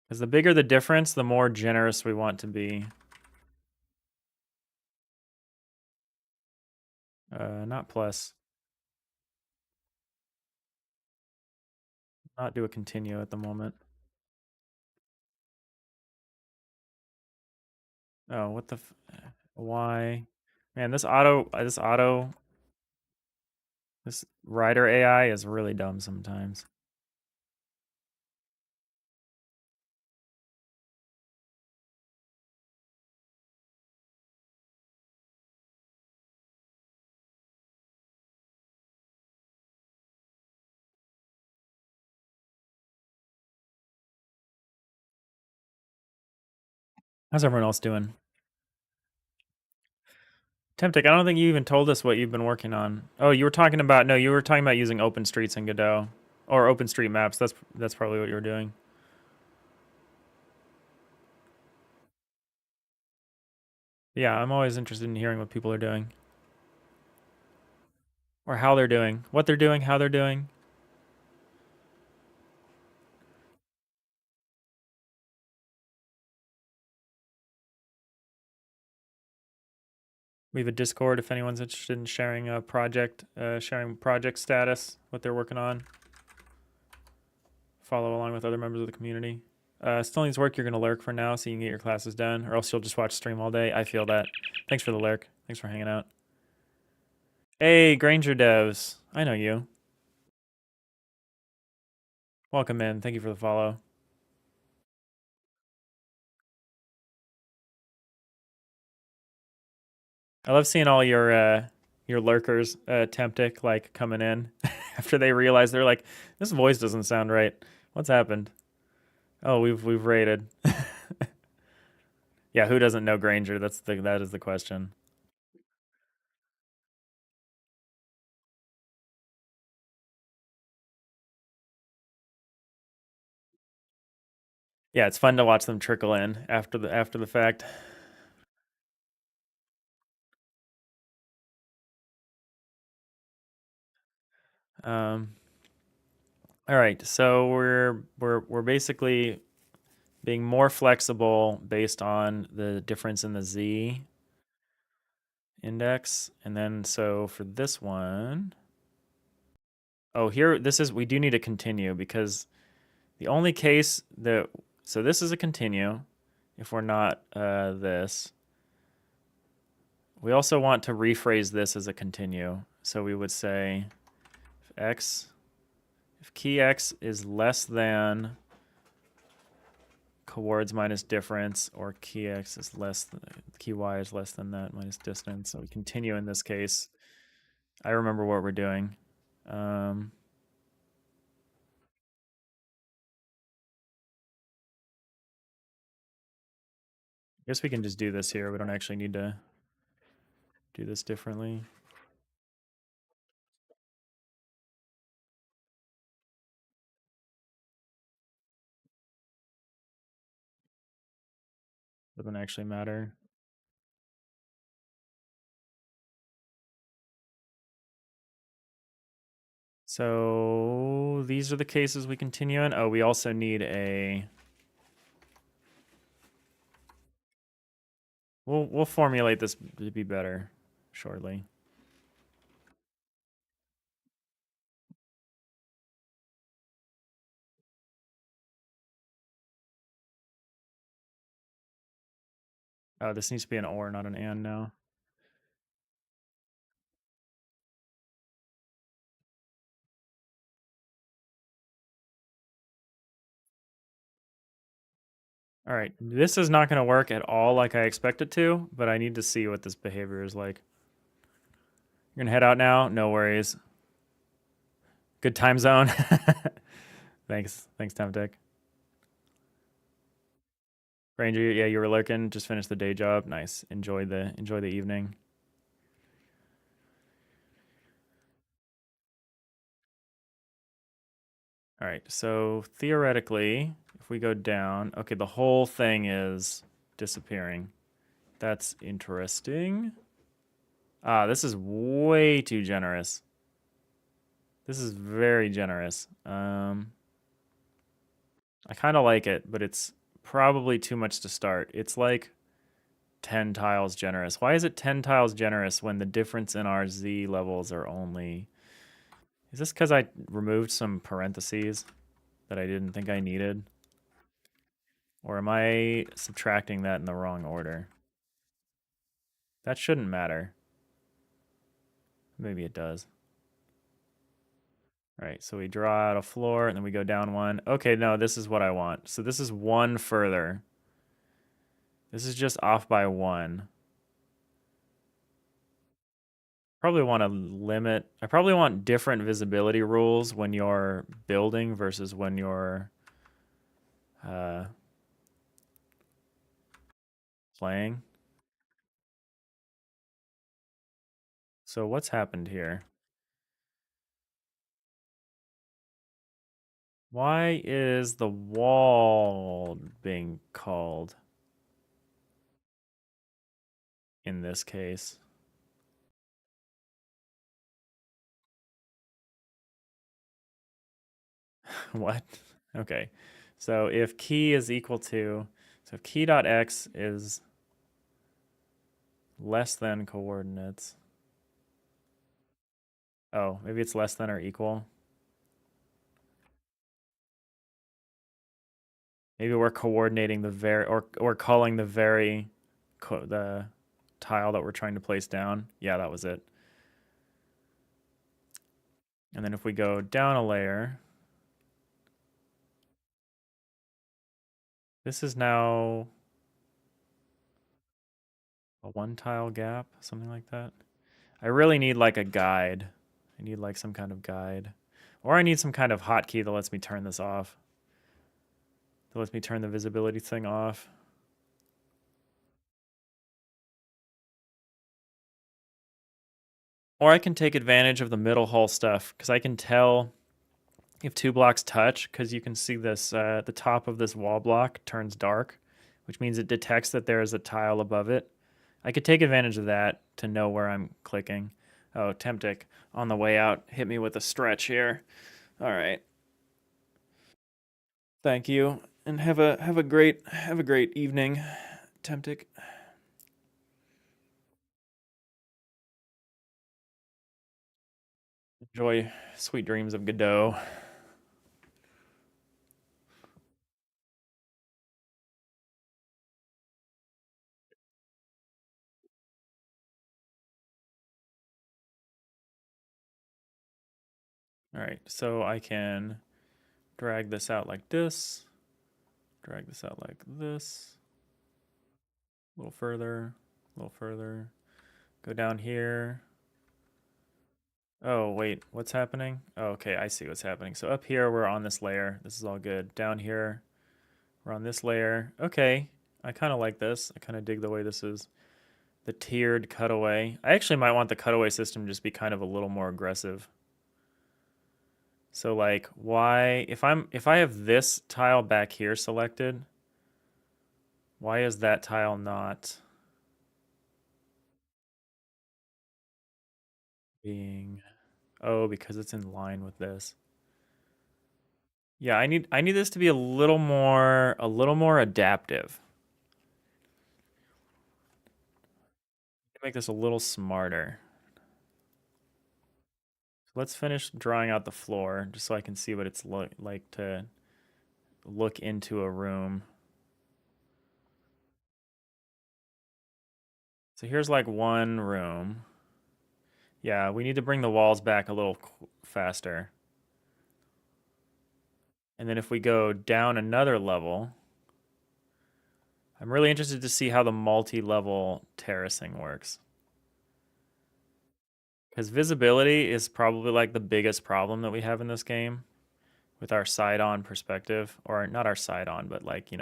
Because the bigger the difference, the more generous we want to be. Not plus. Not do a continue at the moment. Oh, what the why? Man, this rider AI is really dumb sometimes. How's everyone else doing? Temptic, I don't think you even told us what you've been working on. Oh, you were talking about no, you were talking about using OpenStreets in Godot or OpenStreetMaps. That's probably what you were doing. Yeah, I'm always interested in hearing what people are doing or how they're doing, what they're doing, how they're doing. We have a Discord if anyone's interested in sharing a project, sharing project status, what they're working on. Follow along with other members of the community. Still needs work. You're gonna lurk for now, so you can get your classes done, or else you'll just watch stream all day. I feel that. Thanks for the lurk. Thanks for hanging out. Hey, Granger Devs. I know you. Welcome in. Thank you for the follow. I love seeing all your lurkers, Temptic, like coming in after they realize they're like, this voice doesn't sound right. What's happened? Oh, we've raided. Yeah, who doesn't know Granger? That is the question. Yeah, it's fun to watch them trickle in after the fact. Um, all right, so we're basically being more flexible based on the difference in the z index, and then so for this one, oh here this is we do need to continue because the only case that so this is a continue if we're not this. We also want to rephrase this as a continue, so we would say if key x is less than coords minus difference, or key x is less than key y is less than that minus distance. So we continue in this case. I remember what we're doing. I guess we can just do this here. We don't actually need to do this differently. Doesn't actually matter. So these are the cases we continue in. Oh, we also need a. We'll formulate this to be better shortly. Oh, this needs to be an or, not an and now. All right, this is not going to work at all like I expect it to, but I need to see what this behavior is like. You're going to head out now? No worries. Good time zone. Thanks, Temptic. Ranger, yeah, you were lurking. Just finished the day job. Nice. Enjoy the evening. All right. So theoretically, if we go down, okay, the whole thing is disappearing. That's interesting. Ah, this is way too generous. This is very generous. I kind of like it, but it's probably too much to start. It's like 10 tiles generous. Why is it 10 tiles generous when the difference in our Z levels are only... Is this because I removed some parentheses that I didn't think I needed? Or am I subtracting that in the wrong order? That shouldn't matter. Maybe it does. All right, so we draw out a floor and then we go down one. Okay, no, this is what I want. So this is one further. This is just off by one. Probably want to limit. I probably want different visibility rules when you're building versus when you're playing. So what's happened here? Why is the wall being called in this case? What? Okay. So if key is equal to, so if key.x is less than coordinates. Oh, maybe it's less than or equal. Maybe we're coordinating the or calling the tile that we're trying to place down. Yeah, that was it. And then if we go down a layer, this is now a one tile gap, something like that. I really need like a guide. I need like some kind of guide. Or I need some kind of hotkey that lets me turn this off. That lets me turn the visibility thing off. Or I can take advantage of the middle hull stuff because I can tell if two blocks touch because you can see this, the top of this wall block turns dark, which means it detects that there is a tile above it. I could take advantage of that to know where I'm clicking. Oh, Temptic on the way out hit me with a stretch here. All right. Thank you, and have a great evening, Temptic. Enjoy sweet dreams of Godot. All right, so I can drag this out like this, drag this out like this, a little further, a little further. Go down here. Oh, wait, what's happening? Oh, okay, I see what's happening. So up here, we're on this layer. This is all good. Down here, we're on this layer. Okay, I kind of like this. I kind of dig the way this is. The tiered cutaway. I actually might want the cutaway system to just be kind of a little more aggressive. So like why if I have this tile back here selected, why is that tile not being oh, because it's in line with this. Yeah, I need this to be a little more adaptive. Make this a little smarter. So let's finish drawing out the floor just so I can see what it's like to look into a room. So here's like one room. Yeah, we need to bring the walls back a little faster. And then if we go down another level, I'm really interested to see how the multi-level terracing works. Because visibility is probably like the biggest problem that we have in this game with our side-on perspective. Or not our side-on, but like,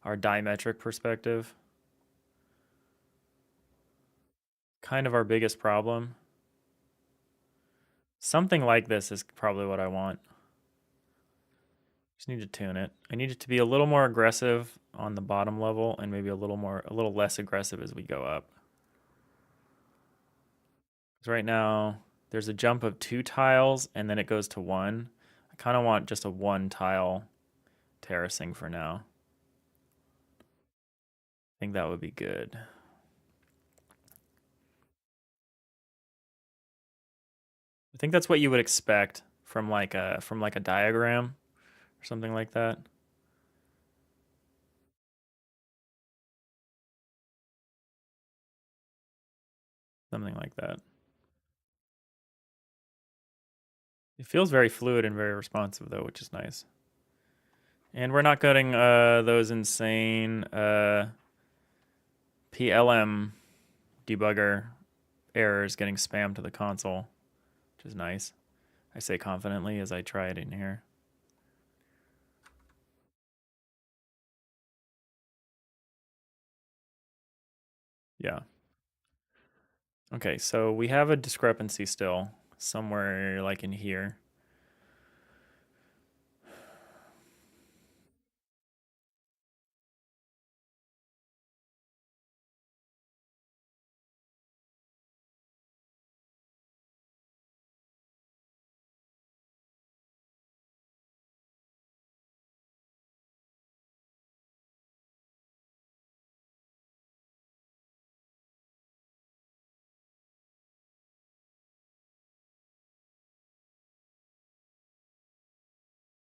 our diametric perspective. Kind of our biggest problem. Something like this is probably what I want. Just need to tune it. I need it to be a little more aggressive on the bottom level and maybe a little less aggressive as we go up. Because right now there's a jump of 2 tiles and then it goes to 1. I kind of want just a 1 tile terracing for now. I think that would be good. I think that's what you would expect from like a diagram or something like that. Something like that. It feels very fluid and very responsive though, which is nice. And we're not getting those insane PLM debugger errors getting spammed to the console, which is nice. I say confidently as I try it in here. Yeah. Okay, so we have a discrepancy still somewhere like in here.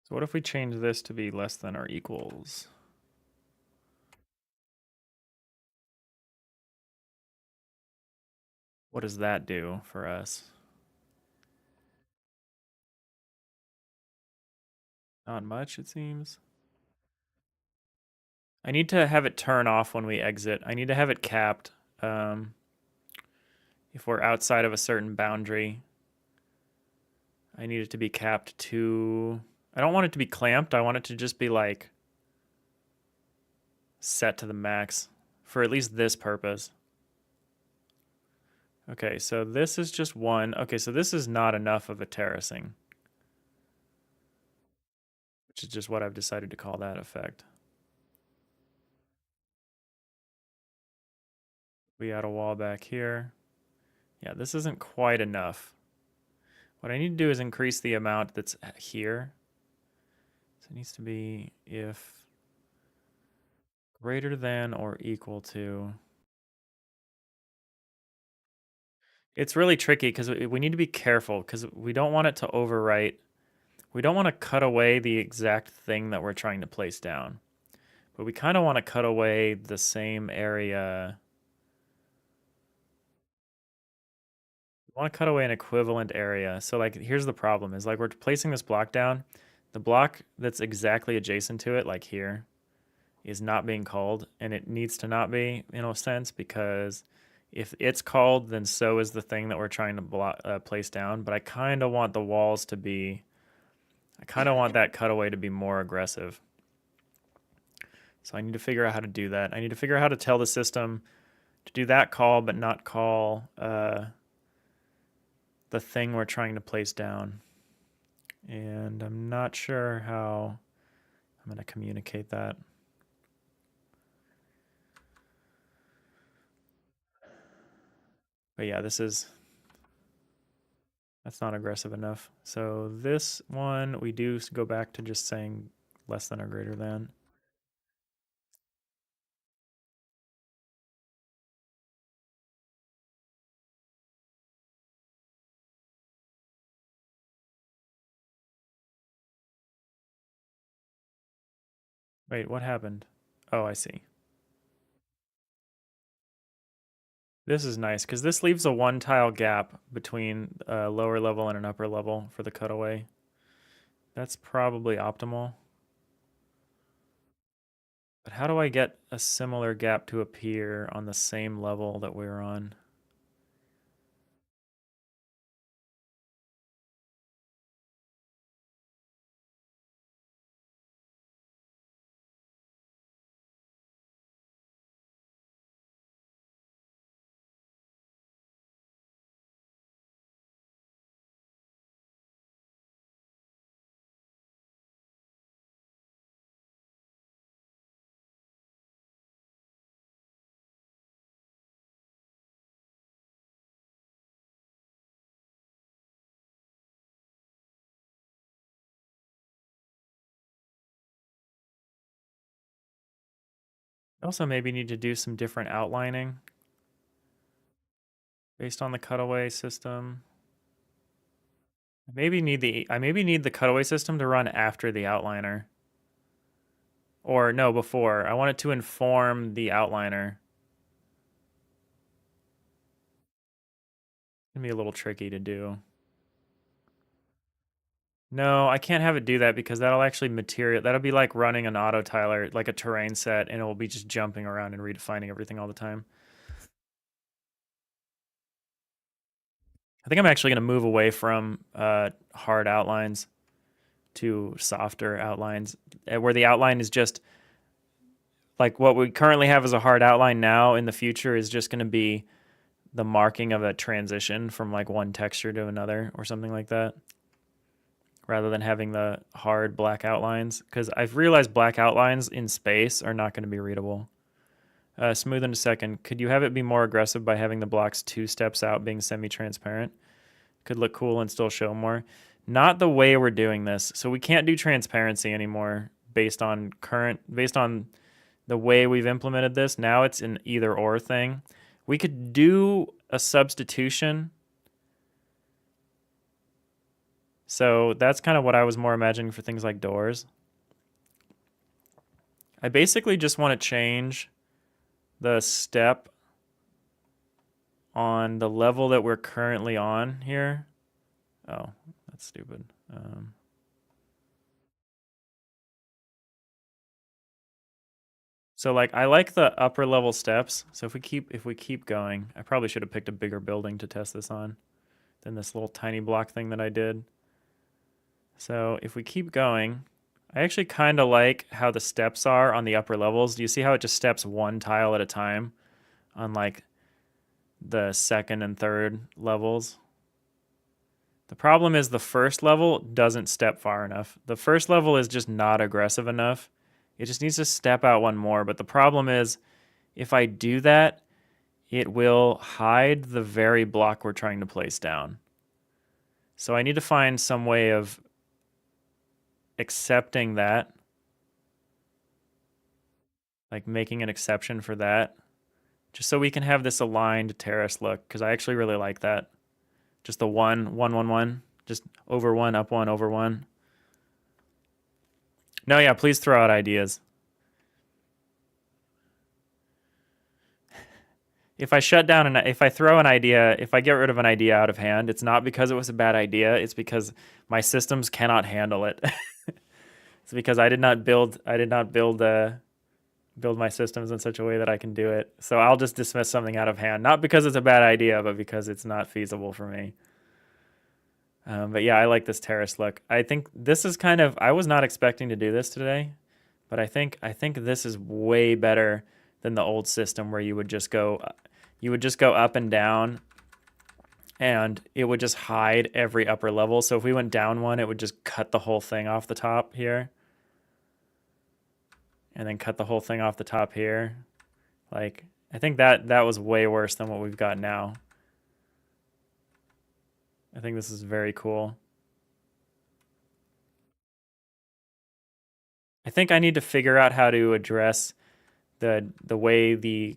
So what if we change this to be less than or equals? What does that do for us? Not much, it seems. I need to have it turn off when we exit. I need to have it capped. Um, if we're outside of a certain boundary, I need it to be capped to... I don't want it to be clamped. I want it to just be like set to the max for at least this purpose. Okay, so this is just one. Okay, so this is not enough of a terracing, which is just what I've decided to call that effect. We add a wall back here. Yeah, this isn't quite enough. What I need to do is increase the amount that's here. So it needs to be if greater than or equal to. It's really tricky because we need to be careful because we don't want it to overwrite. We don't want to cut away the exact thing that we're trying to place down, but we kind of want to cut away the same area. We want to cut away an equivalent area. So like here's the problem is like we're placing this block down. The block that's exactly adjacent to it, like here, is not being called, and it needs to not be in a sense because if it's called, then so is the thing that we're trying to place down. But I kind of want the walls to be, I kind of want that cutaway to be more aggressive. So I need to figure out how to do that. I need to figure out how to tell the system to do that call, but not call the thing we're trying to place down. And I'm not sure how I'm going to communicate that. But yeah, that's not aggressive enough. So this one, we do go back to just saying less than or greater than. Wait, what happened? Oh, I see. This is nice because this leaves a one tile gap between a lower level and an upper level for the cutaway. That's probably optimal. But how do I get a similar gap to appear on the same level that we're on? Also, maybe need to do some different outlining based on the cutaway system. I maybe need the cutaway system to run after the outliner. Or no, before. I want it to inform the outliner. It's gonna be a little tricky to do. No, I can't have it do that because that'll be like running an auto tiler, like a terrain set, and it will be just jumping around and redefining everything all the time. I think I'm actually gonna move away from hard outlines to softer outlines, where the outline is just Like what we currently have as a hard outline now in the future is just going to be the marking of a transition from like one texture to another or something like that, rather than having the hard black outlines. Because I've realized black outlines in space are not going to be readable. Smooth in a second. Could you have it be more aggressive by having the blocks 2 steps out being semi-transparent? Could look cool and still show more. Not the way we're doing this. So we can't do transparency anymore based on the way we've implemented this. Now it's an either or thing. We could do a substitution. So that's kind of what I was more imagining for things like doors. I basically just want to change the step on the level that we're currently on here. Oh, that's stupid. So like I like the upper level steps. So if we keep going, I probably should have picked a bigger building to test this on than this little tiny block thing that I did. So if we keep going, I actually kind of like how the steps are on the upper levels. Do you see how it just steps one tile at a time on like the second and third levels? The problem is the first level doesn't step far enough. The first level is just not aggressive enough. It just needs to step out one more. But the problem is if I do that, it will hide the very block we're trying to place down. So I need to find some way of accepting that, like making an exception for that, just so we can have this aligned terrace look, because I actually really like that. Just the 1, 1, 1, 1, just over 1, up 1, over 1. No, yeah, please throw out ideas. If I shut down and if I throw an idea, if I get rid of an idea out of hand, it's not because it was a bad idea. It's because my systems cannot handle it. It's because I did not build my systems in such a way that I can do it. So I'll just dismiss something out of hand, not because it's a bad idea, but because it's not feasible for me. But yeah, I like this terrace look. I think this is kind of, I was not expecting to do this today, but I think this is way better than the old system where you would just go up and down and it would just hide every upper level. So if we went down one, it would just cut the whole thing off the top here. And then cut the whole thing off the top here. Like, I think that was way worse than what we've got now. I think this is very cool. I think I need to figure out how to address the way the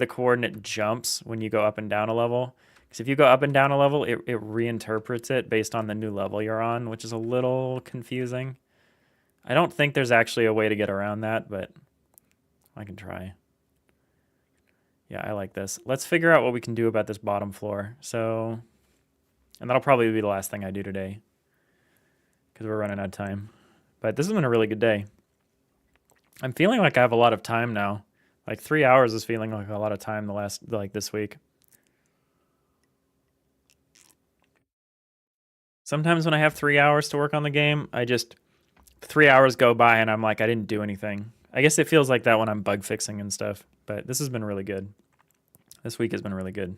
coordinate jumps when you go up and down a level. Because if you go up and down a level, it reinterprets it based on the new level you're on, which is a little confusing. I don't think there's actually a way to get around that, but I can try. Yeah, I like this. Let's figure out what we can do about this bottom floor. So, and that'll probably be the last thing I do today because we're running out of time. But this has been a really good day. I'm feeling like I have a lot of time now. Like 3 hours is feeling like a lot of time this week. Sometimes when I have 3 hours to work on the game, 3 hours go by and I'm like, I didn't do anything. I guess it feels like that when I'm bug fixing and stuff, but this has been really good. This week has been really good.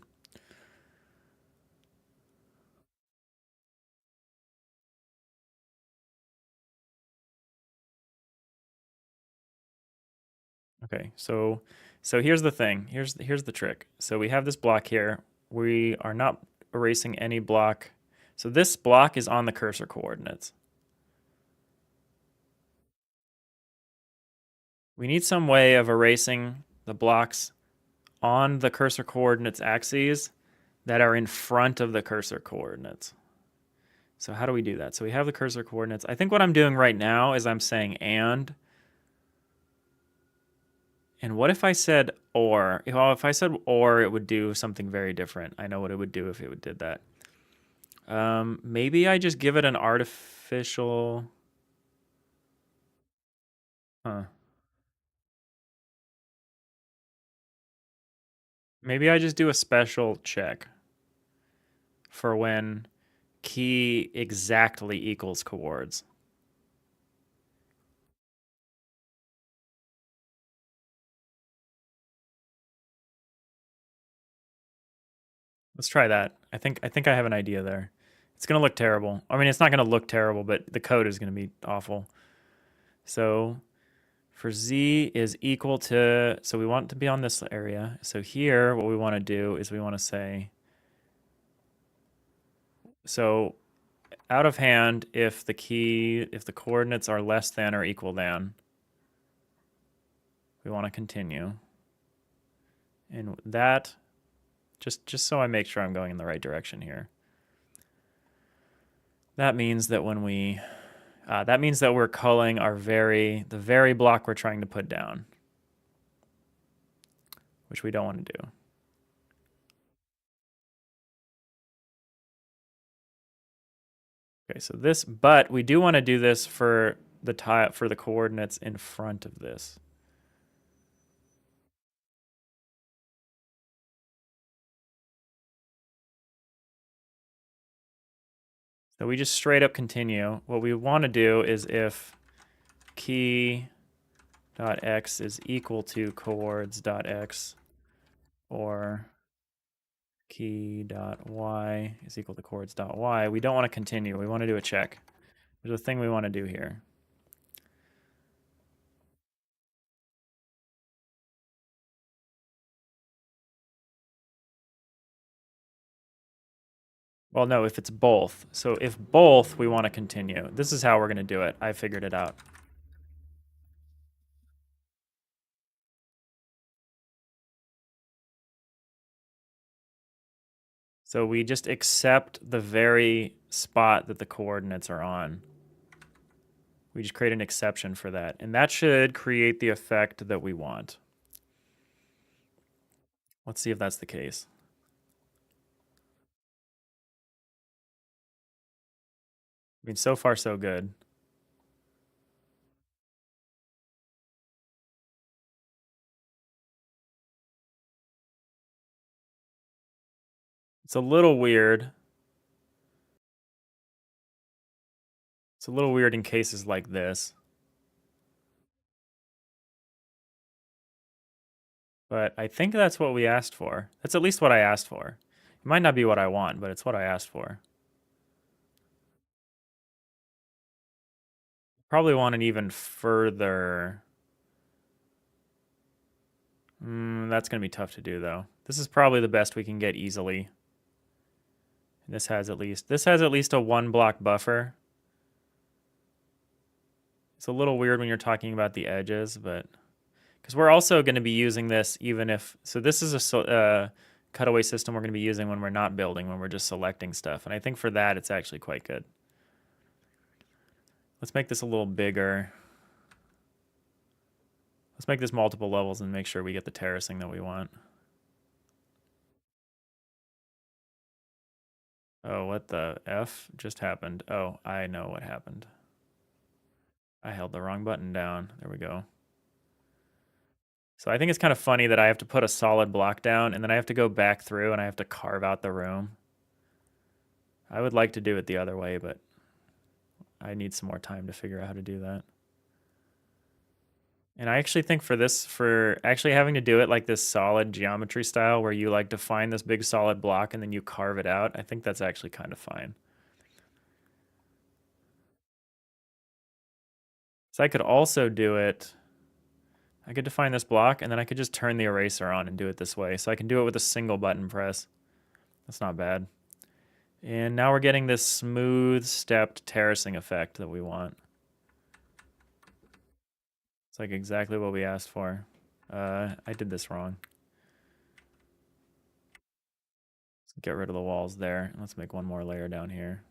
Okay, so here's the thing. Here's the trick. So we have this block here. We are not erasing any block. So this block is on the cursor coordinates. We need some way of erasing the blocks on the cursor coordinates axes that are in front of the cursor coordinates. So how do we do that? So we have the cursor coordinates. I think what I'm doing right now is I'm saying and what if I said or? If I said or, it would do something very different. I know what it would do if it did that. Maybe I just give it an artificial... Huh. Maybe I just do a special check for when key exactly equals coords. Let's try that. I think I have an idea there. It's gonna look terrible. I mean, it's not gonna look terrible, but the code is gonna be awful. So for z is equal to, so we want it to be on this area. So here, what we want to do is we want to say, so out of hand, if the coordinates are less than or equal than, we want to continue. And that, just so I make sure I'm going in the right direction here. That means that when we, that means that we're culling the very block we're trying to put down, which we don't want to do. Okay, so this, but we do want to do this for the coordinates in front of this. So we just straight up continue. What we want to do is if key dot x is equal to coords dot x, or key dot y is equal to coords dot y, we don't want to continue. We want to do a check. There's a thing we want to do here. Well, no, if it's both. So if both, we want to continue. This is how we're going to do it. I figured it out. So we just accept the very spot that the coordinates are on. We just create an exception for that. And that should create the effect that we want. Let's see if that's the case. I mean, so far so good. It's a little weird. It's a little weird in cases like this. But I think that's what we asked for. That's at least what I asked for. It might not be what I want, but it's what I asked for. Probably want an even further. That's going to be tough to do, though. This is probably the best we can get easily. This has at least a 1 block buffer. It's a little weird when you're talking about the edges, but because we're also going to be using this even if, so this is a cutaway system we're going to be using when we're not building, when we're just selecting stuff. And I think for that, it's actually quite good. Let's make this a little bigger. Let's make this multiple levels and make sure we get the terracing that we want. Oh, what the F just happened? Oh, I know what happened. I held the wrong button down. There we go. So I think it's kind of funny that I have to put a solid block down and then I have to go back through and I have to carve out the room. I would like to do it the other way, but I need some more time to figure out how to do that. And I actually think for actually having to do it like this solid geometry style where you like define this big solid block and then you carve it out, I think that's actually kind of fine. So I could also do it, I could define this block and then I could just turn the eraser on and do it this way. So I can do it with a single button press. That's not bad. And now we're getting this smooth stepped terracing effect that we want. It's like exactly what we asked for. I did this wrong. Let's get rid of the walls there. Let's make one more layer down here.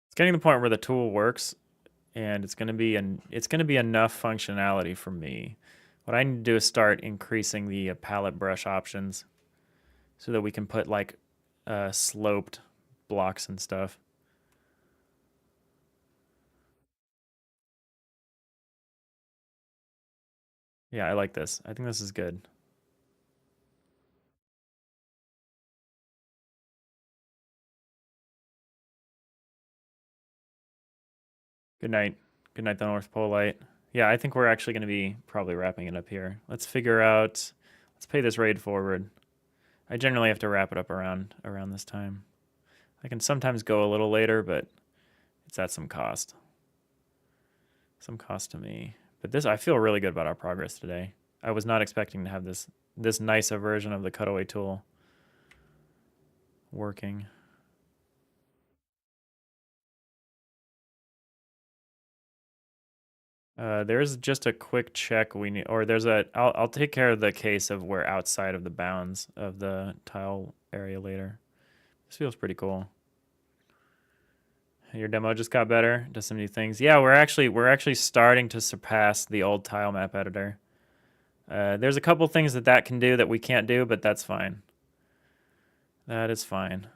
It's getting to the point where the tool works and it's going to be enough functionality for me. What I need to do is start increasing the palette brush options so that we can put like sloped blocks and stuff. Yeah, I like this. I think this is good. Good night. Good night, the North Pole Light. Yeah, I think we're actually going to be probably wrapping it up here. Let's figure out, let's pay this raid forward. I generally have to wrap it up around this time. I can sometimes go a little later, but it's at some cost. Some cost to me. But this, I feel really good about our progress today. I was not expecting to have this nicer version of the cutaway tool working. There's just a quick check we need, or there's a, I'll take care of the case of we're outside of the bounds of the tile area later. This feels pretty cool. Your demo just got better, does some new things. Yeah, we're actually starting to surpass the old tile map editor. There's a couple things that can do that we can't do, but that's fine. That is fine.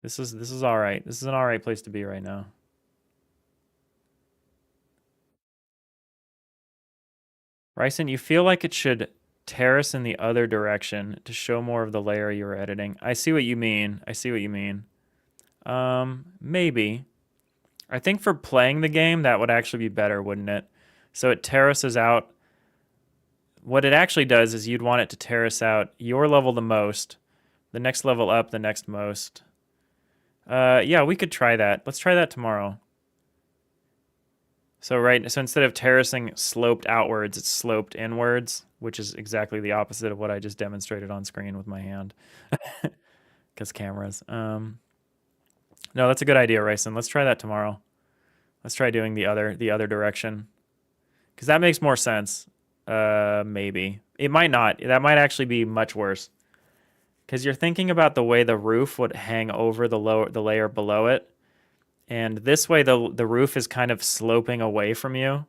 This is all right. This is an all right place to be right now. Ryson, you feel like it should terrace in the other direction to show more of the layer you were editing. I see what you mean. I see what you mean. Maybe. I think for playing the game, that would actually be better, wouldn't it? So it terraces out. What it actually does is you'd want it to terrace out your level the most, the next level up the next most. Yeah, we could try that. Let's try that tomorrow. So instead of terracing sloped outwards, it's sloped inwards, which is exactly the opposite of what I just demonstrated on screen with my hand. Because cameras. No, that's a good idea, Ryson. Let's try that tomorrow. Let's try doing the other direction. Because that makes more sense. Maybe. It might not. That might actually be much worse. Because you're thinking about the way the roof would hang over the layer below it. And this way, the roof is kind of sloping away from you.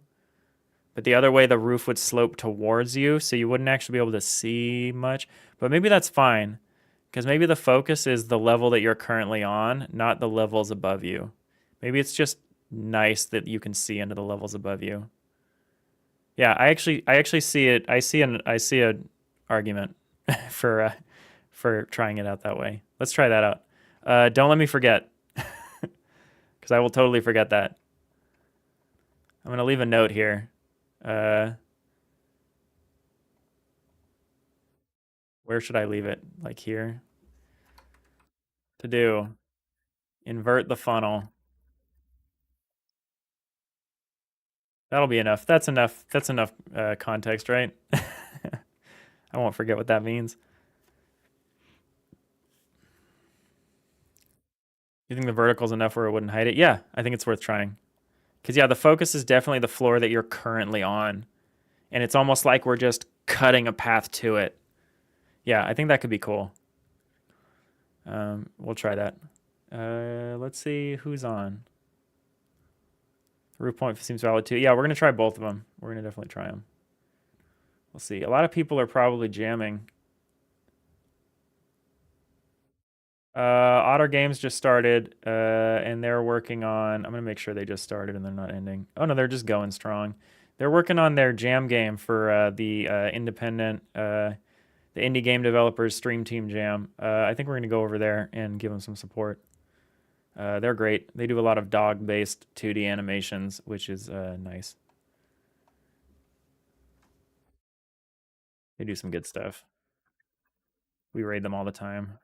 But the other way, the roof would slope towards you, so you wouldn't actually be able to see much. But maybe that's fine, because maybe the focus is the level that you're currently on, not the levels above you. Maybe it's just nice that you can see into the levels above you. Yeah, I actually see it. I see an argument for trying it out that way. Let's try that out. Don't let me forget. Because I will totally forget that. I'm going to leave a note here. Where should I leave it? Like here? To do. Invert the funnel. That'll be enough. That's enough. That's enough context, right? I won't forget what that means. You think the vertical's enough where it wouldn't hide it? Yeah, I think it's worth trying. Because, yeah, the focus is definitely the floor that you're currently on. And it's almost like we're just cutting a path to it. Yeah, I think that could be cool. We'll try that. Let's see who's on. Roof point seems valid too. Yeah, we're going to try both of them. We're going to definitely try them. We'll see. A lot of people are probably jamming. Otter Games just started, and they're working on. I'm gonna make sure they just started and they're not ending. Oh no, they're just going strong. They're working on their jam game for the independent, the indie game developers Stream Team Jam. I think we're gonna go over there and give them some support. They're great. They do a lot of dog-based 2D animations, which is nice. They do some good stuff. We raid them all the time.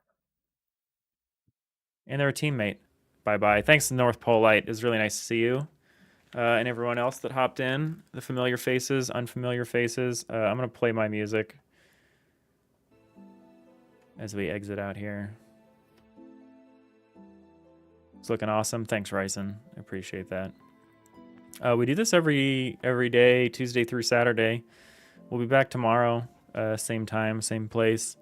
And they're a teammate. Bye-bye. Thanks, North Pole Light. It was really nice to see you. And everyone else that hopped in. The familiar faces, unfamiliar faces. I'm going to play my music as we exit out here. It's looking awesome. Thanks, Ryson. I appreciate that. We do this every day, Tuesday through Saturday. We'll be back tomorrow, same time, same place.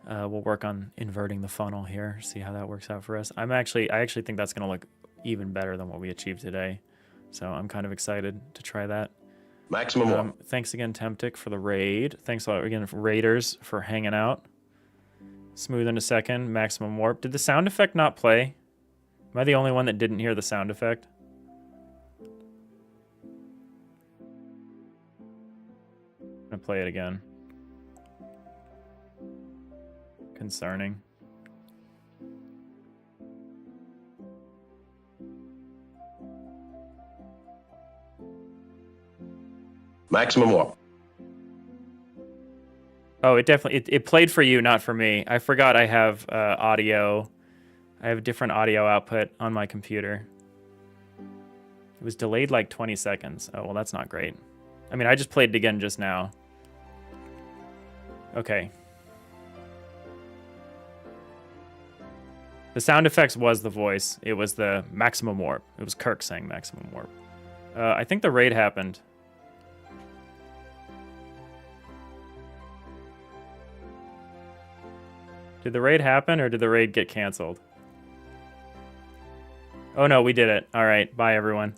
We'll work on inverting the funnel here, see how that works out for us. I actually think that's going to look even better than what we achieved today. So I'm kind of excited to try that. Maximum warp. Thanks again, Temptic, for the raid. Thanks a lot again, Raiders, for hanging out. Smooth in a second. Maximum warp. Did the sound effect not play? Am I the only one that didn't hear the sound effect? I'm gonna play it again. Concerning. Maximum warp. Oh, it definitely it played for you, not for me. I forgot I have audio. I have a different audio output on my computer. It was delayed like 20 seconds. Oh, well, that's not great. I mean, I just played it again just now. Okay. The sound effects was the voice. It was the maximum warp. It was Kirk saying maximum warp. I think the raid happened. Did the raid happen or did the raid get canceled? Oh no, we did it. All right, bye everyone.